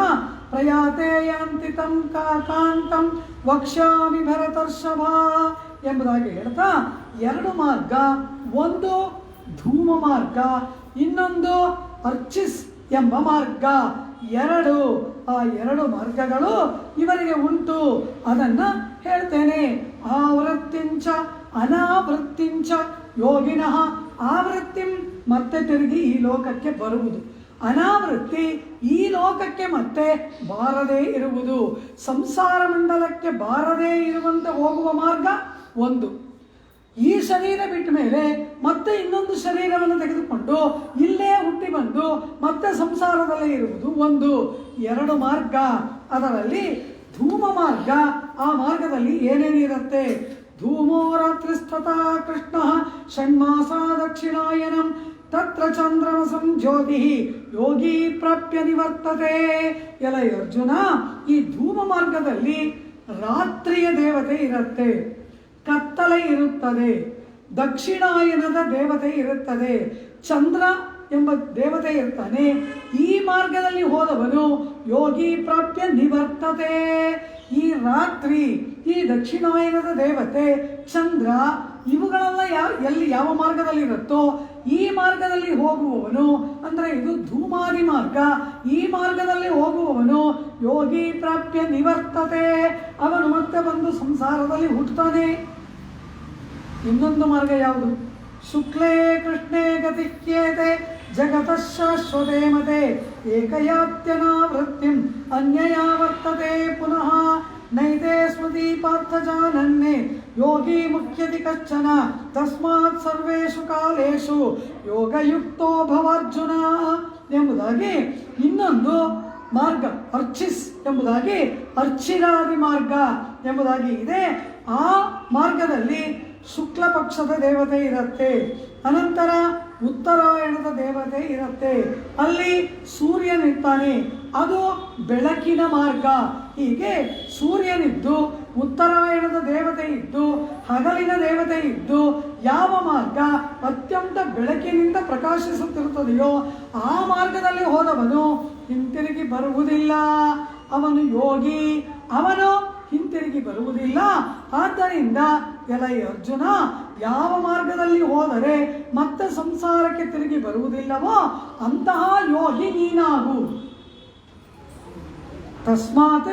ಪ್ರಯಾತೆ ಯಾಂತಿ ತಂ ಕಾಂತಂ ವಕ್ಷ್ಯಾಮಿ ಭರತರ್ಷಭ ಎಂಬುದಾಗಿ ಹೇಳ್ತಾ 2 ಮಾರ್ಗ, ಒಂದು ಧೂಮ ಮಾರ್ಗ, ಇನ್ನೊಂದು ಅರ್ಚಿಸ್ ಎಂಬ ಮಾರ್ಗ. 2 ಆ 2 ಮಾರ್ಗಗಳು ಇವರಿಗೆ ಉಂಟು. ಅದನ್ನು ಹೇಳ್ತೇನೆ. ಆವೃತ್ತಿಂಚ ಅನಾವೃತ್ತಿಂಚ ಯೋಗಿನಃ. ಆವೃತ್ತಿಂ ಮತ್ತೆ ತಿರುಗಿ ಈ ಲೋಕಕ್ಕೆ ಬರುವುದು, ಅನಾವೃತ್ತಿ ಈ ಲೋಕಕ್ಕೆ ಮತ್ತೆ ಬಾರದೇ ಇರುವುದು. ಸಂಸಾರ ಮಂಡಲಕ್ಕೆ ಬಾರದೇ ಇರುವಂತೆ ಹೋಗುವ ಮಾರ್ಗ ಒಂದು. ಈ ಶರೀರ ಬಿಟ್ಟ ಮೇಲೆ ಮತ್ತೆ ಇನ್ನೊಂದು ಶರೀರವನ್ನು ತೆಗೆದುಕೊಂಡು ಇಲ್ಲೇ ಹುಟ್ಟಿ ಬಂದು ಮತ್ತೆ ಸಂಸಾರದಲ್ಲೇ ಇರುವುದು ಒಂದು. 2 ಮಾರ್ಗ. ಅದರಲ್ಲಿ ಧೂಮ ಮಾರ್ಗ. ಆ ಮಾರ್ಗದಲ್ಲಿ ಏನೇನಿರುತ್ತೆ? ಧೂಮೋ ರಾತ್ರಿಸ್ತಥಾ ಕೃಷ್ಣ ಷಣ್ಮಾಸ ದಕ್ಷಿಣಾಯನಂ ತತ್ರ ಚಂದ್ರಮಸಂ ಜ್ಯೋತಿ ಯೋಗಿ ಪ್ರಾಪ್ಯ ನಿವರ್ತತೆ. ಎಲೈ ಅರ್ಜುನ, ಈ ಧೂಮ ಮಾರ್ಗದಲ್ಲಿ ರಾತ್ರಿಯ ದೇವತೆ ಇರುತ್ತೆ, ಕತ್ತಲೆ ಇರುತ್ತದೆ, ದಕ್ಷಿಣಾಯನದ ದೇವತೆ ಇರುತ್ತದೆ, ಚಂದ್ರ ಎಂಬ ದೇವತೆ ಇರ್ತಾನೆ. ಈ ಮಾರ್ಗದಲ್ಲಿ ಹೋದವನು ಯೋಗಿ ಪ್ರಾಪ್ಯ ನಿವರ್ತತೆ. ಈ ರಾತ್ರಿ ಈ ದಕ್ಷಿಣಾಯನದ ದೇವತೆ ಚಂದ್ರ ಇವುಗಳೆಲ್ಲ ಎಲ್ಲಿ ಯಾವ ಮಾರ್ಗದಲ್ಲಿ ಇರುತ್ತೋ ಈ ಮಾರ್ಗದಲ್ಲಿ ಹೋಗುವವನು, ಅಂದರೆ ಇದು ಧೂಮಾದಿ ಮಾರ್ಗ, ಈ ಮಾರ್ಗದಲ್ಲಿ ಹೋಗುವವನು ಯೋಗಿ ಪ್ರಾಪ್ಯ ನಿವರ್ತತೆ, ಅವನು ಮತ್ತೆ ಬಂದು ಸಂಸಾರದಲ್ಲಿ ಹುಟ್ಟುತ್ತಾನೆ. ಇನ್ನೊಂದು ಮಾರ್ಗ ಯಾವುದು? ಶುಕ್ಲೇ ಕೃಷ್ಣೇ ಗತಿಕ್ಯೇತೆ ಜಗತಃ ಶಾಶ್ವತೆ ಮತೆ ಏಕಯಾತ್ಯನಾವೃತ್ತಿಂ ಅನ್ಯಯಾ ವರ್ತತೆ ಪುನಃ ನೈತೆ ಸ್ಮೃತಿ ಪಾರ್ಥಜಾನನ್ನೇ ಯೋಗಿ ಮುಖ್ಯತಿ ಕಶ್ಚನ ತಸ್ಮಾತ್ ಸರ್ವೇಷು ಕಾಲೇಷು ಯೋಗಯುಕ್ತೋ ಭವಾರ್ಜುನ ಎಂಬುದಾಗಿ ಇನ್ನೊಂದು ಮಾರ್ಗ, ಅರ್ಚಿಸ್ ಎಂಬುದಾಗಿ ಅರ್ಚಿರಾದಿ ಮಾರ್ಗ ಎಂಬುದಾಗಿ ಇದೆ. ಆ ಮಾರ್ಗದಲ್ಲಿ ಶುಕ್ಲ ಪಕ್ಷದ ದೇವತೆ ಇರುತ್ತೆ, ಅನಂತರ ಉತ್ತರಾಯಣದ ದೇವತೆ ಇರುತ್ತೆ, ಅಲ್ಲಿ ಸೂರ್ಯನಿರ್ತಾನೆ, ಅದು ಬೆಳಕಿನ ಮಾರ್ಗ. ಹೀಗೆ ಸೂರ್ಯನಿದ್ದು, ಉತ್ತರಾಯಣದ ದೇವತೆ ಇದ್ದು, ಹಗಲಿನ ದೇವತೆ ಇದ್ದು, ಯಾವ ಮಾರ್ಗ ಅತ್ಯಂತ ಬೆಳಕಿನಿಂದ ಪ್ರಕಾಶಿಸುತ್ತಿರುತ್ತದೆಯೋ ಆ ಮಾರ್ಗದಲ್ಲಿ ಹೋದವನು ಹಿಂತಿರುಗಿ ಬರುವುದಿಲ್ಲ. ಅವನು ಯೋಗಿ, ಅವನು ಹಿಂತಿರುಗಿ ಬರುವುದಿಲ್ಲ. ಆದ್ದರಿಂದ ಎಲೈ ಅರ್ಜುನ, ಯಾವ ಮಾರ್ಗದಲ್ಲಿ ಹೋದರೆ ಮತ್ತೆ ಸಂಸಾರಕ್ಕೆ ತಿರುಗಿ ಬರುವುದಿಲ್ಲವೋ ಅಂತಹ ಯೋಗಿ ನೀನಾಗು. ತಸ್ಮಾತ್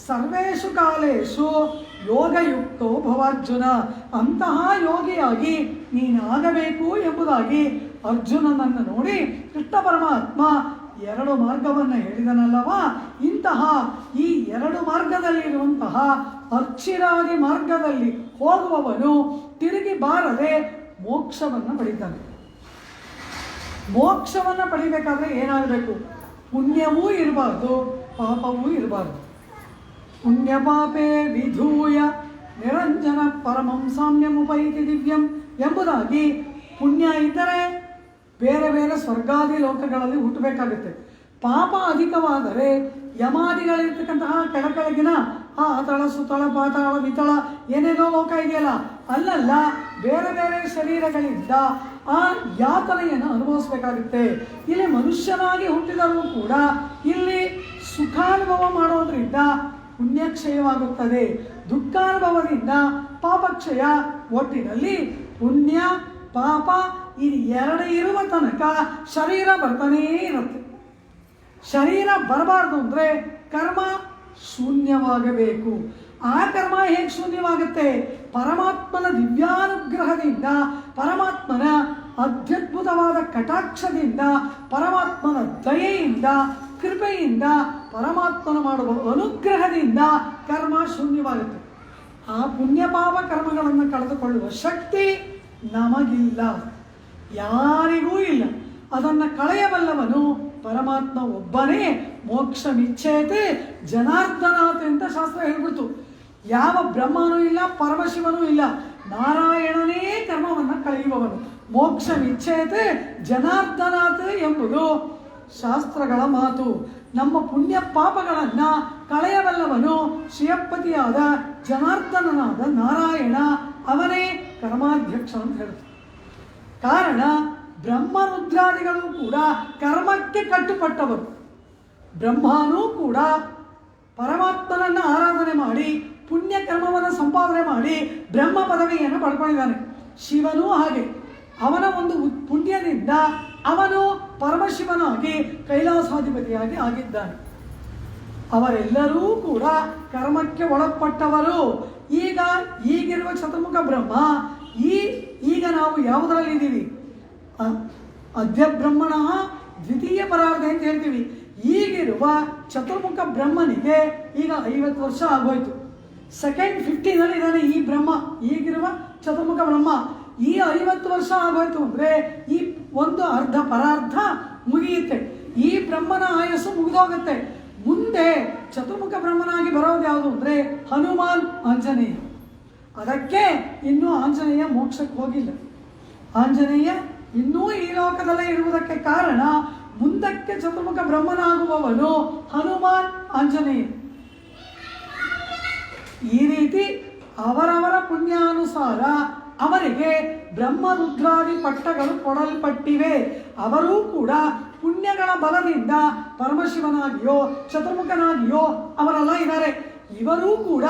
ಸರ್ವೇಷು ಕಾಲೇಷು ಯೋಗಯುಕ್ತೋ ಭವಾರ್ಜುನ, ಅಂತಹ ಯೋಗಿಯಾಗಿ ನೀನಾಗಬೇಕು ಎಂಬುದಾಗಿ ಅರ್ಜುನನನ್ನು ನೋಡಿ ಕೃಷ್ಣ ಪರಮಾತ್ಮ ಎರಡು ಮಾರ್ಗವನ್ನು ಹೇಳಿದನಲ್ಲವಾ. ಇಂತಹ ಈ ಎರಡು ಮಾರ್ಗದಲ್ಲಿರುವಂತಹ ಅರ್ಚಿರಾದಿ ಮಾರ್ಗದಲ್ಲಿ ಹೋಗುವವನು ತಿರುಗಿ ಬಾರದೆ ಮೋಕ್ಷವನ್ನು ಪಡಿತಾನೆ. ಮೋಕ್ಷವನ್ನು ಪಡಿಬೇಕಾದ್ರೆ ಏನಾಗಬೇಕು? ಪುಣ್ಯವೂ ಇರಬಾರ್ದು, ಪಾಪವೂ ಇರಬಾರ್ದು. ಪುಣ್ಯ ಪಾಪೇ ವಿಧೂಯ ನಿರಂಜನ ಪರಮಂ ಸಾಮ್ಯಮುಪೈತಿ ದಿವ್ಯಂ ಎಂಬುದಾಗಿ, ಪುಣ್ಯ ಇದ್ದರೆ ಬೇರೆ ಬೇರೆ ಸ್ವರ್ಗಾದಿ ಲೋಕಗಳಲ್ಲಿ ಹುಟ್ಟಬೇಕಾಗುತ್ತೆ. ಪಾಪ ಅಧಿಕವಾದರೆ ಯಮಾದಿಗಳಿರ್ತಕ್ಕಂತಹ ಕೆಳಗಿನ ಆ ಅತಳ ಸುತಳ ಪಾತಾಳ ವಿತಳ ಏನೇನೋ ಲೋಕ ಇದೆಯಲ್ಲ, ಅಲ್ಲಲ್ಲ ಬೇರೆ ಬೇರೆ ಶರೀರಗಳಿಂದ ಆ ಯಾತನೆಯನ್ನು ಅನುಭವಿಸ್ಬೇಕಾಗುತ್ತೆ. ಇಲ್ಲಿ ಮನುಷ್ಯನಾಗಿ ಹುಟ್ಟಿದರೂ ಕೂಡ ಇಲ್ಲಿ ಸುಖಾನುಭವ ಮಾಡೋದ್ರಿಂದ ಪುಣ್ಯಕ್ಷಯವಾಗುತ್ತದೆ, ದುಃಖಾನುಭವದಿಂದ ಪಾಪಕ್ಷಯ. ಒಟ್ಟಿನಲ್ಲಿ ಪುಣ್ಯ ಪಾಪ ಇದು ಎರಡು ಇರುವ ತನಕ ಶರೀರ ಬರ್ತಾನೇ ಇರುತ್ತೆ. ಶರೀರ ಬರಬಾರ್ದು ಅಂದರೆ ಕರ್ಮ ಶೂನ್ಯವಾಗಬೇಕು. ಆ ಕರ್ಮ ಹೇಗೆ ಶೂನ್ಯವಾಗುತ್ತೆ? ಪರಮಾತ್ಮನ ದಿವ್ಯಾನುಗ್ರಹದಿಂದ, ಪರಮಾತ್ಮನ ಅತ್ಯದ್ಭುತವಾದ ಕಟಾಕ್ಷದಿಂದ, ಪರಮಾತ್ಮನ ದಯೆಯಿಂದ, ಕೃಪೆಯಿಂದ, ಪರಮಾತ್ಮನ ಮಾಡುವ ಅನುಗ್ರಹದಿಂದ ಕರ್ಮ ಶೂನ್ಯವಾಗುತ್ತೆ. ಆ ಪುಣ್ಯಪಾಪ ಕರ್ಮಗಳನ್ನು ಕಳೆದುಕೊಳ್ಳುವ ಶಕ್ತಿ ನಮಗಿಲ್ಲ, ಯಾರಿಗೂ ಇಲ್ಲ. ಅದನ್ನು ಕಳೆಯಬಲ್ಲವನು ಪರಮಾತ್ಮ ಒಬ್ಬನೇ. ಮೋಕ್ಷಮಿಚ್ಛೇತೆ ಜನಾರ್ದನಾಥ್ ಅಂತ ಶಾಸ್ತ್ರ ಹೇಳ್ಬಿಡ್ತು. ಯಾವ ಬ್ರಹ್ಮನೂ ಇಲ್ಲ, ಪರಮಶಿವನೂ ಇಲ್ಲ, ನಾರಾಯಣನೇ ಕರ್ಮವನ್ನು ಕಳೆಯುವವನು. ಮೋಕ್ಷಮಿಚ್ಛೇತೆ ಜನಾರ್ದನಾಥ್ ಎಂಬುದು ಶಾಸ್ತ್ರಗಳ ಮಾತು. ನಮ್ಮ ಪುಣ್ಯ ಪಾಪಗಳನ್ನು ಕಳೆಯಬಲ್ಲವನು ಶ್ರೀಯಪ್ಪತಿಯಾದ ಜನಾರ್ದನನಾದ ನಾರಾಯಣ, ಅವನೇ ಕರ್ಮಾಧ್ಯಕ್ಷ ಅಂತ ಹೇಳ್ತಾರೆ. ಕಾರಣ ಬ್ರಹ್ಮರುದ್ರಾದಿಗಳು ಕೂಡ ಕರ್ಮಕ್ಕೆ ಕಟ್ಟುಪಟ್ಟವರು. ಬ್ರಹ್ಮನೂ ಕೂಡ ಪರಮಾತ್ಮನನ್ನು ಆರಾಧನೆ ಮಾಡಿ ಪುಣ್ಯ ಕರ್ಮವನ್ನು ಸಂಪಾದನೆ ಮಾಡಿ ಬ್ರಹ್ಮ ಪದವಿಯನ್ನು ಪಡ್ಕೊಂಡಿದ್ದಾನೆ. ಶಿವನೂ ಹಾಗೆ, ಅವನ ಒಂದು ಪುಣ್ಯದಿಂದ ಅವನು ಪರಮಶಿವನಾಗಿ ಕೈಲಾಸಾಧಿಪತಿಯಾಗಿ ಆಗಿದ್ದಾನೆ. ಅವರೆಲ್ಲರೂ ಕೂಡ ಕರ್ಮಕ್ಕೆ ಒಳಪಟ್ಟವರು. ಈಗಿರುವ ಚತುರ್ಮುಖ ಬ್ರಹ್ಮ ಈಗ ನಾವು ಯಾವುದರಲ್ಲಿದ್ದೀವಿ? ಅದ್ಯ ಬ್ರಹ್ಮಣ ದ್ವಿತೀಯ ಪರಾರ್ಧ ಅಂತ ಹೇಳ್ತೀವಿ. ಈಗಿರುವ ಚತುರ್ಮುಖ ಬ್ರಹ್ಮನಿಗೆ ಈಗ 50 ವರ್ಷ ಆಗೋಯ್ತು. ಸೆಕೆಂಡ್ 50ನಲ್ಲಿ ಇದ್ದಾನೆ ಈ ಬ್ರಹ್ಮ, ಈಗಿರುವ ಚತುರ್ಮುಖ ಬ್ರಹ್ಮ. ಈ 50 ವರ್ಷ ಆಗೋಯ್ತು ಅಂದರೆ ಈ ಒಂದು ಅರ್ಧ ಪರಾರ್ಧ ಮುಗಿಯುತ್ತೆ. ಈ ಬ್ರಹ್ಮನ ಆಯಸ್ಸು ಮುಗಿದೋಗುತ್ತೆ. ಮುಂದೆ ಚತುರ್ಮುಖ ಬ್ರಹ್ಮನಾಗಿ ಬರೋದು ಯಾವುದು ಅಂದರೆ ಹನುಮಾನ್, ಆಂಜನೇಯ. ಅದಕ್ಕೆ ಇನ್ನೂ ಆಂಜನೇಯ ಮೋಕ್ಷಕ್ಕೆ ಹೋಗಿಲ್ಲ. ಆಂಜನೇಯ ಇನ್ನೂ ಈ ಲೋಕದಲ್ಲೇ ಇರುವುದಕ್ಕೆ ಕಾರಣ ಮುಂದಕ್ಕೆ ಚತುರ್ಮುಖ ಬ್ರಹ್ಮನಾಗುವವನು ಹನುಮಾನ್, ಆಂಜನೇಯ. ಈ ರೀತಿ ಅವರವರ ಪುಣ್ಯಾನುಸಾರ ಅವರಿಗೆ ಬ್ರಹ್ಮರುದ್ರಾದಿ ಪಟ್ಟಗಳು ಕೊಡಲ್ಪಟ್ಟಿವೆ. ಅವರೂ ಕೂಡ ಪುಣ್ಯಗಳ ಬಲದಿಂದ ಪರಮಶಿವನಾಗಿಯೋ ಚತುರ್ಮುಖನಾಗಿಯೋ ಅವರೆಲ್ಲ ಇದ್ದಾರೆ. ಇವರೂ ಕೂಡ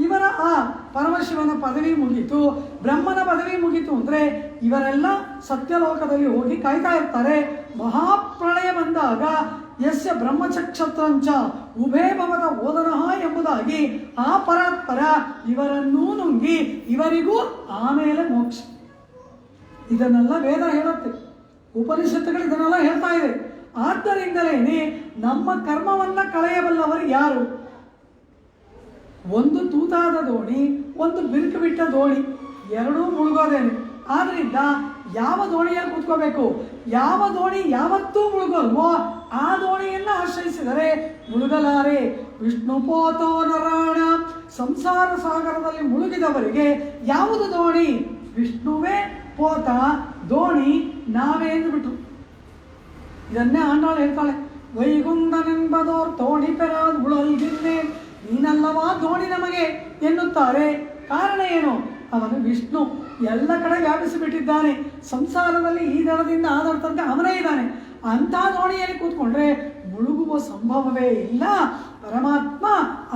ಇವರ ಆ ಪರಮಶಿವನ ಪದವಿ ಮುಗೀತು, ಬ್ರಹ್ಮನ ಪದವಿ ಮುಗೀತು ಅಂದರೆ ಇವರೆಲ್ಲ ಸತ್ಯಲೋಕದಲ್ಲಿ ಹೋಗಿ ಕಾಯ್ತಾ ಇರ್ತಾರೆ. ಮಹಾಪ್ರಳಯ ಬಂದಾಗ ಯಸ್ಯ ಬ್ರಹ್ಮಚಕ್ಷತ್ರಂಚ ಉಭೇ ಭವದ ಓದನಃ ಎಂಬುದಾಗಿ ಆ ಪರಾತ್ಪರ ಇವರನ್ನೂ ನುಂಗಿ ಇವರಿಗೂ ಆಮೇಲೆ ಮೋಕ್ಷ. ಇದನ್ನೆಲ್ಲ ವೇದ ಹೇಳುತ್ತೆ, ಉಪನಿಷತ್ತುಗಳು ಇದನ್ನೆಲ್ಲ ಹೇಳ್ತಾ ಇದೆ. ಆದ್ದರಿಂದಲೇ ನಮ್ಮ ಕರ್ಮವನ್ನು ಕಳೆಯಬಲ್ಲವರು ಯಾರು? ಒಂದು ತೂತಾದ ದೋಣಿ, ಒಂದು ಬಿರುಕು ಬಿಟ್ಟ ದೋಣಿ, ಎರಡೂ ಮುಳುಗೋದೇನೆ. ಆದ್ದರಿಂದ ಯಾವ ದೋಣಿಯಲ್ಲಿ ಕೂತ್ಕೋಬೇಕು? ಯಾವ ದೋಣಿ ಯಾವತ್ತೂ ಮುಳುಗಲ್ವೋ ಆ ದೋಣಿಯನ್ನು ಆಶ್ರಯಿಸಿದರೆ ಮುಳುಗಲಾರೆ. ವಿಷ್ಣು ಪೋತೋ ನರಾಣ, ಸಂಸಾರ ಸಾಗರದಲ್ಲಿ ಮುಳುಗಿದವರಿಗೆ ಯಾವುದು ದೋಣಿ? ವಿಷ್ಣುವೇ ಪೋತ, ದೋಣಿ ನಾವೇ ಎಂದುಬಿಟ್ರು. ಇದನ್ನೇ ಆಂಡಾಳು ಹೇಳ್ತಾಳೆ, ವೈಗುಂಧನೆಂಬದೋರ್ ತೋಣಿ ಪೆರಾದ್ ಉಳಲ್ಗಿನ್ನೆ, ನೀನಲ್ಲವಾ ದೋಣಿ ನಮಗೆ ಎನ್ನುತ್ತಾರೆ. ಕಾರಣ ಏನು? ಅವನು ವಿಷ್ಣು ಎಲ್ಲ ಕಡೆ ವ್ಯಾಪಿಸಿಬಿಟ್ಟಿದ್ದಾನೆ. ಸಂಸಾರದಲ್ಲಿ ಈ ದಳದಿಂದ ಆ ದಳ ತನಕ ಅವನೇ ಇದ್ದಾನೆ. ಅಂಥ ದೋಣಿಯಲ್ಲಿ ಕೂತ್ಕೊಂಡ್ರೆ ಮುಳುಗುವ ಸಂಭವವೇ ಇಲ್ಲ. ಪರಮಾತ್ಮ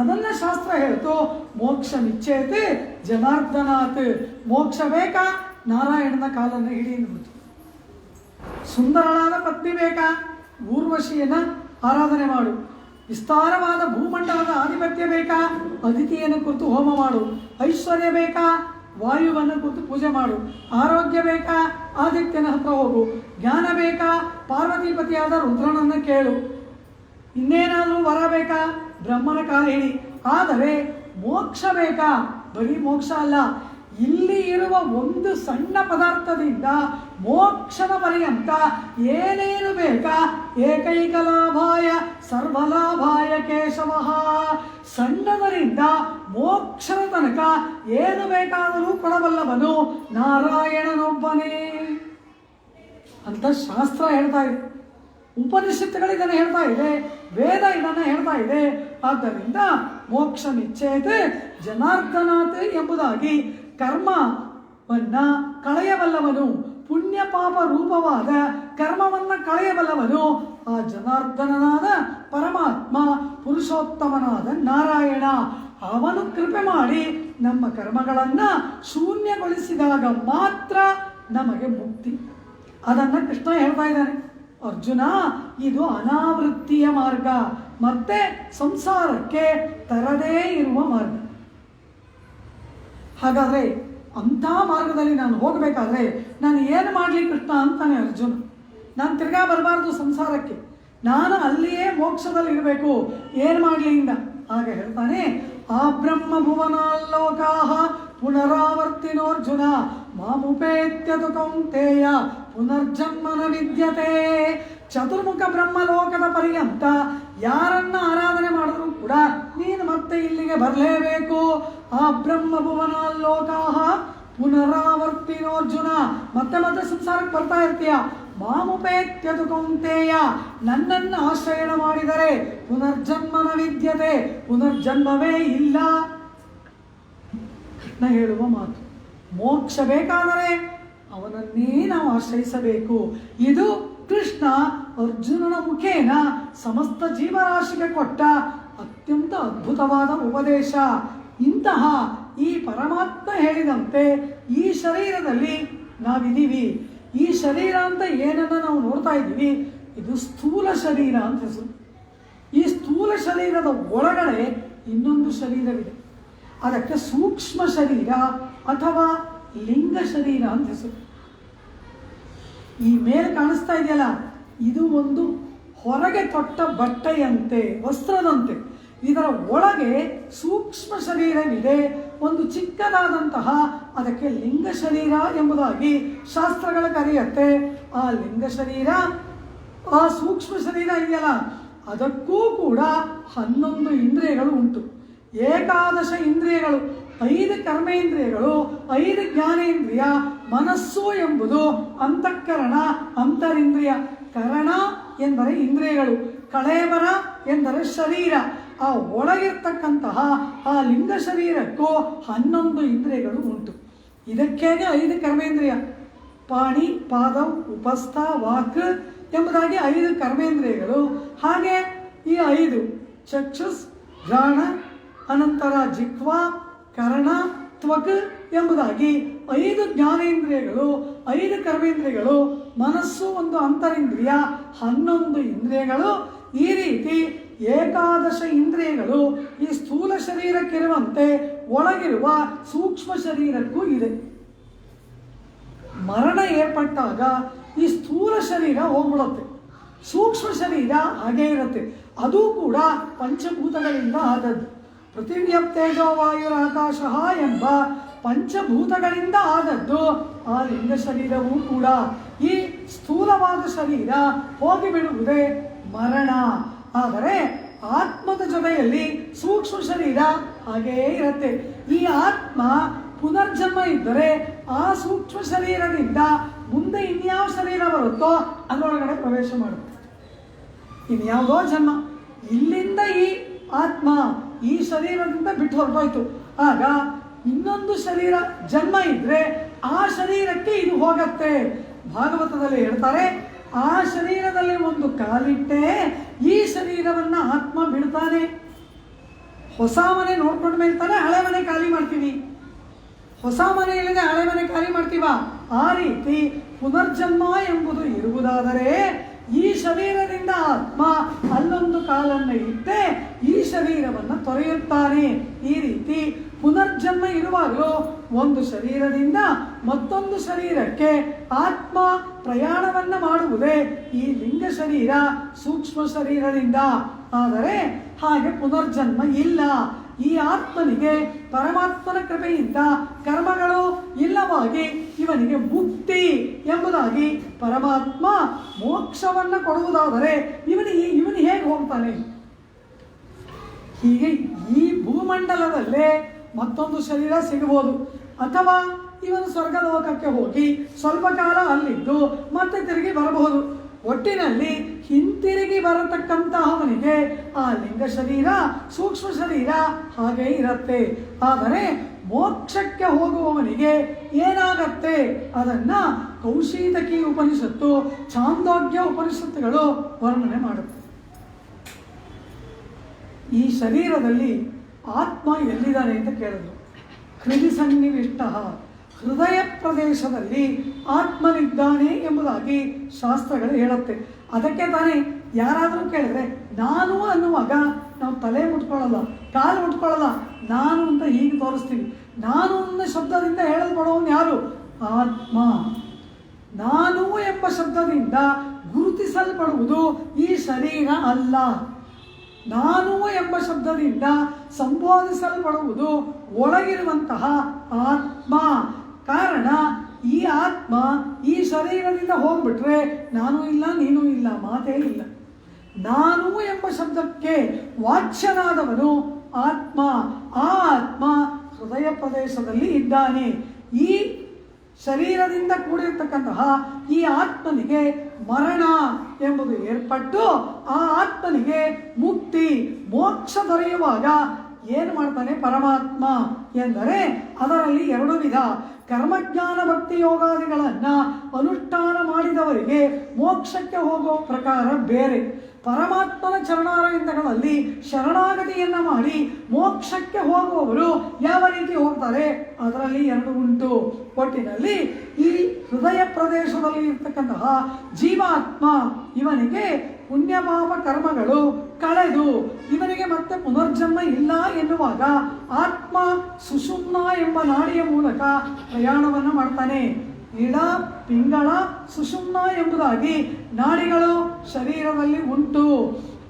ಅದನ್ನ ಶಾಸ್ತ್ರ ಹೇಳ್ತು, ಮೋಕ್ಷ ನಿಶ್ಚಯತೆ ಜನಾರ್ದನಾಥ್. ಮೋಕ್ಷ ಬೇಕಾ? ನಾರಾಯಣನ ಕಾಲನ್ನು ಹಿಡಿ ಅಂದ್ಬಿಡ್ತು. ಸುಂದರಳಾದ ಪತ್ನಿ ಬೇಕಾ? ಊರ್ವಶಿಯನ್ನ ಆರಾಧನೆ ಮಾಡು. ವಿಸ್ತಾರವಾದ ಭೂಮಂಡಲದ ಆಧಿಪತ್ಯ ಬೇಕಾ? ಅದಿತಿಯನ್ನು ಕುರಿತು ಹೋಮ ಮಾಡು. ಐಶ್ವರ್ಯ ಬೇಕಾ? ವಾಯುವನ್ನು ಕುರಿತು ಪೂಜೆ ಮಾಡು. ಆರೋಗ್ಯ ಬೇಕಾ? ಆದಿತ್ಯನ ಹತ್ರ ಹೋಗು. ಜ್ಞಾನ ಬೇಕಾ? ಪಾರ್ವತಿಪತಿಯಾದ ರುದ್ರನನ್ನು ಕೇಳು. ಇನ್ನೇನಾದರೂ ವರ ಬೇಕಾ? ಬ್ರಹ್ಮನ ಕಾಲ ಹಿಡಿ. ಆದರೆ ಮೋಕ್ಷ ಬೇಕಾ? ಬರೀ ಮೋಕ್ಷ ಅಲ್ಲ, ಇಲ್ಲಿ ಇರುವ ಒಂದು ಸಣ್ಣ ಪದಾರ್ಥದಿಂದ ಮೋಕ್ಷದ ಪರ್ಯಂತ ಏನೇನು ಬೇಕಾ? ಏಕೈಕ ಲಾಭಾಯ ಸರ್ವಲಾಭಾಯ ಕೇಶವ. ಸಣ್ಣದರಿಂದ ಮೋಕ್ಷದ ತನಕ ಏನು ಬೇಕಾದರೂ ಕೊಡಬಲ್ಲವನು ನಾರಾಯಣನೊಬ್ಬನೇ ಅಂತ ಶಾಸ್ತ್ರ ಹೇಳ್ತಾ ಇದೆ. ಉಪನಿಷತ್ತುಗಳು ಇದನ್ನು ಹೇಳ್ತಾ ಇದೆ, ವೇದ ಇದನ್ನು ಹೇಳ್ತಾ ಇದೆ. ಆದ್ದರಿಂದ ಮೋಕ್ಷ ನಿಶ್ಚಯತೆ ಜನಾರ್ದನಾಥ್ ಎಂಬುದಾಗಿ ಕರ್ಮವನ್ನ ಕಳೆಯಬಲ್ಲವನು, ಪುಣ್ಯ ಪಾಪ ರೂಪವಾದ ಕರ್ಮವನ್ನು ಕಳೆಯಬಲ್ಲವನು ಆ ಜನಾರ್ದನನಾದ ಪರಮಾತ್ಮ, ಪುರುಷೋತ್ತಮನಾದ ನಾರಾಯಣ. ಅವನು ಕೃಪೆ ಮಾಡಿ ನಮ್ಮ ಕರ್ಮಗಳನ್ನು ಶೂನ್ಯಗೊಳಿಸಿದಾಗ ಮಾತ್ರ ನಮಗೆ ಮುಕ್ತಿ. ಅದನ್ನು ಕೃಷ್ಣ ಹೇಳ್ತಾ ಇದ್ದಾನೆ, ಅರ್ಜುನ ಇದು ಅನಾವೃತ್ತಿಯ ಮಾರ್ಗ, ಮತ್ತೆ ಸಂಸಾರಕ್ಕೆ ತರದೇ ಇರುವ ಮಾರ್ಗ. ಹಾಗಾದರೆ ಅಂಥ ಮಾರ್ಗದಲ್ಲಿ ನಾನು ಹೋಗಬೇಕಾದ್ರೆ ನಾನು ಏನು ಮಾಡಲಿ ಕೃಷ್ಣ ಅಂತಾನೆ ಅರ್ಜುನ. ನಾನು ತಿರ್ಗಾ ಬರಬಾರ್ದು ಸಂಸಾರಕ್ಕೆ, ನಾನು ಅಲ್ಲಿಯೇ ಮೋಕ್ಷದಲ್ಲಿ ಇರಬೇಕು. ಏನು ಮಾಡಲಿ ಇಂದ? ಆಗ ಹೇಳ್ತಾನೆ, ಆ ಬ್ರಹ್ಮ ಭುವನಾಲ್ಲೋಕಾಹ ಪುನರಾವರ್ತಿನೋರ್ಜುನ ಮಾಮುಪೇತ್ಯತು ಕೌಂತೇಯ ಪುನರ್ಜನ್ಮನ ವಿದ್ಯತೆ. ಚತುರ್ಮುಖ ಬ್ರಹ್ಮಲೋಕದ ಪರ್ಯಂತ ಯಾರನ್ನ ಆರಾಧನೆ ಮಾಡಿದ್ರು ಕೂಡ ನೀನು ಮತ್ತೆ ಇಲ್ಲಿಗೆ ಬರಲೇಬೇಕು. ಆ ಬ್ರಹ್ಮ ಭುವನಾಲ್ಲೋಕಾಹ ಪುನರಾವರ್ತಿನೋರ್ಜುನ, ಮತ್ತೆ ಮತ್ತೆ ಸಂಸಾರಕ್ಕೆ ಬರ್ತಾ ಇರ್ತೀಯ. ಮಾಮುಪೇತ್ಯತು ಕೌಂತೇಯ, ನನ್ನನ್ನು ಆಶ್ರಯಣ ಮಾಡಿದರೆ ಪುನರ್ಜನ್ಮನ ವಿದ್ಯತೆ, ಪುನರ್ಜನ್ಮವೇ ಇಲ್ಲ. ಕೃಷ್ಣ ಹೇಳುವ ಮಾತು, ಮೋಕ್ಷ ಬೇಕಾದರೆ ಅವನನ್ನೇ ನಾವು ಆಶ್ರಯಿಸಬೇಕು. ಇದು ಕೃಷ್ಣ ಅರ್ಜುನನ ಮುಖೇನ ಸಮಸ್ತ ಜೀವರಾಶಿಗೆ ಕೊಟ್ಟ ಅತ್ಯಂತ ಅದ್ಭುತವಾದ ಉಪದೇಶ. ಇಂತಹ ಈ ಪರಮಾತ್ಮ ಹೇಳಿದಂತೆ ಈ ಶರೀರದಲ್ಲಿ ನಾವಿದ್ದೀವಿ. ಈ ಶರೀರ ಅಂತ ಏನನ್ನು ನಾವು ನೋಡ್ತಾ ಇದ್ದೀವಿ, ಇದು ಸ್ಥೂಲ ಶರೀರ ಅಂತ ಹೆಸರು. ಈ ಸ್ಥೂಲ ಶರೀರದ ಒಳಗಡೆ ಇನ್ನೊಂದು ಶರೀರವಿದೆ, ಅದಕ್ಕೆ ಸೂಕ್ಷ್ಮ ಶರೀರ ಅಥವಾ ಲಿಂಗ ಶರೀರ ಅಂತ ಹೆಸರು. ಈ ಮೇಲೆ ಕಾಣಿಸ್ತಾ ಇದೆಯಲ್ಲ, ಇದು ಒಂದು ಹೊರಗೆ ತೊಟ್ಟ ಬಟ್ಟೆಯಂತೆ, ವಸ್ತ್ರದಂತೆ. ಇದರ ಒಳಗೆ ಸೂಕ್ಷ್ಮ ಶರೀರವಿದೆ, ಒಂದು ಚಿಕ್ಕದಾದಂತಹ, ಅದಕ್ಕೆ ಲಿಂಗ ಶರೀರ ಎಂಬುದಾಗಿ ಶಾಸ್ತ್ರಗಳ ಕರೆಯುತ್ತೆ. ಆ ಲಿಂಗ ಶರೀರ, ಆ ಸೂಕ್ಷ್ಮ ಶರೀರ ಇದೆಯಲ್ಲ, ಅದಕ್ಕೂ ಕೂಡ 11 ಇಂದ್ರಿಯಗಳು ಉಂಟು. ಏಕಾದಶ ಇಂದ್ರಿಯಗಳು, 5 ಕರ್ಮೇಂದ್ರಿಯಗಳು, 5 ಜ್ಞಾನೇಂದ್ರಿಯ, ಮನಸ್ಸು ಎಂಬುದು ಅಂತಃಕರಣ, ಅಂತರಿಂದ್ರಿಯ. ಕರಣ ಎಂದರೆ ಇಂದ್ರಿಯಗಳು, ಕಳೇಬರ ಎಂದರೆ ಶರೀರ. ಆ ಒಳಗಿರ್ತಕ್ಕಂತಹ ಆ ಲಿಂಗ ಶರೀರಕ್ಕೂ 11 ಇಂದ್ರಿಯಗಳು ಉಂಟು. ಇದಕ್ಕೇನೆ 5 ಕರ್ಮೇಂದ್ರಿಯ, ಪಾಣಿ, ಪಾದ, ಉಪಸ್ಥ, ವಾಕ್ ಎಂಬುದಾಗಿ 5 ಕರ್ಮೇಂದ್ರಿಯಗಳು. ಹಾಗೆ ಈ 5 ಚಕ್ಷುಸ್, ಘ್ರಾಣ, ಅನಂತರ ಜಿಹ್ವಾ, ಕರ್ಣ, ತ್ವಕ್ ಎಂಬುದಾಗಿ 5 ಜ್ಞಾನೇಂದ್ರಿಯಗಳು, 5 ಕರ್ಮೇಂದ್ರಿಯಗಳು, ಮನಸ್ಸು ಒಂದು ಅಂತರಿಂದ್ರಿಯ, 11 ಇಂದ್ರಿಯಗಳು, ಈ ರೀತಿ 11 ಇಂದ್ರಿಯಗಳು ಈ ಸ್ಥೂಲ ಶರೀರಕ್ಕಿರುವಂತೆ ಒಳಗಿರುವ ಸೂಕ್ಷ್ಮ ಶರೀರಕ್ಕೂ ಇದೆ. ಮರಣ ಏರ್ಪಟ್ಟಾಗ ಈ ಸ್ಥೂಲ ಶರೀರ ಹೋಗ್ಬಿಡುತ್ತೆ, ಸೂಕ್ಷ್ಮ ಶರೀರ ಹಾಗೇ ಇರುತ್ತೆ. ಅದು ಕೂಡ ಪಂಚಭೂತಗಳಿಂದ ಆದದ್ದು. ಪೃಥಿವ್ಯಪ್ತೇಜೋ ವಾಯುರಾಕಾಶ ಎಂಬ ಪಂಚಭೂತಗಳಿಂದ ಆದದ್ದು ಆ ಲಿಂಗ ಶರೀರವೂ ಕೂಡ. ಈ ಸ್ಥೂಲವಾದ ಶರೀರ ಹೋಗಿಬಿಡುವುದೇ ಮರಣ. ಆದರೆ ಆತ್ಮದ ಜೊತೆಯಲ್ಲಿ ಸೂಕ್ಷ್ಮ ಶರೀರ ಹಾಗೇ ಇರುತ್ತೆ. ಈ ಆತ್ಮ ಪುನರ್ಜನ್ಮ ಇದ್ದರೆ ಆ ಸೂಕ್ಷ್ಮ ಶರೀರದಿಂದ ಮುಂದೆ ಇನ್ಯಾವ ಶರೀರ ಬರುತ್ತೋ ಅದರೊಳಗಡೆ ಪ್ರವೇಶ ಮಾಡುತ್ತೆ. ಇನ್ಯಾವುದೋ ಜನ್ಮ, ಇಲ್ಲಿಂದ ಈ ಆತ್ಮ ಈ ಶರೀರದಿಂದ ಬಿಟ್ಟು ಹೊರಟೋಯ್ತು, ಆಗ ಇನ್ನೊಂದು ಶರೀರ ಜನ್ಮ ಇದ್ರೆ ಆ ಶರೀರಕ್ಕೆ ಇದು ಹೋಗತ್ತೆ. ಭಾಗವತದಲ್ಲಿ ಹೇಳ್ತಾರೆ, ಆ ಶರೀರದಲ್ಲಿ ಒಂದು ಕಾಲಿಟ್ಟೆ ಈ ಶರೀರವನ್ನ ಆತ್ಮ ಬಿಡ್ತಾನೆ. ಹೊಸ ಮನೆ ನೋಡ್ಕೊಂಡ ಮೇಲೆ ತಾನೆ ಹಳೆ ಮನೆ ಖಾಲಿ ಮಾಡ್ತೀವಿ. ಹೊಸ ಮನೆ ಇಲ್ಲದೆ ಹಳೆ ಮನೆ ಖಾಲಿ ಮಾಡ್ತೀವ? ಆ ರೀತಿ ಪುನರ್ಜನ್ಮ ಎಂಬುದು ಇರುವುದಾದರೆ ಈ ಶರೀರದಿಂದ ಆತ್ಮ ಅಲ್ಲೊಂದು ಕಾಲನ್ನು ಇಟ್ಟೆ ಈ ಶರೀರವನ್ನು ತೊರೆಯುತ್ತಾನೆ. ಈ ರೀತಿ ಪುನರ್ಜನ್ಮ ಇರುವಾಗಲೂ ಒಂದು ಶರೀರದಿಂದ ಮತ್ತೊಂದು ಶರೀರಕ್ಕೆ ಆತ್ಮ ಪ್ರಯಾಣವನ್ನು ಮಾಡುವುದೇ ಈ ಲಿಂಗ ಶರೀರ ಸೂಕ್ಷ್ಮ ಶರೀರದಿಂದ. ಆದರೆ ಹಾಗೆ ಪುನರ್ಜನ್ಮ ಇಲ್ಲ. ಈ ಆತ್ಮನಿಗೆ ಪರಮಾತ್ಮನ ಕೃಪೆಯಿಂದ ಕರ್ಮಗಳು ಇಲ್ಲವಾಗಿ ಇವನಿಗೆ ಮುಕ್ತಿ ಎಂಬುದಾಗಿ ಪರಮಾತ್ಮ ಮೋಕ್ಷವನ್ನು ಕೊಡುವುದಾದರೆ ಇವನು ಹೇಗೆ ಹೋಗ್ತಾನೆ? ಹೀಗೆ ಈ ಭೂಮಂಡಲದಲ್ಲೇ ಮತ್ತೊಂದು ಶರೀರ ಸಿಗಬಹುದು, ಅಥವಾ ಇವನು ಸ್ವರ್ಗಲೋಕಕ್ಕೆ ಹೋಗಿ ಸ್ವಲ್ಪ ಕಾಲ ಅಲ್ಲಿದ್ದು ಮತ್ತೆ ತಿರುಗಿ ಬರಬಹುದು. ಒಟ್ಟಿನಲ್ಲಿ ಹಿಂತಿರುಗಿ ಬರತಕ್ಕಂತಹವನಿಗೆ ಆ ಲಿಂಗ ಶರೀರ ಸೂಕ್ಷ್ಮ ಶರೀರ ಹಾಗೆ ಇರುತ್ತೆ. ಆದರೆ ಮೋಕ್ಷಕ್ಕೆ ಹೋಗುವವನಿಗೆ ಏನಾಗತ್ತೆ ಅದನ್ನ ಕೌಶೀತಕಿ ಉಪನಿಷತ್ತು, ಛಾಂದೋಗ್ಯ ಉಪನಿಷತ್ತುಗಳು ವರ್ಣನೆ ಮಾಡುತ್ತೆ. ಈ ಶರೀರದಲ್ಲಿ ಆತ್ಮ ಎಲ್ಲಿದ್ದಾನೆ ಅಂತ ಕೇಳಿದ್ರು. ಹೃದಯ ಸನ್ನಿವಿಷ್ಟ, ಹೃದಯ ಪ್ರದೇಶದಲ್ಲಿ ಆತ್ಮನಿದ್ದಾನೆ ಎಂಬುದಾಗಿ ಶಾಸ್ತ್ರಗಳು ಹೇಳುತ್ತೆ. ಅದಕ್ಕೆ ತಾನೇ ಯಾರಾದರೂ ಕೇಳಿದ್ರೆ ನಾನು ಅನ್ನುವಾಗ ನಾವು ತಲೆ ಮುಟ್ಕೊಳ್ಳಲ್ಲ, ಕಾಲು ಮುಟ್ಕೊಳ್ಳಲ್ಲ, ನಾನು ಅಂತ ಹೀಗೆ ತೋರಿಸ್ತೀವಿ. ನಾನು ಅನ್ನೋ ಶಬ್ದದಿಂದ ಹೇಳಲ್ಪಡೋನು ಯಾರು? ಆತ್ಮ. ನಾನು ಎಂಬ ಶಬ್ದದಿಂದ ಗುರುತಿಸಲ್ಪಡುವುದು ಈ ಶರೀರ ಅಲ್ಲ. ನಾನು ಎಂಬ ಶಬ್ದದಿಂದ ಸಂಬೋಧಿಸಲ್ಪಡುವುದು ಒಳಗಿರುವಂತಹ ಆತ್ಮ. ಕಾರಣ ಈ ಆತ್ಮ ಈ ಶರೀರದಿಂದ ಹೋಗ್ಬಿಟ್ರೆ ನಾನು ಇಲ್ಲ ನೀನು ಇಲ್ಲ, ಮಾತೇ ಇಲ್ಲ. ನಾನು ಎಂಬ ಶಬ್ದಕ್ಕೆ ವಾಚ್ಯನಾದವನು ಆತ್ಮ. ಆ ಆತ್ಮ ಹೃದಯ ಪ್ರದೇಶದಲ್ಲಿ ಇದ್ದಾನೆ. ಈ ಶರೀರದಿಂದ ಕೂಡಿರ್ತಕ್ಕಂತಹ ಈ ಆತ್ಮನಿಗೆ ಮರಣ ಎಂಬುದು ಏರ್ಪಟ್ಟು ಆ ಆತ್ಮನಿಗೆ ಮುಕ್ತಿ ಮೋಕ್ಷ ದೊರೆಯುವಾಗ ಏನು ಮಾಡ್ತಾನೆ ಪರಮಾತ್ಮ ಎಂದರೆ ಅದರಲ್ಲಿ 2 ವಿಧ. ಕರ್ಮಜ್ಞಾನ ಭಕ್ತಿ ಯೋಗಾದಿಗಳನ್ನು ಅನುಷ್ಠಾನ ಮಾಡಿದವರಿಗೆ ಮೋಕ್ಷಕ್ಕೆ ಹೋಗೋ ಪ್ರಕಾರ ಬೇರೆ. ಪರಮಾತ್ಮನ ಚರಣಾರವಿಂದಗಳಲ್ಲಿ ಶರಣಾಗತಿಯನ್ನು ಮಾಡಿ ಮೋಕ್ಷಕ್ಕೆ ಹೋಗುವವರು ಯಾವ ರೀತಿ ಹೋಗ್ತಾರೆ ಅದರಲ್ಲಿ 2 ಉಂಟು. ಒಟ್ಟಿನಲ್ಲಿ ಈ ಹೃದಯ ಪ್ರದೇಶದಲ್ಲಿ ಇರ್ತಕ್ಕಂತಹ ಜೀವಾತ್ಮ ಇವನಿಗೆ ಪುಣ್ಯ ಪಾಪ ಕರ್ಮಗಳು ಕಳೆದು ಇವನಿಗೆ ಮತ್ತೆ ಪುನರ್ಜನ್ಮ ಇಲ್ಲ ಎನ್ನುವಾಗ ಆತ್ಮ ಸುಷುಮ್ನ ಎಂಬ ನಾಡಿಯ ಮೂಲಕ ಪ್ರಯಾಣವನ್ನು ಮಾಡ್ತಾನೆ. ಇಡ, ಪಿಂಗಳ, ಸುಷುಮ್ನ ಎಂಬುದಾಗಿ ನಾಡಿಗಳು ಶರೀರದಲ್ಲಿ ಉಂಟು.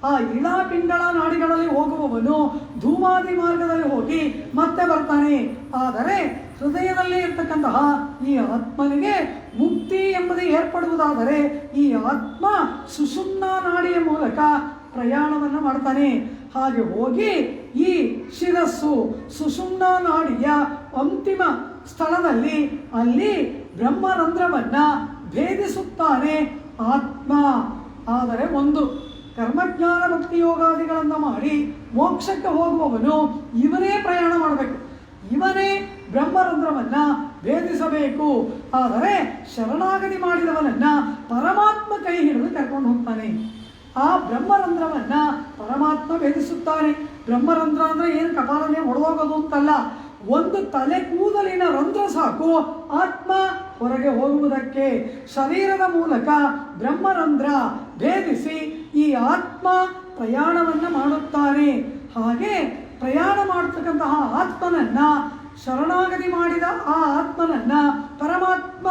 ಆ ಇಳ ಪಿಂಗಳ ನಾಡಿಗಳಲ್ಲಿ ಹೋಗುವವನು ಧೂಮಾದಿ ಮಾರ್ಗದಲ್ಲಿ ಹೋಗಿ ಮತ್ತೆ ಬರ್ತಾನೆ. ಆದರೆ ಹೃದಯದಲ್ಲಿ ಇರ್ತಕ್ಕಂತಹ ಈ ಆತ್ಮನಿಗೆ ಮುಕ್ತಿ ಎಂಬುದು ಏರ್ಪಡುವುದಾದರೆ ಈ ಆತ್ಮ ಸುಷುಮ್ನ ನಾಡಿಯ ಮೂಲಕ ಪ್ರಯಾಣವನ್ನು ಮಾಡ್ತಾನೆ. ಹಾಗೆ ಹೋಗಿ ಈ ಶಿರಸ್ಸು ಸುಷುಮ್ನ ನಾಡಿಯ ಅಂತಿಮ ಸ್ಥಳದಲ್ಲಿ ಅಲ್ಲಿ ಬ್ರಹ್ಮರಂಧ್ರವನ್ನ ಭೇದಿಸುತ್ತಾನೆ ಆತ್ಮ. ಆದರೆ ಒಂದು ಕರ್ಮಜ್ಞಾನ ಭಕ್ತಿ ಯೋಗಾದಿಗಳನ್ನು ಮಾಡಿ ಮೋಕ್ಷಕ್ಕೆ ಹೋಗುವವನು ಇವನೇ ಪ್ರಯಾಣ ಮಾಡಬೇಕು, ಇವನೇ ಬ್ರಹ್ಮರಂಧ್ರವನ್ನ ಭೇದಿಸಬೇಕು. ಆದರೆ ಶರಣಾಗತಿ ಮಾಡಿದವನನ್ನ ಪರಮಾತ್ಮ ಕೈ ಹಿಡಿದು ಕರ್ಕೊಂಡು ಹೋಗ್ತಾನೆ. ಆ ಬ್ರಹ್ಮರಂಧ್ರವನ್ನ ಪರಮಾತ್ಮ ಭೇದಿಸುತ್ತಾನೆ. ಬ್ರಹ್ಮರಂಧ್ರ ಅಂದರೆ ಏನು ಕಪಾಲನೆ ಹೊಡೆದೋಗೋದು ಅಂತಲ್ಲ, ಒಂದು ತಲೆ ಕೂದಲಿನ ರಂಧ್ರ ಸಾಕು ಆತ್ಮ ಹೊರಗೆ ಹೋಗುವುದಕ್ಕೆ. ಶರೀರದ ಮೂಲಕ ಬ್ರಹ್ಮರಂಧ್ರ ಭೇದಿಸಿ ಈ ಆತ್ಮ ಪ್ರಯಾಣವನ್ನು ಮಾಡುತ್ತಾನೆ. ಹಾಗೆ ಪ್ರಯಾಣ ಮಾಡತಕ್ಕಂತಹ ಆತ್ಮನನ್ನ, ಶರಣಾಗತಿ ಮಾಡಿದ ಆ ಆತ್ಮನನ್ನ ಪರಮಾತ್ಮ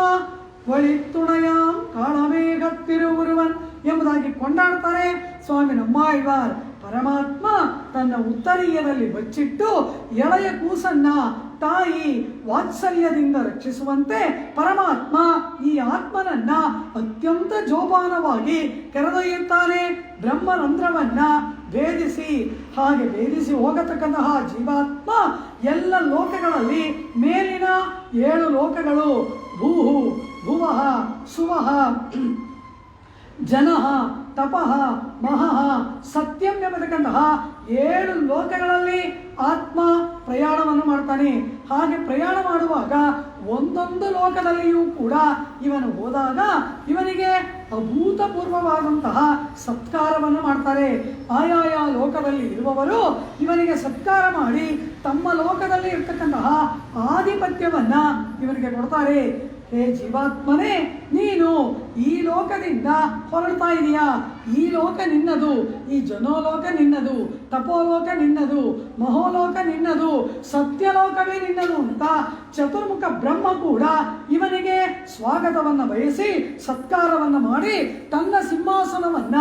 ಒಳಿತುಣಯಾಂ ಕಾಳಮೇಘತ್ತಿರುವರುವನ್ ಎಂಬುದಾಗಿ ಕೊಂಡಾಡ್ತಾರೆ ಸ್ವಾಮಿ ನಮ್ಮಾಳ್ವಾರ್. ಪರಮಾತ್ಮ ತನ್ನ ಉತ್ತರೀಯದಲ್ಲಿ ಬಚ್ಚಿಟ್ಟು ಎಳೆಯ ಕೂಸನ್ನ ತಾಯಿ ವಾತ್ಸಲ್ಯದಿಂದ ರಕ್ಷಿಸುವಂತೆ ಪರಮಾತ್ಮ ಈ ಆತ್ಮನನ್ನ ಅತ್ಯಂತ ಜೋಪಾನವಾಗಿ ಕೆರೆದೊಯ್ಯುತ್ತಾನೆ. ಬ್ರಹ್ಮರಂಧ್ರವನ್ನ ಭೇದಿಸಿ, ಹಾಗೆ ಭೇದಿಸಿ ಹೋಗತಕ್ಕಂತಹ ಜೀವಾತ್ಮ ಎಲ್ಲ ಲೋಕಗಳಲ್ಲಿ ಮೇಲಿನ 7 ಲೋಕಗಳು ಭೂಹು ಭುವಃ ಸುವಃ ಜನಃ ತಪಃ ಮಹಃ ಸತ್ಯಂ ಎಂಬತಕ್ಕಂತಹ 7 ಲೋಕಗಳಲ್ಲಿ ಆತ್ಮ ಪ್ರಯಾಣವನ್ನು ಮಾಡ್ತಾನೆ. ಹಾಗೆ ಪ್ರಯಾಣ ಮಾಡುವಾಗ ಒಂದೊಂದು ಲೋಕದಲ್ಲಿಯೂ ಕೂಡ ಇವನು ಹೋದಾಗ ಇವನಿಗೆ ಅಭೂತಪೂರ್ವವಾದಂತಹ ಸತ್ಕಾರವನ್ನು ಮಾಡ್ತಾರೆ. ಆಯಾಯ ಲೋಕದಲ್ಲಿ ಇರುವವರು ಇವನಿಗೆ ಸತ್ಕಾರ ಮಾಡಿ ತಮ್ಮ ಲೋಕದಲ್ಲಿ ಇರ್ತಕ್ಕಂತಹ ಆಧಿಪತ್ಯವನ್ನ ಇವನಿಗೆ ಕೊಡ್ತಾರೆ. ಹೇ ಜೀವಾತ್ಮನೇ, ನೀನು ಈ ಲೋಕದಿಂದ ಹೊರಡ್ತಾ ಇದೀಯಾ, ಈ ಲೋಕ ನಿನ್ನದು, ಈ ಜನೋಲೋಕ ನಿನ್ನದು, ತಪೋಲೋಕ ನಿನ್ನದು, ಮಹೋಲೋಕ ನಿನ್ನದು, ಸತ್ಯಲೋಕವೇ ನಿನ್ನದು ಅಂತ ಚತುರ್ಮುಖ ಬ್ರಹ್ಮ ಕೂಡ ಇವನಿಗೆ ಸ್ವಾಗತವನ್ನು ಬಯಸಿ ಸತ್ಕಾರವನ್ನು ಮಾಡಿ ತನ್ನ ಸಿಂಹಾಸನವನ್ನ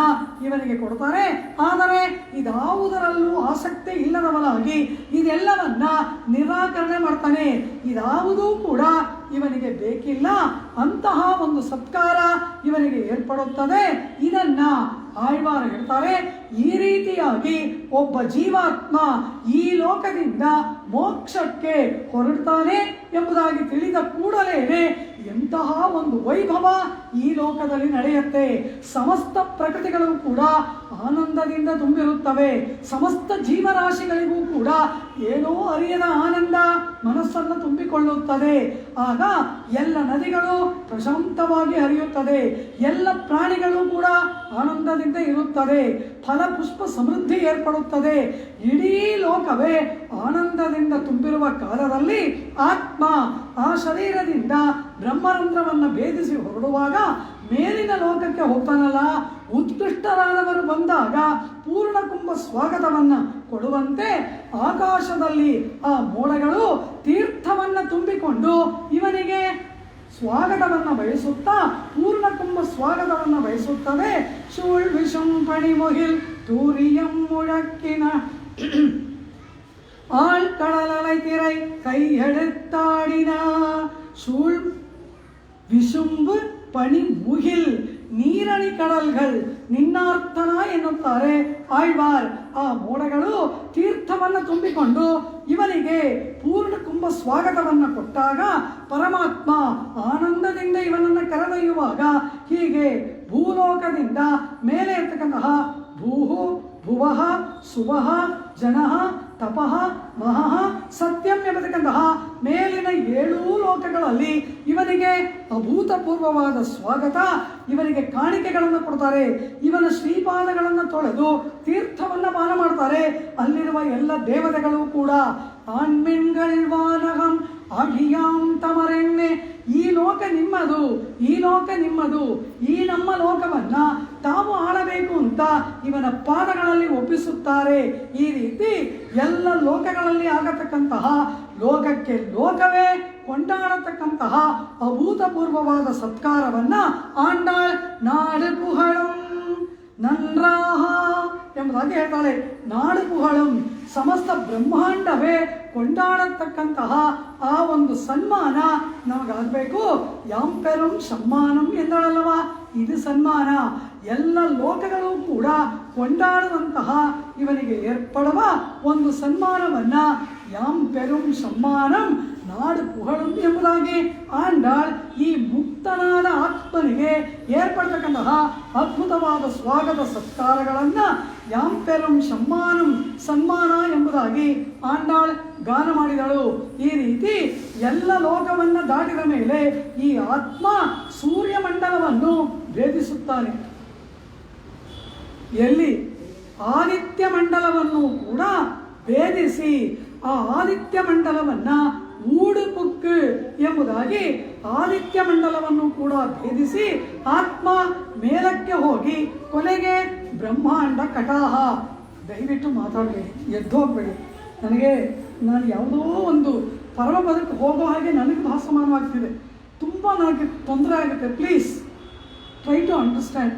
ಇವನಿಗೆ ಕೊಡ್ತಾರೆ. ಆದರೆ ಇದಾವುದರಲ್ಲೂ ಆಸಕ್ತಿ ಇಲ್ಲದವನಾಗಿ ಇದೆಲ್ಲವನ್ನ ನಿರಾಕರಣೆ ಮಾಡ್ತಾನೆ. ಇದಾವುದೂ ಕೂಡ ಇವನಿಗೆ ಬೇಕಿಲ್ಲ. ಅಂತಹ ಒಂದು ಸತ್ಕಾರ ಇವನಿಗೆ ಏರ್ಪಡುತ್ತದೆ. ಇದನ್ನ ಆಳ್ವಾರ ಹೇಳ್ತಾರೆ. ಈ ರೀತಿಯಾಗಿ ಒಬ್ಬ ಜೀವಾತ್ಮ ಈ ಲೋಕದಿಂದ ಮೋಕ್ಷಕ್ಕೆ ಹೊರಡ್ತಾನೆ ಎಂಬುದಾಗಿ ತಿಳಿದ ಕೂಡಲೇ ಎಂತಹ ಒಂದು ವೈಭವ ಈ ಲೋಕದಲ್ಲಿ ನಡೆಯುತ್ತೆ. ಸಮಸ್ತ ಪ್ರಕೃತಿಗಳು ಕೂಡ ಆನಂದದಿಂದ ತುಂಬಿರುತ್ತವೆ. ಸಮಸ್ತ ಜೀವರಾಶಿಗಳಿಗೂ ಕೂಡ ಏನೋ ಅರಿಯದ ಆನಂದ ಮನಸ್ಸನ್ನು ತುಂಬಿಕೊಳ್ಳುತ್ತದೆ. ಆಗ ಎಲ್ಲ ನದಿಗಳು ಪ್ರಶಾಂತವಾಗಿ ಹರಿಯುತ್ತದೆ. ಎಲ್ಲ ಪ್ರಾಣಿಗಳು ಕೂಡ ಆನಂದದಿಂದ ಇರುತ್ತದೆ. ಫಲ ಪುಷ್ಪ ಸಮೃದ್ಧಿ ಏರ್ಪಡುತ್ತದೆ. ಇಡೀ ಲೋಕವೇ ಆನಂದದಿಂದ ತುಂಬಿರುವ ಕಾಲದಲ್ಲಿ ಆತ್ಮ ಆ ಶರೀರದಿಂದ ಬ್ರಹ್ಮರಂಧ್ರವನ್ನು ಭೇದಿಸಿ ಹೊರಡುವಾಗ ಮೇಲಿನ ಲೋಕಕ್ಕೆ ಹೋಗ್ತಾನಲ್ಲ, ಉತ್ಕೃಷ್ಟರಾದವರು ಬಂದಾಗ ಪೂರ್ಣಕುಂಭ ಸ್ವಾಗತವನ್ನು ಕೊಡುವಂತೆ ಆಕಾಶದಲ್ಲಿ ಆ ಮೋಡಗಳು ತೀರ್ಥವನ್ನು ತುಂಬಿಕೊಂಡು ಇವನಿಗೆ ಸ್ವಾಗತವನ್ನು ಬಯಸುತ್ತಾ ಪೂರ್ಣಕುಂಭ ಸ್ವಾಗತವನ್ನು ಬಯಸುತ್ತದೆ. ಶೂಳ್ ವಿಷಂಪಣಿ ಮೊಹಿಲ್ ತೂರಿಯಂ ಮುழக்கின ஆழ்கடலலை திரை கையெடுத்தாடினா சூழ் ವಿಶುಂಬು ಪಣಿ ಮುಹಿಲ್ ನೀರಳಿ ಕಡಲ್ಗಳು ನಿನ್ನಾರ್ಥನ ಎನ್ನುತ್ತಾರೆ ಆಳ್ವಾರ್. ಆ ಮೋಡಗಳು ತೀರ್ಥವನ್ನು ತುಂಬಿಕೊಂಡು ಇವನಿಗೆ ಪೂರ್ಣ ಕುಂಭ ಸ್ವಾಗತವನ್ನು ಕೊಟ್ಟಾಗ ಪರಮಾತ್ಮ ಆನಂದದಿಂದ ಇವನನ್ನು ಕರೆದೊಯ್ಯುವಾಗ ಹೀಗೆ ಭೂಲೋಕದಿಂದ ಮೇಲೆ ಇರ್ತಕ್ಕಂತಹ ಭೂಹು ಭುವಃ ಸುವಃ ಜನಃ ತಪಃ ಮಹಃ ಸತ್ಯಂ ಎಂಬತಕ್ಕಂತಹ ಮೇಲಿನ 7 ಲೋಕಗಳಲ್ಲಿ ಇವನಿಗೆ ಅಭೂತಪೂರ್ವವಾದ ಸ್ವಾಗತ, ಇವನಿಗೆ ಕಾಣಿಕೆಗಳನ್ನು ಕೊಡ್ತಾರೆ. ಇವನ ಶ್ರೀಪಾದಗಳನ್ನು ತೊಳೆದು ತೀರ್ಥವನ್ನು ಪಾನ ಮಾಡ್ತಾರೆ. ಅಲ್ಲಿರುವ ಎಲ್ಲ ದೇವತೆಗಳು ಕೂಡ ಆಣ್ಮೆಣ್ಗಳ್ ವಾನಹಂ ಅಡಿಯಾಂ ತಮರೆಣ್ಣೆ, ಈ ಲೋಕ ನಿಮ್ಮದು, ಈ ಲೋಕ ನಿಮ್ಮದು, ಈ ನಮ್ಮ ಲೋಕವನ್ನ ತಾವು ಆಳಬೇಕು ಅಂತ ಇವನ ಪಾದಗಳಲ್ಲಿ ಒಪ್ಪಿಸುತ್ತಾರೆ. ಈ ರೀತಿ ಎಲ್ಲ ಲೋಕಗಳಲ್ಲಿ ಆಗತಕ್ಕಂತಹ ಲೋಕಕ್ಕೆ ಲೋಕವೇ ಕೊಂಡಾಡತಕ್ಕಂತಹ ಅಭೂತಪೂರ್ವವಾದ ಸತ್ಕಾರವನ್ನ ಆಂಡಾಳ್ ನಾಡು ಪುಹಳಂ ನನ್ರಾಹ ಎಂಬುದಾಗಿ ಹೇಳ್ತಾಳೆ. ನಾಡು ಪುಹಳಂ ಸಮಸ್ತ ಬ್ರಹ್ಮಾಂಡವೇ ಕೊಂಡಾಡತಕ್ಕಂತಹ ಆ ಒಂದು ಸನ್ಮಾನ ನಮಗಾಗಬೇಕು. ಯಾಂ ಪೆರುಂ ಸಮ್ಮಾನಂ ಎಂದಳಲ್ಲವ, ಇದು ಸನ್ಮಾನ. ಎಲ್ಲ ಲೋಕಗಳು ಕೂಡ ಕೊಂಡಾಡುವಂತಹ ಇವನಿಗೆ ಏರ್ಪಡುವ ಒಂದು ಸನ್ಮಾನವನ್ನ ಯಾಂ ಪೆರುಂ ಸಮ್ಮಾನಂ ನಾಡು ಪುಹಳಂ ಎಂಬುದಾಗಿ ಆಂಡಾಳ್ ಈ ಮುಕ್ತನಾದ ಆತ್ಮನಿಗೆ ಏರ್ಪಡ್ತಕ್ಕಂತಹ ಅದ್ಭುತವಾದ ಸ್ವಾಗತ ಸತ್ಕಾರಗಳನ್ನು ಯಾಂ ಪೆರುಂ ಸಮ್ಮಾನಂ ಸನ್ಮಾನ ಎಂಬುದಾಗಿ ಆಂಡಾಳ್ ಗಾನ ಮಾಡಿದಳು. ಈ ರೀತಿ ಎಲ್ಲ ಲೋಕವನ್ನು ದಾಟಿದ ಮೇಲೆ ಈ ಆತ್ಮ ಸೂರ್ಯಮಂಡಲವನ್ನು ಭೇದಿಸುತ್ತಾನೆ. ಎಲ್ಲಿ ಆದಿತ್ಯ ಮಂಡಲವನ್ನು ಕೂಡ ಭೇದಿಸಿ ಆ ಆದಿತ್ಯ ಮಂಡಲವನ್ನು ಊಡುಪುಕ್ಕು ಎಂಬುದಾಗಿ ಆದಿತ್ಯ ಮಂಡಲವನ್ನು ಕೂಡ ಭೇದಿಸಿ ಆತ್ಮ ಮೇಲಕ್ಕೆ ಹೋಗಿ ಕೊನೆಗೆ ಬ್ರಹ್ಮಾಂಡ ಕಟಾಹ. ದಯವಿಟ್ಟು ಮಾತಾಡಬೇಡಿ, ಎದ್ದು ಹೋಗಬೇಡಿ. ನಾನು ಯಾವುದೋ ಒಂದು ಪರಮಪದಕ್ಕೆ ಹೋಗೋ ಹಾಗೆ ನನಗೆ ಭಾಸಮಾನವಾಗ್ತಿದೆ. ತುಂಬ ನನಗೆ ತೊಂದರೆ ಆಗುತ್ತೆ. Please try to understand.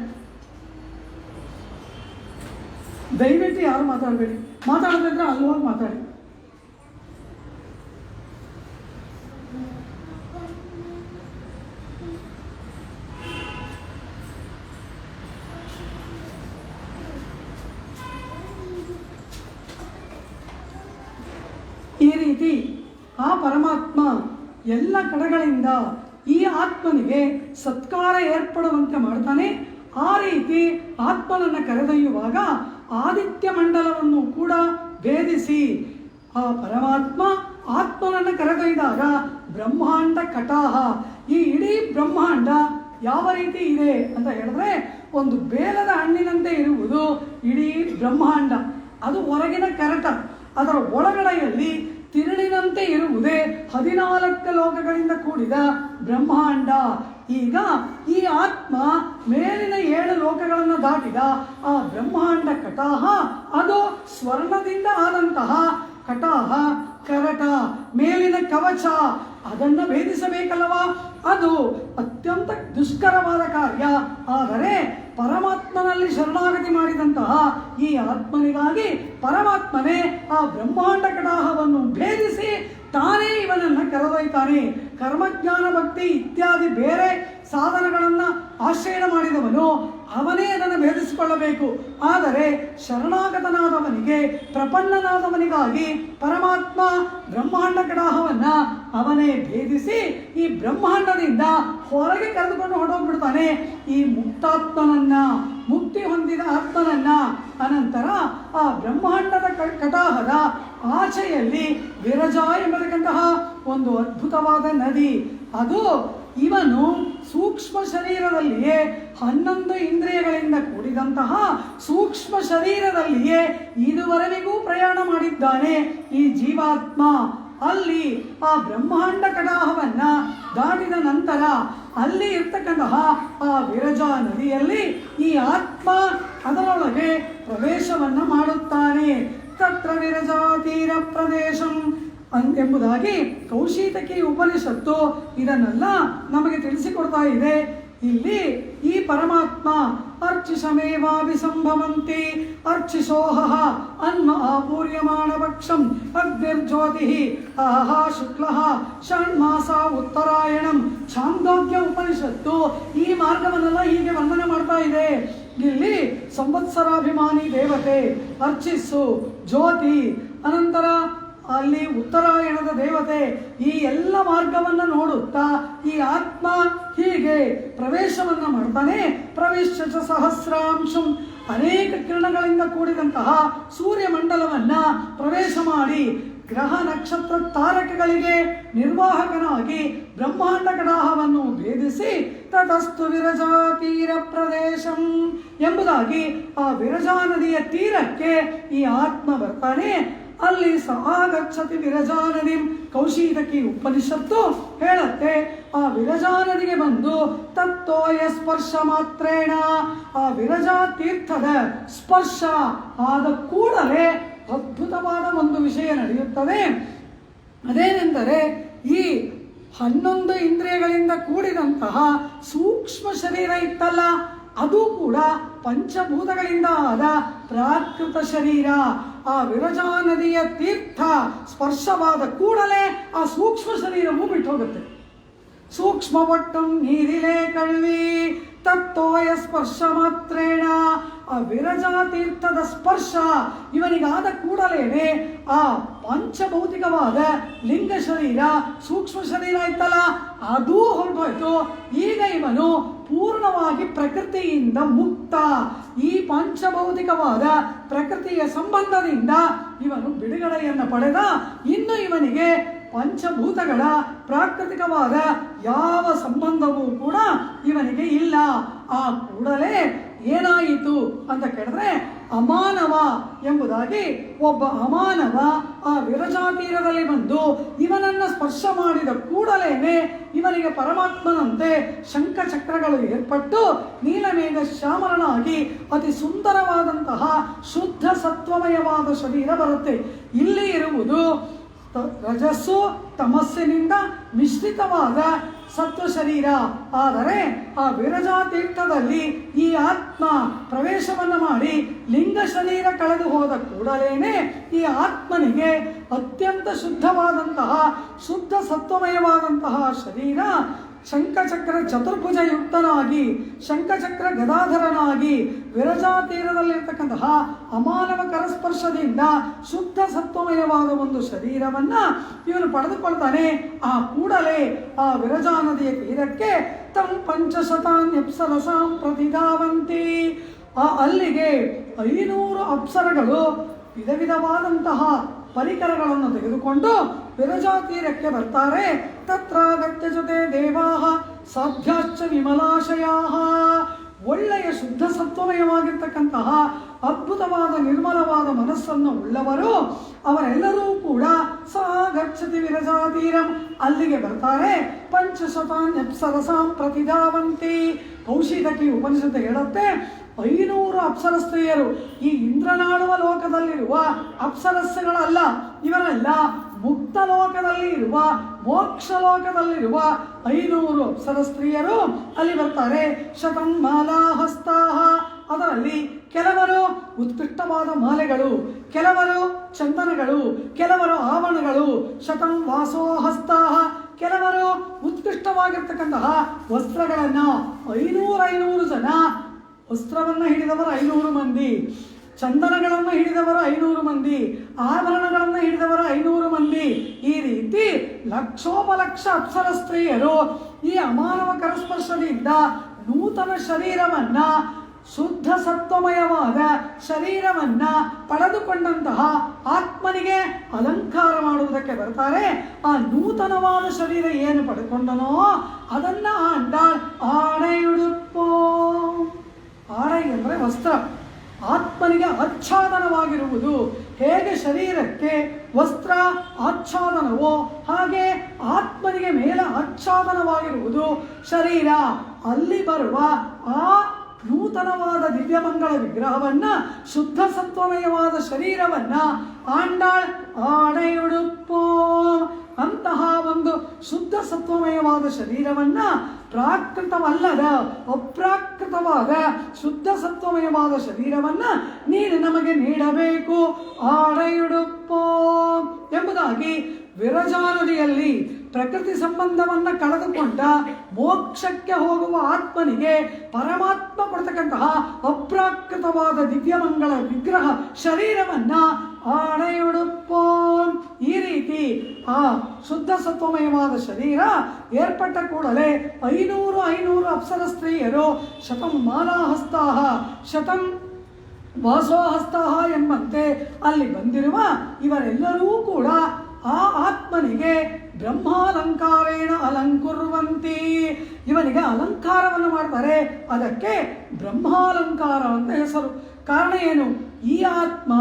ದಯವಿಟ್ಟು ಯಾರು ಮಾತಾಡಬೇಡಿ. ಮಾತಾಡೋದಿದ್ರೆ ಅಲ್ಲಿ ಹೋಗಿ ಮಾತಾಡಿ. ಈ ರೀತಿ ಆ ಪರಮಾತ್ಮ ಎಲ್ಲ ಕಡೆಗಳಿಂದ ಈ ಆತ್ಮನಿಗೆ ಸತ್ಕಾರ ಏರ್ಪಡುವಂತೆ ಮಾಡ್ತಾನೆ. ಆ ರೀತಿ ಆತ್ಮನನ್ನು ಕರೆದೊಯ್ಯುವಾಗ ಆದಿತ್ಯ ಮಂಡಲವನ್ನು ಕೂಡ ಭೇದಿಸಿ ಆ ಪರಮಾತ್ಮ ಆತ್ಮನನ್ನು ಕರೆದೊಯ್ದಾಗ ಬ್ರಹ್ಮಾಂಡ ಕಟಾಹ. ಈ ಇಡೀ ಬ್ರಹ್ಮಾಂಡ ಯಾವ ರೀತಿ ಇದೆ ಅಂತ ಹೇಳಿದ್ರೆ, ಒಂದು ಬೇಲದ ಹಣ್ಣಿನಂತೆ ಇರುವುದು ಇಡೀ ಬ್ರಹ್ಮಾಂಡ. ಅದು ಹೊರಗಿನ ಕೆರಟ. ಅದರ ಒಳಗಡೆಯಲ್ಲಿ ತಿರುಳಿನಂತೆ ಇರುವುದೇ 14 ಲೋಕಗಳಿಂದ ಕೂಡಿದ ಬ್ರಹ್ಮಾಂಡ. ಈಗ ಈ ಆತ್ಮ ಮೇಲಿನ 7 ಲೋಕಗಳನ್ನು ದಾಟಿದ ಆ ಬ್ರಹ್ಮಾಂಡ ಕಟಾಹ, ಅದು ಸ್ವರ್ಣದಿಂದ ಆದಂತಹ ಕಟಾಹ, ಕರಟ, ಮೇಲಿನ ಕವಚ, ಅದನ್ನು ಭೇದಿಸಬೇಕಲ್ಲವಾ? ಅದು ಅತ್ಯಂತ ದುಷ್ಕರವಾದ ಕಾರ್ಯ. ಆದರೆ ಪರಮಾತ್ಮನಲ್ಲಿ ಶರಣಾಗತಿ ಮಾಡಿದಂತಹ ಈ ಆತ್ಮನಿಗಾಗಿ ಪರಮಾತ್ಮನೇ ಆ ಬ್ರಹ್ಮಾಂಡ ಕಟಾಹವನ್ನು ಭೇದಿಸಿ ತಾನೇ ಇವನನ್ನು ಕರೆದೊಯ್ತಾನೆ. ಕರ್ಮಜ್ಞಾನ ಭಕ್ತಿ ಇತ್ಯಾದಿ ಬೇರೆ ಸಾಧನಗಳನ್ನು ಆಶ್ರಯ ಮಾಡಿದವನು ಅವನೇ ಅದನ್ನು ಭೇದಿಸಿಕೊಳ್ಳಬೇಕು. ಆದರೆ ಶರಣಾಗತನಾದವನಿಗೆ, ಪ್ರಪನ್ನನಾದವನಿಗಾಗಿ ಪರಮಾತ್ಮ ಬ್ರಹ್ಮಾಂಡ ಕಟಾಹವನ್ನು ಅವನೇ ಭೇದಿಸಿ ಈ ಬ್ರಹ್ಮಾಂಡದಿಂದ ಹೊರಗೆ ಕರೆದುಕೊಂಡು ಹೊರಟೋಗ್ಬಿಡ್ತಾನೆ ಈ ಮುಕ್ತಾತ್ಮನನ್ನ, ಮುಕ್ತಿ ಹೊಂದಿದ ಆತ್ಮನನ್ನ. ಅನಂತರ ಆ ಬ್ರಹ್ಮಾಂಡದ ಕಟಾಹದ ಆಚೆಯಲ್ಲಿ ವಿರಜ ಎಂಬತಕ್ಕಂತಹ ಒಂದು ಅದ್ಭುತವಾದ ನದಿ. ಅದು ಇವನು ಸೂಕ್ಷ್ಮ ಶರೀರದಲ್ಲಿಯೇ 11 ಇಂದ್ರಿಯಗಳಿಂದ ಕೂಡಿದಂತಹ ಸೂಕ್ಷ್ಮ ಶರೀರದಲ್ಲಿಯೇ ಇದುವರೆಗೂ ಪ್ರಯಾಣ ಮಾಡಿದ್ದಾನೆ ಈ ಜೀವಾತ್ಮ. ಅಲ್ಲಿ ಆ ಬ್ರಹ್ಮಾಂಡ ಕಟಾಹವನ್ನು ದಾಟಿದ ನಂತರ ಅಲ್ಲಿ ಇರ್ತಕ್ಕಂತಹ ಆ ವಿರಜಾ ನದಿಯಲ್ಲಿ ಈ ಆತ್ಮ ಅದರೊಳಗೆ ಪ್ರವೇಶವನ್ನು ಮಾಡುತ್ತಾನೆ. ತತ್ರ ವಿರಜಾ ತೀರ ಪ್ರದೇಶಂ ಎಂಬುದಾಗಿ ಕೌಶೀತಕಿ ಉಪನಿಷತ್ತು ಇದನ್ನೆಲ್ಲ ನಮಗೆ ತಿಳಿಸಿಕೊಡ್ತಾ ಇದೆ. ಇಲ್ಲಿ ಈ ಪರಮಾತ್ಮ ಅರ್ಚಿಷಮೇವಾಭಿಸಂಭವಂತಿ ಅರ್ಚಿಸೋಹ ಅನ್ಮ ಆಪೂರ್ಯಮಾಣ ಪಕ್ಷಂ ಅಗ್ನಿರ್ಜ್ಯೋತಿ ಆಹಾ ಶುಕ್ಲ ಷಣ್ಮಾಸ ಉತ್ತರಾಯಣಂ. ಛಾಂದೋಗ್ಯ ಉಪನಿಷತ್ತು ಈ ಮಾರ್ಗವನ್ನೆಲ್ಲ ಹೀಗೆ ವರ್ಣನೆ ಮಾಡ್ತಾ ಇದೆ. ಇಲ್ಲಿ ಸಂವತ್ಸರಾಭಿಮಾನಿ ದೇವತೆ ಅರ್ಚಿಸ್ಸು, ಜ್ಯೋತಿ, ಅನಂತರ ಅಲ್ಲಿ ಉತ್ತರಾಯಣದ ದೇವತೆ, ಈ ಎಲ್ಲ ಮಾರ್ಗವನ್ನು ನೋಡುತ್ತಾ ಈ ಆತ್ಮ ಹೀಗೆ ಪ್ರವೇಶವನ್ನು ಮಾಡ್ತಾನೆ. ಪ್ರವೇಶ ಸಹಸ್ರಾಂಶಂ, ಅನೇಕ ಕಿರಣಗಳಿಂದ ಕೂಡಿದಂತಹ ಸೂರ್ಯಮಂಡಲವನ್ನು ಪ್ರವೇಶ ಮಾಡಿ ಗ್ರಹ ನಕ್ಷತ್ರ ತಾರಕಗಳಿಗೆ ನಿರ್ವಾಹಕನಾಗಿ ಬ್ರಹ್ಮಾಂಡ ಕಟಾಹವನ್ನು ಭೇದಿಸಿ ತತಸ್ತು ವಿರಜಾ ತೀರ ಪ್ರದೇಶಂ ಎಂಬುದಾಗಿ ಆ ವಿರಜಾ ನದಿಯ ತೀರಕ್ಕೆ ಈ ಆತ್ಮ ಬರ್ತಾನೆ. ಅಲ್ಲಿ ಆಗಚ್ಚತಿ ವಿರಜಾ ನದಿ. ಕೌಶೀತಕಿ ಉಪನಿಷತ್ತು ಹೇಳುತ್ತೆ, ಆ ವಿರಜಾ ನದಿಗೆ ಬಂದು ತತ್ತೋಯ ಸ್ಪರ್ಶ ಮಾತ್ರೇಣ, ಆ ವಿರಜಾ ತೀರ್ಥದ ಸ್ಪರ್ಶ ಆದ ಕೂಡಲೇ ಅದ್ಭುತವಾದ ಒಂದು ವಿಷಯ ನಡೆಯುತ್ತದೆ. ಅದೇನೆಂದರೆ ಈ 11 ಇಂದ್ರಿಯಗಳಿಂದ ಕೂಡಿದಂತಹ ಸೂಕ್ಷ್ಮ ಶರೀರ ಇತ್ತಲ್ಲ, ಅದು ಕೂಡ ಪಂಚಭೂತಗಳಿಂದ ಆದ ಪ್ರಾಕೃತ ಶರೀರ. ಆ ವಿರಜಾ ನದಿಯ ತೀರ್ಥ ಸ್ಪರ್ಶವಾದ ಕೂಡಲೇ ಆ ಸೂಕ್ಷ್ಮ ಶರೀರವು ಬಿಟ್ಟು ಹೋಗುತ್ತೆ. ಸೂಕ್ಷ್ಮ ಒಟ್ಟು ನೀರಿಲೆ ಕಳ್ವಿ ತತ್ತೋಯ ಸ್ಪರ್ಶ ಮಾತ್ರೇಣ. ಆ ವಿರಜಾ ತೀರ್ಥದ ಸ್ಪರ್ಶ ಇವನಿಗಾದ ಕೂಡಲೇ ಆ ಪಂಚಭೌತಿಕವಾದ ಲಿಂಗ ಶರೀರ, ಸೂಕ್ಷ್ಮ ಶರೀರ ಇತ್ತಲ್ಲ, ಅದೂ ಹೊರಟೋಯ್ತು. ಈಗ ಇವನು ಪೂರ್ಣವಾಗಿ ಪ್ರಕೃತಿಯಿಂದ ಮುಕ್ತ. ಈ ಪಂಚಭೌತಿಕವಾದ ಪ್ರಕೃತಿಯ ಸಂಬಂಧದಿಂದ ಇವನು ಬಿಡುಗಡೆಯನ್ನು ಪಡೆದ. ಇನ್ನು ಇವನಿಗೆ ಪಂಚಭೂತಗಳ ಪ್ರಾಕೃತಿಕವಾದ ಯಾವ ಸಂಬಂಧವೂ ಕೂಡ ಇವನಿಗೆ ಇಲ್ಲ. ಆ ಕೂಡಲೇ ಏನಾಯಿತು ಅಂತ ಕೇಳಿದ್ರೆ, ಅಮಾನವ ಎಂಬುದಾಗಿ ಒಬ್ಬ ಅಮಾನವ ಆ ವಿರಜಾತೀರದಲ್ಲಿ ಬಂದು ಇವನನ್ನು ಸ್ಪರ್ಶ ಮಾಡಿದ ಕೂಡಲೇ ಇವನಿಗೆ ಪರಮಾತ್ಮನಂತೆ ಶಂಖಚಕ್ರಗಳು ಏರ್ಪಟ್ಟು ನೀಲಮೇಘ ಶ್ಯಾಮಲನಾಗಿ ಅತಿ ಸುಂದರವಾದಂತಹ ಶುದ್ಧ ಸತ್ವಮಯವಾದ ಶರೀರ ಬರುತ್ತೆ. ಇಲ್ಲಿ ಇರುವುದು ರಜಸ್ಸು ತಮಸ್ಸಿನಿಂದ ಮಿಶ್ರಿತವಾದ ಸತ್ವ ಶರೀರ. ಆದರೆ ಆ ವಿರಜಾ ತೀರ್ಥದಲ್ಲಿ ಈ ಆತ್ಮ ಪ್ರವೇಶವನ್ನು ಮಾಡಿ ಲಿಂಗ ಶರೀರ ಕಳೆದು ಹೋದ ಕೂಡಲೇ ಈ ಆತ್ಮನಿಗೆ ಅತ್ಯಂತ ಶುದ್ಧವಾದಂತಹ ಶುದ್ಧ ಸತ್ವಮಯವಾದಂತಹ ಶರೀರ ಶಂಖಚಕ್ರ ಚತುರ್ಭುಜಯುಕ್ತನಾಗಿ ಶಂಖಚಕ್ರ ಗದಾಧರನಾಗಿ ವಿರಜಾ ತೀರದಲ್ಲಿರ್ತಕ್ಕಂತಹ ಅಮಾನವ ಕರಸ್ಪರ್ಶದಿಂದ ಶುದ್ಧ ಸತ್ವಮಯವಾದ ಒಂದು ಶರೀರವನ್ನ ಇವನು ಪಡೆದುಕೊಳ್ತಾನೆ. ಆ ಕೂಡಲೇ ಆ ವಿರಜಾ ನದಿಯ ತೀರಕ್ಕೆ ತಂ 500 ಅಪ್ಸರಸಾಂ ಪ್ರತಿಧಾವಂತಿ. ಅಲ್ಲಿಗೆ 500 ಅಪ್ಸರಗಳು ವಿಧ ವಿಧವಾದಂತಹ ಪರಿಕರಗಳನ್ನು ತೆಗೆದುಕೊಂಡು ವಿರಜಾ ತೀರಕ್ಕೆ ಬರ್ತಾರೆ. ತತ್ರಾಗತ್ಯ ಜೊತೆ ದೇವಾಹ ಸಾಧ್ಯಾಶ್ಚ ವಿಮಲಾಶಯಾಹ. ಒಳ್ಳೆಯ ಶುದ್ಧ ಸತ್ವಮಯವಾಗಿರ್ತಕ್ಕಂತಹ ಅದ್ಭುತವಾದ ನಿರ್ಮಲವಾದ ಮನಸ್ಸನ್ನು ಉಳ್ಳವರು ಅವರೆಲ್ಲರೂ ಕೂಡ ಸಹ ಗಚ್ಚತಿ ವಿರಜಾ ತೀರಂ ಅಲ್ಲಿಗೆ ಬರ್ತಾರೆ. 500 ಅಪ್ಸರಸಾಂ ಪ್ರತಿಧಾವಂತಿ. ಕೌಶಿಕಿ ಉಪನಿಷತ್ತು ಹೇಳುತ್ತೆ 500 ಅಪ್ಸರ ಸ್ತ್ರೀಯರು ಈ ಇಂದ್ರನಾಡುವ ಲೋಕದಲ್ಲಿರುವ ಅಪ್ಸರಸ್ಸುಗಳಲ್ಲ, ಇವರೆಲ್ಲ ಮುಕ್ತ ಲೋಕದಲ್ಲಿ ಇರುವ ಮೋಕ್ಷ ಲೋಕದಲ್ಲಿರುವ 500 ಅಪ್ಸರ ಸ್ತ್ರೀಯರು ಅಲ್ಲಿ ಬರ್ತಾರೆ. ಶತಂ ಮಾಲಾಹಸ್ತಾಹ. ಅದರಲ್ಲಿ ಕೆಲವರು ಉತ್ಕೃಷ್ಟವಾದ ಮಾಲೆಗಳು, ಕೆಲವರು ಚಂದನಗಳು, ಕೆಲವರು ಆವರಣಗಳು. ಶತಂ ವಾಸೋಹಸ್ತಾಹ. ಕೆಲವರು ಉತ್ಕೃಷ್ಟವಾಗಿರ್ತಕ್ಕಂತಹ ವಸ್ತ್ರಗಳನ್ನು 500 ಜನ ವಸ್ತ್ರವನ್ನು ಹಿಡಿದವರು 500 ಮಂದಿ, ಚಂದನಗಳನ್ನು ಹಿಡಿದವರು 500 ಮಂದಿ, ಆಭರಣಗಳನ್ನು ಹಿಡಿದವರು 500 ಮಂದಿ. ಈ ರೀತಿ ಲಕ್ಷೋಪಲಕ್ಷ ಅಪ್ಸರ ಸ್ತ್ರೀಯರು ಈ ಅಮಾನವ ಕರಸ್ಪರ್ಶದಿಂದ ನೂತನ ಶರೀರವನ್ನ ಶುದ್ಧ ಸತ್ವಮಯವಾದ ಶರೀರವನ್ನ ಪಡೆದುಕೊಂಡಂತಹ ಆತ್ಮನಿಗೆ ಅಲಂಕಾರ ಮಾಡುವುದಕ್ಕೆ ಬರ್ತಾರೆ. ಆ ನೂತನವಾದ ಶರೀರ ಏನು ಪಡೆದುಕೊಂಡನೋ ಅದನ್ನ ಆಂಡಾಳ್ ಆಡೆಯುಡುಪ್ಪೋ. ಆಡೈ ಅಂದರೆ ವಸ್ತ್ರ. ಆತ್ಮನಿಗೆ ಆಚ್ಛಾದನವಾಗಿರುವುದು. ಹೇಗೆ ಶರೀರಕ್ಕೆ ವಸ್ತ್ರ ಆಚ್ಛಾದನವೋ ಹಾಗೆ ಆತ್ಮನಿಗೆ ಮೇಲೆ ಆಚ್ಛಾದನವಾಗಿರುವುದು ಶರೀರ. ಅಲ್ಲಿ ಬರುವ ಆ ನೂತನವಾದ ದಿವ್ಯಮಂಗಳ ವಿಗ್ರಹವನ್ನ ಶುದ್ಧ ಸತ್ವಮಯವಾದ ಶರೀರವನ್ನ ಆಂಡಾಳ್ ಆಡೆಯುಡುಪ್ಪೋ. ಅಂತಹ ಒಂದು ಶುದ್ಧ ಸತ್ವಮಯವಾದ ಶರೀರವನ್ನ ಪ್ರಾಕೃತವಲ್ಲದ ಅಪ್ರಾಕೃತವಾದ ಶುದ್ಧ ಸತ್ವಮಯವಾದ ಶರೀರವನ್ನ ನೀನು ನಮಗೆ ನೀಡಬೇಕು ಆಡೆಯುಡುಪ್ಪೋ ಎಂಬುದಾಗಿ ವಿರಜಾ ನದಿಯಲ್ಲಿ ಪ್ರಕೃತಿ ಸಂಬಂಧವನ್ನ ಕಳೆದುಕೊಂಡ ಮೋಕ್ಷಕ್ಕೆ ಹೋಗುವ ಆತ್ಮನಿಗೆ ಪರಮಾತ್ಮ ಕೊಡ್ತಕ್ಕಂತಹ ಅಪ್ರಾಕೃತವಾದ ದಿವ್ಯಮಂಗಳ ವಿಗ್ರಹ ಶರೀರವನ್ನ ಆಡೆಯುಡುಪ್ಪೋ. ಈ ರೀತಿ ಆ ಶುದ್ಧ ಸತ್ವಮಯವಾದ ಶರೀರ ಏರ್ಪಟ್ಟ ಕೂಡಲೇ 500 ಅಪ್ಸರ ಸ್ತ್ರೀಯರು ಶತಂ ಮಾಲಾಹಸ್ತಾಹ ಶತಂ ವಾಸೋಹಸ್ತಾಹ ಎಂಬಂತೆ ಅಲ್ಲಿ ಬಂದಿರುವ ಇವರೆಲ್ಲರೂ ಕೂಡ ಆ ಆತ್ಮನಿಗೆ ಬ್ರಹ್ಮಾಲಂಕಾರೇಣ ಅಲಂಕುರ್ವಂತಿ. ಇವನಿಗೆ ಅಲಂಕಾರವನ್ನು ಮಾಡ್ತಾರೆ. ಅದಕ್ಕೆ ಬ್ರಹ್ಮಾಲಂಕಾರ ಅಂತ ಹೆಸರು. ಕಾರಣ ಏನು? ಈ ಆತ್ಮ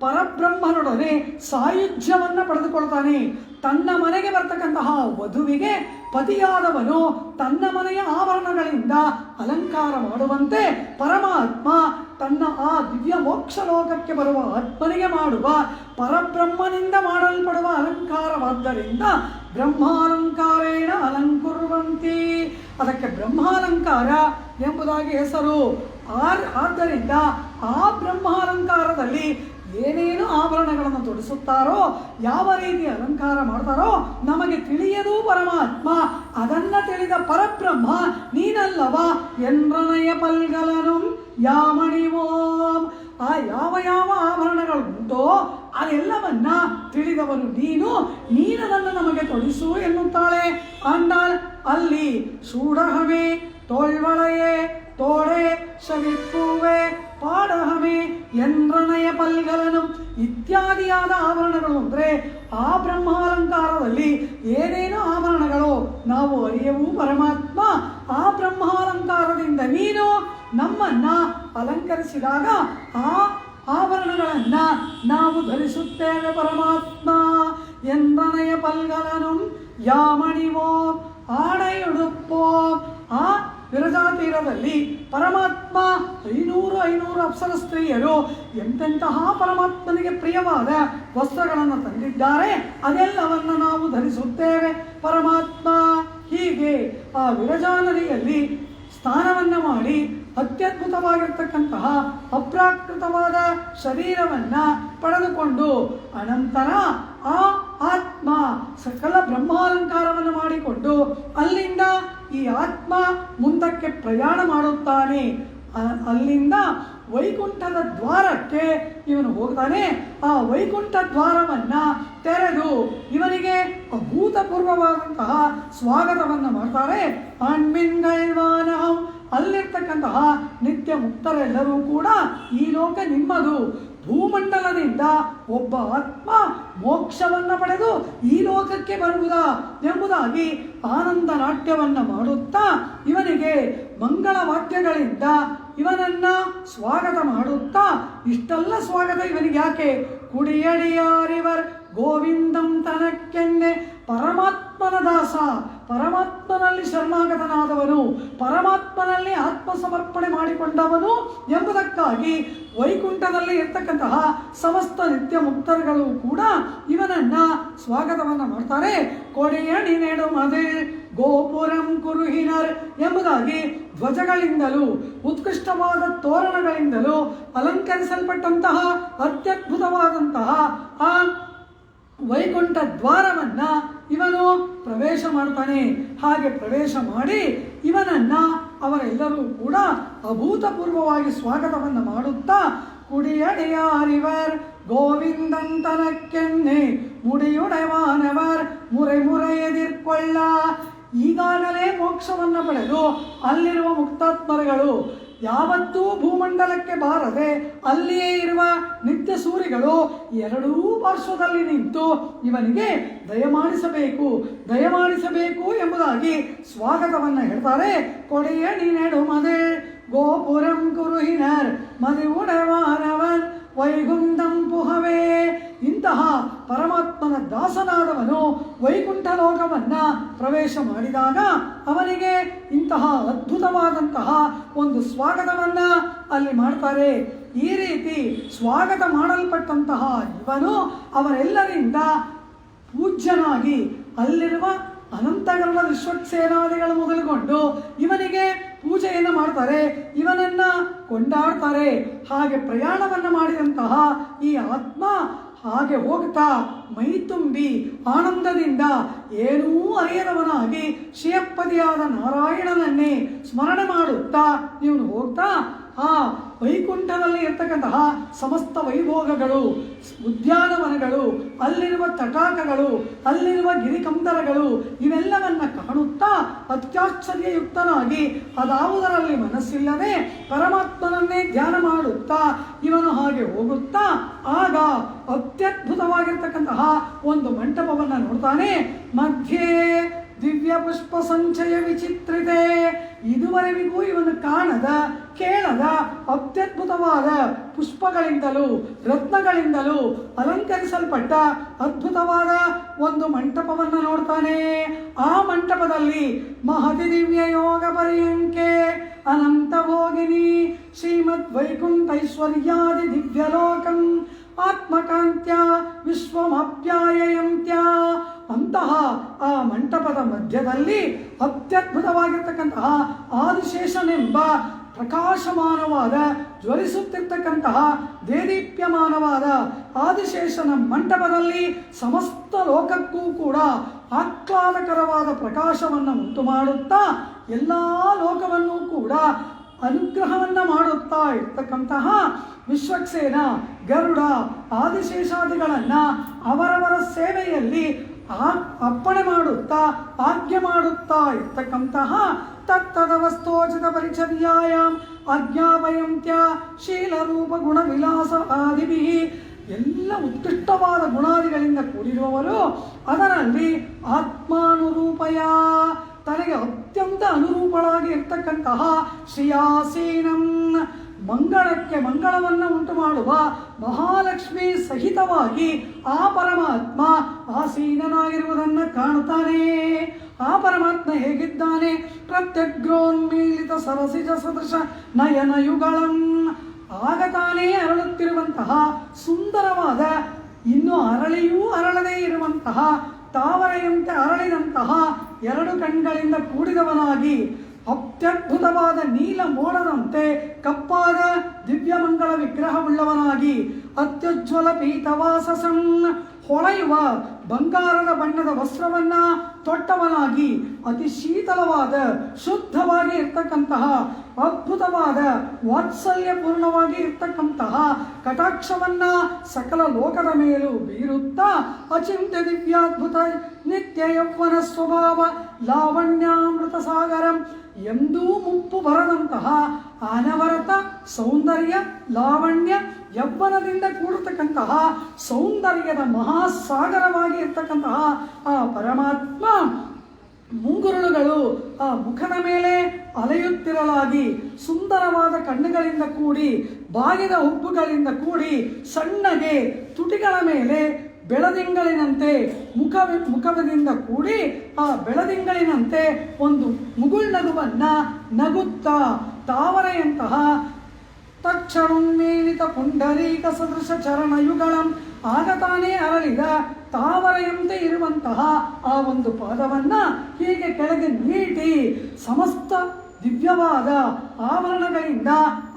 ಪರಬ್ರಹ್ಮನೊಡನೆ ಸಾಯುಜ್ಯವನ್ನು ಪಡೆದುಕೊಳ್ತಾನೆ. ತನ್ನ ಮನೆಗೆ ಬರ್ತಕ್ಕಂತಹ ವಧುವಿಗೆ ಪತಿಯಾದವನು ತನ್ನ ಮನೆಯ ಆಭರಣಗಳಿಂದ ಅಲಂಕಾರ ಮಾಡುವಂತೆ ಪರಮಾತ್ಮ ತನ್ನ ಆ ದಿವ್ಯ ಮೋಕ್ಷ ಲೋಕಕ್ಕೆ ಬರುವ ಆತ್ಮನಿಗೆ ಮಾಡುವ ಪರಬ್ರಹ್ಮನಿಂದ ಮಾಡಲ್ಪಡುವ ಅಲಂಕಾರವಾದ್ದರಿಂದ ಬ್ರಹ್ಮಾಲಂಕಾರೇಣ ಅಲಂಕುರ್ವಂತಿ. ಅದಕ್ಕೆ ಬ್ರಹ್ಮಾಲಂಕಾರ ಎಂಬುದಾಗಿ ಹೆಸರು. ಆದ್ದರಿಂದ ಆ ಬ್ರಹ್ಮಾಲಂಕಾರದಲ್ಲಿ ಏನೇನು ಆಭರಣಗಳನ್ನು ತೊಡಿಸುತ್ತಾರೋ, ಯಾವ ರೀತಿ ಅಲಂಕಾರ ಮಾಡ್ತಾರೋ ನಮಗೆ ತಿಳಿಯದು ಪರಮಾತ್ಮ. ಅದನ್ನ ತಿಳಿದ ಪರಬ್ರಹ್ಮ ನೀನಲ್ಲವ ಎಂದ್ರನಯ ಪಲ್ಗಲನು ಯಾಮಣಿವೋಂ. ಆ ಯಾವ ಯಾವ ಆಭರಣಗಳು ಉಂಟೋ ಅದೆಲ್ಲವನ್ನ ತಿಳಿದವನು ನೀನದನ್ನು ನಮಗೆ ತೊಡಿಸು ಎನ್ನುತ್ತಾಳೆ ಆಂಡಾಳ್. ಅಲ್ಲಿ ಶೂಡಹಮೆ ತೋಳ್ವಳೆಯೇ ತೋಡೆ ಶವಿಪ್ಪೂವೆ ಪಾಡಹಮೆ ಎಂದ್ರನಯ ಪಲ್ಗಲನು ಇತ್ಯಾದಿಯಾದ ಆಭರಣಗಳು ಅಂದರೆ ಆ ಬ್ರಹ್ಮಾಲಂಕಾರದಲ್ಲಿ ಏನೇನು ಆಭರಣಗಳು ನಾವು ಅರಿಯವು ಪರಮಾತ್ಮ. ಆ ಬ್ರಹ್ಮಾಲಂಕಾರದಿಂದ ನೀನು ನಮ್ಮನ್ನ ಅಲಂಕರಿಸಿದಾಗ ಆ ಆಭರಣಗಳನ್ನು ನಾವು ಧರಿಸುತ್ತೇವೆ. ಪರಮಾತ್ಮ ಎಂದನೆಯ ಪಲ್ಗಲನು ಯಾಮಣಿವೋ ಆಣೆಯುಡುಪ್ಪೋ. ಆ ವಿರಜಾತೀರದಲ್ಲಿ ಪರಮಾತ್ಮ 500 ಅಪ್ಸರ ಸ್ತ್ರೀಯರು ಎಂತೆಂತಹ ಪರಮಾತ್ಮನಿಗೆ ಪ್ರಿಯವಾದ ವಸ್ತ್ರಗಳನ್ನು ತಂದಿದ್ದಾರೆ. ಅದೆಲ್ಲವನ್ನು ನಾವು ಧರಿಸುತ್ತೇವೆ. ಪರಮಾತ್ಮ ಹೀಗೆ ಆ ವಿರಜಾ ನದಿಯಲ್ಲಿ ಸ್ನಾನವನ್ನು ಮಾಡಿ ಅತ್ಯದ್ಭುತವಾಗಿರ್ತಕ್ಕಂತಹ ಅಪ್ರಾಕೃತವಾದ ಶರೀರವನ್ನು ಪಡೆದುಕೊಂಡು ಅನಂತರ ಆ ಆತ್ಮ ಸಕಲ ಬ್ರಹ್ಮಾಲಂಕಾರವನ್ನು ಮಾಡಿಕೊಂಡು ಅಲ್ಲಿಂದ ಈ ಆತ್ಮ ಮುಂದಕ್ಕೆ ಪ್ರಯಾಣ ಮಾಡುತ್ತಾನೆ. ಅಲ್ಲಿಂದ ವೈಕುಂಠದ ದ್ವಾರಕ್ಕೆ ಇವನು ಹೋಗ್ತಾನೆ. ಆ ವೈಕುಂಠ ದ್ವಾರವನ್ನು ತೆರೆದು ಇವನಿಗೆ ಅಭೂತಪೂರ್ವವಾದಂತಹ ಸ್ವಾಗತವನ್ನು ಮಾಡ್ತಾರೆ. ಅಲ್ಲಿರ್ತಕ್ಕಂತಹ ನಿತ್ಯ ಮುಕ್ತರೆಲ್ಲರೂ ಕೂಡ ಈ ಲೋಕ ನಿಮ್ಮದು, ಭೂಮಂಡಲದಿಂದ ಒಬ್ಬ ಆತ್ಮ ಮೋಕ್ಷವನ್ನು ಪಡೆದು ಈ ಲೋಕಕ್ಕೆ ಬರುವುದಾ ಎಂಬುದಾಗಿ ಆನಂದ ನಾಟ್ಯವನ್ನು ಮಾಡುತ್ತಾ ಇವನಿಗೆ ಮಂಗಳ ವಾಕ್ಯಗಳಿಂದ ಇವನನ್ನ ಸ್ವಾಗತ ಮಾಡುತ್ತಾ, ಇಷ್ಟೆಲ್ಲ ಸ್ವಾಗತ ಇವನಿಗೆ ಯಾಕೆ? ಕುಡಿಯಡಿಯಾರಿವರ್ ಗೋವಿಂದಂ ತನಕ್ಕೆನ್ನೆ ಪರಮಾತ್ಮನ ದಾಸ, ಪರಮಾತ್ಮನಲ್ಲಿ ಶರಣಾಗತನಾದವನು, ಪರಮಾತ್ಮನಲ್ಲಿ ಆತ್ಮಸಮರ್ಪಣೆ ಮಾಡಿಕೊಂಡವನು ಎಂಬುದಕ್ಕಾಗಿ ವೈಕುಂಠದಲ್ಲಿ ಇರ್ತಕ್ಕಂತಹ ಸಮಸ್ತ ನಿತ್ಯ ಮುಕ್ತರುಗಳು ಕೂಡ ಇವನನ್ನ ಸ್ವಾಗತವನ್ನು ಮಾಡ್ತಾರೆ. ಕೊಡೆಯಣಿ ನೆಡು ಮದೆ ಗೋಪುರಂ ಕುರುಹಿನರ್ ಎಂಬುದಾಗಿ ಧ್ವಜಗಳಿಂದಲೂ ಉತ್ಕೃಷ್ಟವಾದ ತೋರಣಗಳಿಂದಲೂ ಅಲಂಕರಿಸಲ್ಪಟ್ಟಂತಹ ಅತ್ಯದ್ಭುತವಾದಂತಹ ಆ ವೈಕುಂಠ ದ್ವಾರವನ್ನು ಇವನು ಪ್ರವೇಶ ಮಾಡ್ತಾನೆ. ಹಾಗೆ ಪ್ರವೇಶ ಮಾಡಿ ಇವನನ್ನ ಅವರೆಲ್ಲರೂ ಕೂಡ ಅಭೂತಪೂರ್ವವಾಗಿ ಸ್ವಾಗತವನ್ನು ಮಾಡುತ್ತಾ ಕುಡಿಯಡೆಯಾರಿವರ್ ಗೋವಿಂದಂತನಕ್ಕೆನ್ನೆ ಮುಡಿಯುಡೆವಾನವರ್ ಮುರೆ ಮುರೆ ಎದಿರ್ಕೊಳ್ಳ. ಈಗಾಗಲೇ ಮೋಕ್ಷವನ್ನು ಪಡೆದು ಅಲ್ಲಿರುವ ಮುಕ್ತಾತ್ಮರುಗಳು ಯಾವತ್ತೂ ಭೂಮಂಡಲಕ್ಕೆ ಬಾರದೆ ಅಲ್ಲಿಯೇ ಇರುವ ನಿತ್ಯ ಸೂರಿಗಳು ಎರಡೂ ಪಾರ್ಶ್ವದಲ್ಲಿ ನಿಂತು ಇವನಿಗೆ ದಯಮಾಡಿಸಬೇಕು ದಯಮಾಡಿಸಬೇಕು ಎಂಬುದಾಗಿ ಸ್ವಾಗತವನ್ನು ಹೇಳ್ತಾರೆ. ಕೊಡೆಯಣಿ ನೆಡು ಮದೆ ಗೋಪುರಂ ಕುರುಹಿನರ್ ಮದಿ ಉಡವಾನವನ್ ವೈಗುಂಠಂ ಪುಹವೇ. ಇಂತಹ ಪರಮಾತ್ಮನ ದಾಸನಾದವನು ವೈಕುಂಠ ಲೋಕವನ್ನು ಪ್ರವೇಶ ಮಾಡಿದಾಗ ಅವನಿಗೆ ಇಂತಹ ಅದ್ಭುತವಾದಂತಹ ಒಂದು ಸ್ವಾಗತವನ್ನು ಅಲ್ಲಿ ಮಾಡ್ತಾರೆ. ಈ ರೀತಿ ಸ್ವಾಗತ ಮಾಡಲ್ಪಟ್ಟಂತಹ ಇವನು ಅವರೆಲ್ಲರಿಂದ ಪೂಜ್ಯನಾಗಿ ಅಲ್ಲಿರುವ ಅನಂತಗರುಡ ವಿಶ್ವಕ್ಸೇನಾದಿಗಳು ಮೊದಲುಗೊಂಡು ಇವನಿಗೆ ಪೂಜೆಯನ್ನು ಮಾಡ್ತಾರೆ, ಇವನನ್ನು ಕೊಂಡಾಡ್ತಾರೆ. ಹಾಗೆ ಪ್ರಯಾಣವನ್ನು ಮಾಡಿದಂತಹ ಈ ಆತ್ಮ ಹಾಗೆ ಹೋಗ್ತಾ ಮೈ ತುಂಬಿ ಆನಂದದಿಂದ ಏನೂ ಅರಿಯದವನಾಗಿ ಶ್ರೀಯಪ್ಪದಿಯಾದ ನಾರಾಯಣನನ್ನೇ ಸ್ಮರಣೆ ಮಾಡುತ್ತಾ ಇವನು ಹೋಗ್ತಾ ಆ ವೈಕುಂಠದಲ್ಲಿ ಇರ್ತಕ್ಕಂತಹ ಸಮಸ್ತ ವೈಭೋಗಗಳು, ಉದ್ಯಾನವನಗಳು, ಅಲ್ಲಿರುವ ತಟಾಕಗಳು, ಅಲ್ಲಿರುವ ಗಿರಿಕಂದರಗಳು ಇವೆಲ್ಲವನ್ನ ಕಾಣುತ್ತಾ ಅತ್ಯಾಶ್ಚರ್ಯಯುಕ್ತನಾಗಿ ಅದಾವುದರಲ್ಲಿ ಮನಸ್ಸಿಲ್ಲದೆ ಪರಮಾತ್ಮನನ್ನೇ ಧ್ಯಾನ ಮಾಡುತ್ತಾ ಇವನು ಹಾಗೆ ಹೋಗುತ್ತಾ ಆಗ ಅತ್ಯದ್ಭುತವಾಗಿರ್ತಕ್ಕಂತಹ ಒಂದು ಮಂಟಪವನ್ನು ನೋಡ್ತಾನೆ. ಮಧ್ಯೆ ದಿವ್ಯ ಪುಷ್ಪ ಸಂಚಯ ವಿಚಿತ್ರಿತೆ. ಇದುವರೆವಿಗೂ ಇವನು ಕಾಣದ ಕೇಳದ ಅತ್ಯದ್ಭುತವಾದ ಪುಷ್ಪಗಳಿಂದಲೂ ರತ್ನಗಳಿಂದಲೂ ಅಲಂಕರಿಸಲ್ಪಟ್ಟ ಅದ್ಭುತವಾದ ಒಂದು ಮಂಟಪವನ್ನು ನೋಡ್ತಾನೆ. ಆ ಮಂಟಪದಲ್ಲಿ ಮಹತಿ ದಿವ್ಯ ಯೋಗ ಪರ್ಯಂಕೆ ಅನಂತ ಭೋಗಿನಿ ಶ್ರೀಮದ್ ವೈಕುಂಠೈಶ್ವರ್ಯಾದಿ ದಿವ್ಯಲೋಕಂ ಆತ್ಮಕಾಂತ್ಯ ವಿಶ್ವಮಪ್ಯಾಯಂತ್ಯ. ಅಂತಹ ಆ ಮಂಟಪದ ಮಧ್ಯದಲ್ಲಿ ಅತ್ಯದ್ಭುತವಾಗಿರ್ತಕ್ಕಂತಹ ಆದಿಶೇಷನೆಂಬ ಪ್ರಕಾಶಮಾನವಾದ ಜ್ವಲಿಸುತ್ತಿರ್ತಕ್ಕಂತಹ ದೇದೀಪ್ಯಮಾನವಾದ ಆದಿಶೇಷನ ಮಂಟಪದಲ್ಲಿ ಸಮಸ್ತ ಲೋಕಕ್ಕೂ ಕೂಡ ಆಹ್ಲಾದಕರವಾದ ಪ್ರಕಾಶವನ್ನು ಉಂಟು ಮಾಡುತ್ತಾ ಎಲ್ಲ ಲೋಕವನ್ನೂ ಕೂಡ ಅನುಗ್ರಹವನ್ನು ಮಾಡುತ್ತಾ ಇರ್ತಕ್ಕಂತಹ ವಿಶ್ವಕ್ಸೇನ ಗರುಡ ಆದಿಶೇಷಾದಿಗಳನ್ನು ಅವರವರ ಸೇವೆಯಲ್ಲಿ ಅಪ್ಪಣೆ ಮಾಡುತ್ತಾ ಆಜ್ಞೆ ಮಾಡುತ್ತಾ ಇರ್ತಕ್ಕಂತಹ ತತ್ತದ ವಸ್ತೋಚಿತ ಪರಿಚರ್ಯಾಯಾಮ್ ಆಜ್ಞಾಪಯಂತ್ಯ ಶೀಲರೂಪ ಗುಣ ವಿಲಾಸ ಆದಿಭಿ. ಎಲ್ಲ ಉತ್ಕೃಷ್ಟವಾದ ಗುಣಾದಿಗಳಿಂದ ಕೂಡಿರುವವರು ಅದರಲ್ಲಿ ಆತ್ಮಾನುರೂಪಯ ತನಗೆ ಅತ್ಯಂತ ಅನುರೂಪಳಾಗಿ ಇರ್ತಕ್ಕಂತಹ ಶ್ರೀಯಾಸೀನಂ ಮಂಗಳಕ್ಕೆ ಮಂಗಳವನ್ನು ಉಂಟು ಮಾಡುವ ಮಹಾಲಕ್ಷ್ಮಿ ಸಹಿತವಾಗಿ ಆ ಪರಮಾತ್ಮ ಆಸೀನನಾಗಿರುವುದನ್ನು ಕಾಣುತ್ತಾನೆ. ಆ ಪರಮಾತ್ಮ ಹೇಗಿದ್ದಾನೆ? ಪ್ರತ್ಯಗ್ರೋನ್ಮೀಲಿತ ಸರಸಿಜ ಸದೃಶ ನಯನಯುಗಳಂ. ಆಗ ತಾನೇ ಅರಳುತ್ತಿರುವಂತಹ ಸುಂದರವಾದ, ಇನ್ನು ಅರಳಿಯೂ ಅರಳದೇ ಇರುವಂತಹ ತಾವರೆಯಂತೆ ಅರಳಿದಂತಹ ಎರಡು ಕಣ್ಗಳಿಂದ ಕೂಡಿದವನಾಗಿ, ಅತ್ಯದ್ಭುತವಾದ ನೀಲ ಮೋಡದಂತೆ ಕಪ್ಪಾದ ದಿವ್ಯಮಂಗಳ ವಿಗ್ರಹವುಳ್ಳವನಾಗಿ, ಅತ್ಯುಜ್ವಲ ಪೀತವಾಸಸಂ ಹೊಳೆಯುವ ಬಂಗಾರದ ಬಣ್ಣದ ವಸ್ತ್ರವನ್ನ ತೊಟ್ಟವನಾಗಿ, ಅತಿ ಶೀತಲವಾದ ಶುದ್ಧವಾಗಿ ಇರ್ತಕ್ಕಂತಹ ಅದ್ಭುತವಾದ ವಾತ್ಸಲ್ಯಪೂರ್ಣವಾಗಿ ಇರ್ತಕ್ಕಂತಹ ಕಟಾಕ್ಷವನ್ನ ಸಕಲ ಲೋಕದ ಮೇಲೂ ಬೀರುತ್ತಾ, ಅಚಿಂತ್ಯ ದಿವ್ಯಾದ್ಭುತ ನಿತ್ಯ ಯೌವನ ಸ್ವಭಾವ ಲಾವಣ್ಯಾಮೃತ ಸಾಗರಂ, ಎಂದೂ ಮುಪ್ಪು ಬರದಂತಹ ಅನವರತ ಸೌಂದರ್ಯ ಲಾವಣ್ಯ ಯೌವನದಿಂದ ಕೂಡಿರ್ತಕ್ಕಂತಹ ಸೌಂದರ್ಯದ ಮಹಾಸಾಗರವಾಗಿ ಇರ್ತಕ್ಕಂತಹ ಆ ಪರಮಾತ್ಮ ಮುಂಗುರುಳುಗಳು ಆ ಮುಖದ ಮೇಲೆ ಅಲೆಯುತ್ತಿರಲಾಗಿ, ಸುಂದರವಾದ ಕಣ್ಣುಗಳಿಂದ ಕೂಡಿ, ಬಾಗಿದ ಹುಬ್ಬುಗಳಿಂದ ಕೂಡಿ, ಸಣ್ಣಗೆ ತುಟಿಗಳ ಮೇಲೆ ಬೆಳದಿಂಗಳಿನಂತೆ ಮುಖದಿಂದ ಕೂಡಿ, ಆ ಬೆಳದಿಂಗಳಿನಂತೆ ಒಂದು ಮುಗುಳ್ನಗುವನ್ನ ನಗುತ್ತಾ ತಾವರೆಯಂತಹ ತಕ್ಷಣೋನ್ಮೇಲಿತ ಪುಂಡರೀಕ ಸದೃಶ ಚರಣಯುಗಳಂ, ಆಗ ತಾನೇ ಅರಳಿದ ತಾವರೆಯಂತೆ ಇರುವಂತಹ ಆ ಒಂದು ಪಾದವನ್ನ ಹೀಗೆ ಕೆಳಗೆ ನೀಟಿ ಸಮಸ್ತ ದಿವ್ಯವಾದ ಆಭರಣಗಳಿಂದ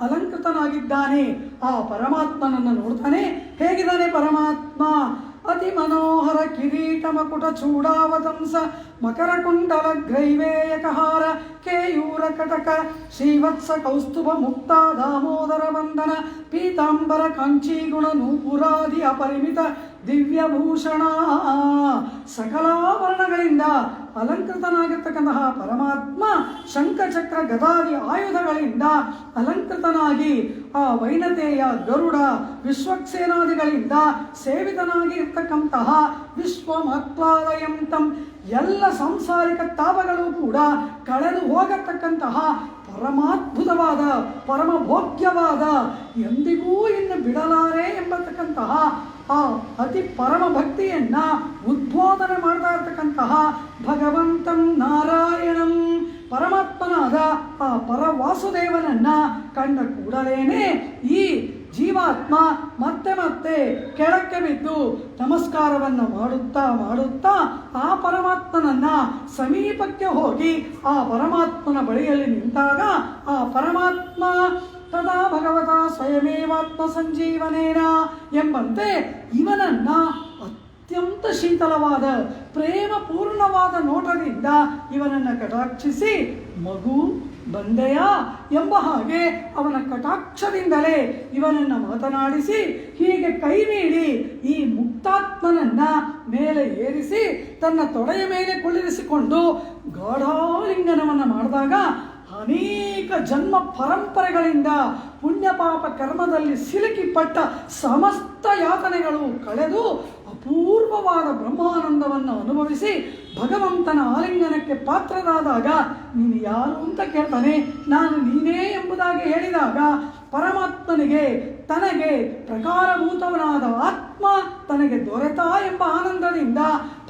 ಅಲಂಕೃತನಾಗಿದ್ದಾನೆ. ಆ ಪರಮಾತ್ಮನನ್ನು ನೋಡ್ತಾನೆ. ಹೇಗಿದ್ದಾನೆ ಪರಮಾತ್ಮ? ಅತಿ ಮನೋಹರ ಕಿರೀಟ ಮಕುಟ ಚೂಡಾವತಂಸ ಮಕರ ಕುಂಡಲ ಗ್ರೈವೇಯಕಹಾರ ಕೇಯೂರ ಕಟಕ ಶ್ರೀವತ್ಸ ಕೌಸ್ತುಭ ಮುಕ್ತ ದಾಮೋದರ ವಂದನ ಪೀತಾಂಬರ ಕಾಂಚೀಗುಣ ನೂಪುರಾದಿ ಅಪರಿಮಿತ ದಿವ್ಯಭೂಷಣ. ಸಕಲಾಭರಣಗಳಿಂದ ಅಲಂಕೃತನಾಗಿರ್ತಕ್ಕಂತಹ ಪರಮಾತ್ಮ ಶಂಖಚಕ್ರ ಗದಾದಿ ಆಯುಧಗಳಿಂದ ಅಲಂಕೃತನಾಗಿ, ಆ ವೈನತೆಯ ಗರುಡ ವಿಶ್ವಕ್ಸೇನಾದಿಗಳಿಂದ ಸೇವಿತನಾಗಿ ಇರ್ತಕ್ಕಂತಹ ವಿಶ್ವಮಾತ್ಲಾದಯಂತಂ, ಎಲ್ಲ ಸಾಂಸಾರಿಕ ತಾಪಗಳು ಕೂಡ ಕಳೆದು ಹೋಗತಕ್ಕಂತಹ ಪರಮಾದ್ಭುತವಾದ ಪರಮಭೋಗ್ಯವಾದ, ಎಂದಿಗೂ ಇನ್ನು ಬಿಡಲಾರೆ ಎಂಬತಕ್ಕಂತಹ ಆ ಅತಿ ಪರಮ ಭಕ್ತಿಯನ್ನ ಉದ್ಬೋಧನೆ ಮಾಡ್ತಾ ಇರ್ತಕ್ಕಂತಹ ಭಗವಂತಂ ನಾರಾಯಣಂ ಪರಮಾತ್ಮನಾದ ಆ ಪರವಾಸುದೇವನನ್ನ ಕಂಡ ಕೂಡಲೇನೆ ಈ ಜೀವಾತ್ಮ ಮತ್ತೆ ಮತ್ತೆ ಕೆಳಕ್ಕೆ ಬಿದ್ದು ನಮಸ್ಕಾರವನ್ನು ಮಾಡುತ್ತಾ ಆ ಪರಮಾತ್ಮನನ್ನ ಸಮೀಪಕ್ಕೆ ಹೋಗಿ ಆ ಪರಮಾತ್ಮನ ಬಳಿಯಲ್ಲಿ ನಿಂತಾಗ ಆ ಪರಮಾತ್ಮ ತದಾ ಭಗವತ ಸ್ವಯಮೇವಾತ್ಮ ಸಂಜೀವನೇನ ಎಂಬಂತೆ ಇವನನ್ನ ಅತ್ಯಂತ ಶೀತಲವಾದ ಪ್ರೇಮಪೂರ್ಣವಾದ ನೋಟದಿಂದ ಇವನನ್ನು ಕಟಾಕ್ಷಿಸಿ, ಮಗು ಬಂದೆಯ ಎಂಬ ಹಾಗೆ ಅವನ ಕಟಾಕ್ಷದಿಂದಲೇ ಇವನನ್ನು ಮಾತನಾಡಿಸಿ, ಹೀಗೆ ಕೈ ನೀಡಿ ಈ ಮುಕ್ತಾತ್ಮನನ್ನ ಮೇಲೆ ಏರಿಸಿ ತನ್ನ ತೊಡೆಯ ಮೇಲೆ ಕುಳ್ಳಿರಿಸಿಕೊಂಡು ಗಾಢಾಲಿಂಗನವನ್ನು ಮಾಡಿದಾಗ ಅನೇಕ ಜನ್ಮ ಪರಂಪರೆಗಳಿಂದ ಪುಣ್ಯ ಪಾಪ ಕರ್ಮದಲ್ಲಿ ಸಿಲುಕಿಪಟ್ಟ ಸಮಸ್ತ ಯಾತನೆಗಳು ಕಳೆದು ಅಪೂರ್ವವಾದ ಬ್ರಹ್ಮಾನಂದವನ್ನು ಅನುಭವಿಸಿ ಭಗವಂತನ ಆಲಿಂಗನಕ್ಕೆ ಪಾತ್ರರಾದಾಗ, ನೀನು ಯಾರು ಅಂತ ಕೇಳ್ತಾನೆ. ನಾನು ನೀನೇ ಎಂಬುದಾಗಿ ಹೇಳಿದಾಗ ಪರಮಾತ್ಮನಿಗೆ ತನಗೆ ಪ್ರಕಾರಭೂತವನಾದ ಆತ್ಮ ತನಗೆ ದೊರೆತ ಎಂಬ ಆನಂದದಿಂದ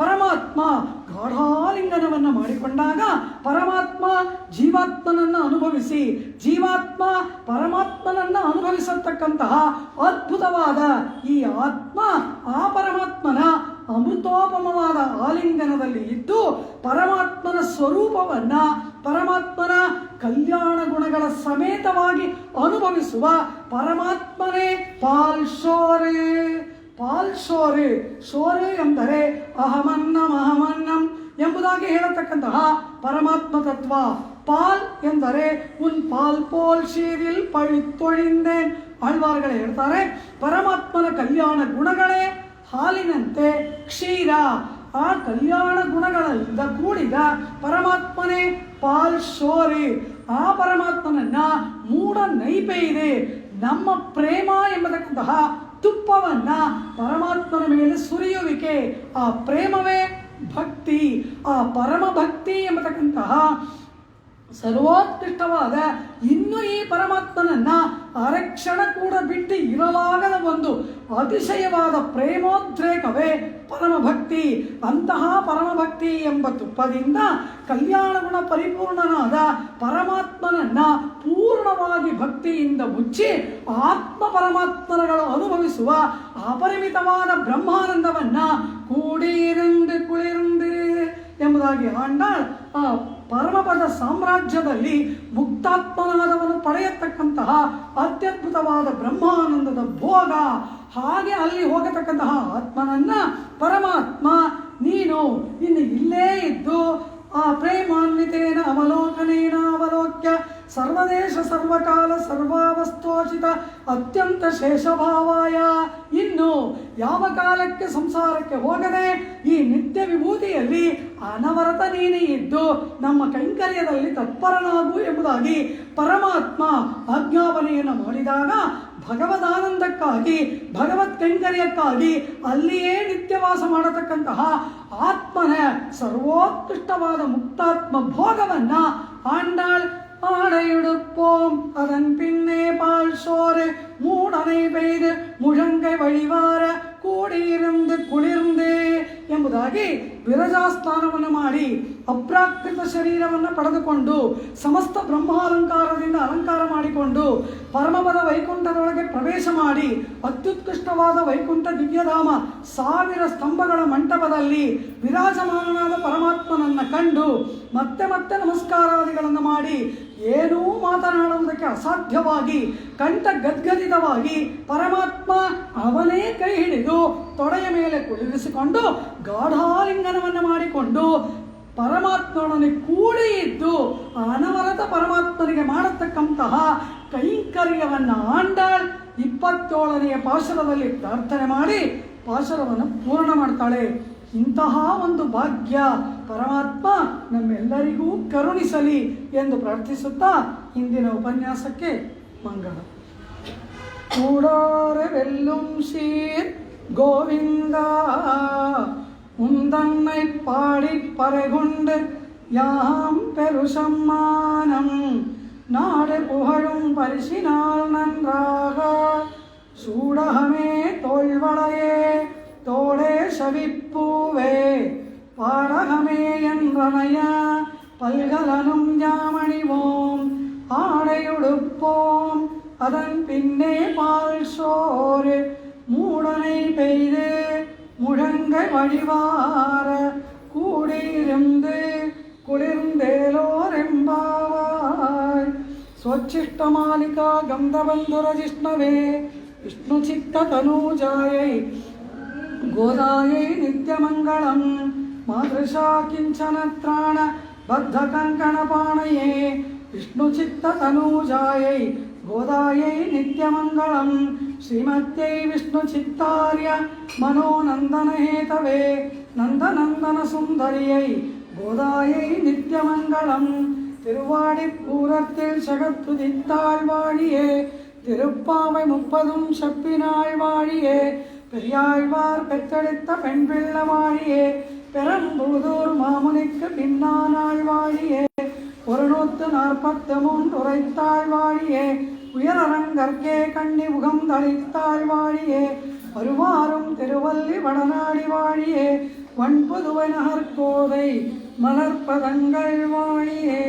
ಪರಮಾತ್ಮ ಗಾಢಾಲಿಂಗನವನ್ನು ಮಾಡಿಕೊಂಡಾಗ ಪರಮಾತ್ಮ ಜೀವಾತ್ಮನನ್ನು ಅನುಭವಿಸಿ, ಜೀವಾತ್ಮ ಪರಮಾತ್ಮನನ್ನು ಅನುಭವಿಸತಕ್ಕಂತಹ ಅದ್ಭುತವಾದ ಈ ಆತ್ಮ ಆ ಪರಮಾತ್ಮನ ಅಮೃತೋಪಮವಾದ ಆಲಿಂಗನದಲ್ಲಿ ಇದ್ದು ಪರಮಾತ್ಮನ ಸ್ವರೂಪವನ್ನ, ಪರಮಾತ್ಮನ ಕಲ್ಯಾಣ ಗುಣಗಳ ಸಮೇತವಾಗಿ ಅನುಭವಿಸುವ ಪರಮಾತ್ಮನೇ ಪಾಲ್ಶೋರೆ. ಪಾಲ್ಶೋರೆ, ಶೋರೆ ಎಂದರೆ ಅಹಮನ್ನಂ ಎಂಬುದಾಗಿ ಹೇಳತಕ್ಕಂತಹ ಪರಮಾತ್ಮ ತತ್ವ. ಪಾಲ್ ಎಂದರೆ ಉನ್ ಪಾಲ್ ಪೋಲ್ ಶೀರಿಲ್ ಪಳಿತೊಳಿಂದೇನ್ ಆಳ್ವಾರ್ಗಳೇ ಹೇಳ್ತಾರೆ. ಪರಮಾತ್ಮನ ಕಲ್ಯಾಣ ಗುಣಗಳೇ ಹಾಲಿನಂತೆ ಕ್ಷೀರ. ಆ ಕಲ್ಯಾಣ ಗುಣಗಳಿಂದ ಕೂಡಿದ ಪರಮಾತ್ಮನೇ ಪಾಲ್ಶೋರೆ. ಆ ಪರಮಾತ್ಮನನ್ನ ಮೂಢ ನೈಪೆ ಇದೆ. ನಮ್ಮ ಪ್ರೇಮ ಎಂಬತಕ್ಕಂತಹ ತುಪ್ಪವನ್ನ ಪರಮಾತ್ಮನ ಮೇಲೆ ಸುರಿಯುವಿಕೆ, ಆ ಪ್ರೇಮವೇ ಭಕ್ತಿ. ಆ ಪರಮ ಭಕ್ತಿ ಎಂಬತಕ್ಕಂತಹ ಸರ್ವೋತ್ಕೃಷ್ಟವಾದ ಇನ್ನು ಈ ಪರಮಾತ್ಮನನ್ನ ಅರಕ್ಷಣ ಕೂಡ ಬಿಟ್ಟು ಇರಲಾಗದ ಒಂದು ಅತಿಶಯವಾದ ಪ್ರೇಮೋದ್ರೇಕವೇ ಪರಮಭಕ್ತಿ. ಅಂತಹ ಪರಮಭಕ್ತಿ ಎಂಬ ತುಪ್ಪದಿಂದ ಕಲ್ಯಾಣ ಗುಣ ಪರಿಪೂರ್ಣನಾದ ಪರಮಾತ್ಮನನ್ನ ಪೂರ್ಣವಾಗಿ ಭಕ್ತಿಯಿಂದ ಮುಚ್ಚಿ ಆತ್ಮ ಪರಮಾತ್ಮನಗಳು ಅನುಭವಿಸುವ ಅಪರಿಮಿತವಾದ ಬ್ರಹ್ಮಾನಂದವನ್ನ ಕೂಡಿರಂದು ಕುಳಿರಂದು ಎಂಬುದಾಗಿ ಆಂಡಾಳ್ ಆ ಪರಮಪದ ಸಾಮ್ರಾಜ್ಯದಲ್ಲಿ ಮುಕ್ತಾತ್ಮನಾದವನು ಪಡೆಯತಕ್ಕಂತಹ ಅತ್ಯದ್ಭುತವಾದ ಬ್ರಹ್ಮಾನಂದದ ಭೋಗ. ಹಾಗೆ ಅಲ್ಲಿ ಹೋಗತಕ್ಕಂತಹ ಆತ್ಮನನ್ನ ಪರಮಾತ್ಮ ನೀನು ಇನ್ನು ಇಲ್ಲೇ ಇದ್ದು ಆ ಪ್ರೇಮಾನ್ವಿತೇನ ಅವಲೋಕನೇನ ಅವಲೋಕ್ಯ ಸರ್ವದೇಶ ಸರ್ವಕಾಲ ಸರ್ವಾವಸ್ಥೋಚಿತ ಅತ್ಯಂತ ಶೇಷಭಾವಾಯ. ಇನ್ನು ಯಾವ ಕಾಲಕ್ಕೆ ಸಂಸಾರಕ್ಕೆ ಹೋಗದೆ ಈ ನಿತ್ಯ ವಿಭೂತಿಯಲ್ಲಿ ಅನವರತ ನೀನೇ ಇದ್ದು ನಮ್ಮ ಕೈಂಕರ್ಯದಲ್ಲಿ ತತ್ಪರನಾಗು ಎಂಬುದಾಗಿ ಪರಮಾತ್ಮ ಆಜ್ಞಾಪನೆಯನ್ನು ಮಾಡಿದಾಗ ಭಗವದಾನಂದಕ್ಕಾಗಿ ಭಗವತ್ ಕೈಂಕರ್ಯಕ್ಕಾಗಿ ಅಲ್ಲಿಯೇ ನಿತ್ಯವಾಸ ಮಾಡತಕ್ಕಂತಹ ಆತ್ಮನ ಸರ್ವೋತ್ಕೃಷ್ಟವಾದ ಮುಕ್ತಾತ್ಮ ಭೋಗವನ್ನ ಆಂಡಾಳ್ ஆடையுடுப்போம் அதன் பின்னே பால் சோறு மூடனை பெய்து முழங்கை வழிவாರ ಕೂಡಿರಂದು ಕುಳಿರ್ಂದೆ ಎಂಬುದಾಗಿ ವಿರಜಾಸ್ನಾನವನ್ನು ಮಾಡಿ ಅಪ್ರಾಕೃತ ಶರೀರವನ್ನು ಪಡೆದುಕೊಂಡು ಸಮಸ್ತ ಬ್ರಹ್ಮಾಲಂಕಾರದಿಂದ ಅಲಂಕಾರ ಮಾಡಿಕೊಂಡು ಪರಮಪದ ವೈಕುಂಠದೊಳಗೆ ಪ್ರವೇಶ ಮಾಡಿ ಅತ್ಯುತ್ಕೃಷ್ಟವಾದ ವೈಕುಂಠ ದಿವ್ಯಧಾಮ 1000 ಸ್ತಂಭಗಳ ಮಂಟಪದಲ್ಲಿ ವಿರಾಜಮಾನನಾದ ಪರಮಾತ್ಮನನ್ನು ಕಂಡು ಮತ್ತೆ ಮತ್ತೆ ನಮಸ್ಕಾರಾದಿಗಳನ್ನು ಮಾಡಿ ಏನೂ ಮಾತನಾಡುವುದಕ್ಕೆ ಅಸಾಧ್ಯವಾಗಿ ಕಂಠ ಗದ್ಗದಿತವಾಗಿ ಪರಮಾತ್ಮ ಅವನೇ ಕೈ ಹಿಡಿದು ತೊಡೆಯ ಮೇಲೆ ಕುಳ್ಳಿರಿಸಿಕೊಂಡು ಗಾಢಾಲಿಂಗನವನ್ನು ಮಾಡಿಕೊಂಡು ಪರಮಾತ್ಮನೊಡನೆ ಕೂಡಿ ಇದ್ದು ಅನವರತ ಪರಮಾತ್ಮನಿಗೆ ಮಾಡತಕ್ಕಂತಹ ಕೈಂಕರ್ಯವನ್ನು ಆಂಡಾಳ್ 27ನೆಯ ಪಾಶುರದಲ್ಲಿ ಪ್ರಾರ್ಥನೆ ಮಾಡಿ ಪಾಶುರವನ್ನು ಪೂರ್ಣ ಮಾಡ್ತಾಳೆ. ಇಂತಹ ಒಂದು ಭಾಗ್ಯ ಪರಮಾತ್ಮ ನಮ್ಮೆಲ್ಲರಿಗೂ ಕರುಣಿಸಲಿ ಎಂದು ಪ್ರಾರ್ಥಿಸುತ್ತಾ ಇಂದಿನ ಉಪನ್ಯಾಸಕ್ಕೆ ಮಂಗಳ. கூடார வெல்லும் சீர் கோவிந்தா உந்தன்னை பாடி பறைகொண்டு யாம் பெரு சம்மானம் நாடு புகழும் பரிசினால் நன்றாக சூடகமே தோள்வளையே தோளே சவிப்பூவே பாடகமே என்றனைய பல்கலனும் யாமணிவோம் ஆடையுடுப்போம் அதன் பின்னே பால் சோறு மூடனை பெய்து முழங்கை வழிவார கூடியிருந்து குளிர்ந்தேலோரெம்பாவாய். स्वच्छिष्टमालिका गन्धबन्धुरजिष्णवे विष्णुचित्ततनूजायै गोदायै नित्यमङ्गलं मादृशा किञ्चन त्राण बद्धकङ्कणपाणये विष्णुचित्ततनूजायै गोदायै नित्यमङ्गलं श्रीमत्यै विष्णुचित्तार्य मनोनन्दनहेतवे नन्दनन्दनसुन्दर्यै गोदायै नित्यमङ्गलं திருவாடிப்பூரத்தில் சகத்துதித்தாள் வாழியே திருப்பாவை 30 செப்பினாள் வாழியே பெரியாழ்வார் பெற்றெடுத்த பெண் பிள்ளை வாழியே பெரம்புதூர் மாமுனிக்கு பின்னானாள் வாழியே 143 உரைத்தாள் வாழியே உயரரங்கற்கே கண்ணி முகம் தளித்தாள் வாழியே வருவாரும் திருவல்லி வடநாடி வாழியே வன்புதுவை நகர்கோதை மலர்பதங்கள் வாழியே.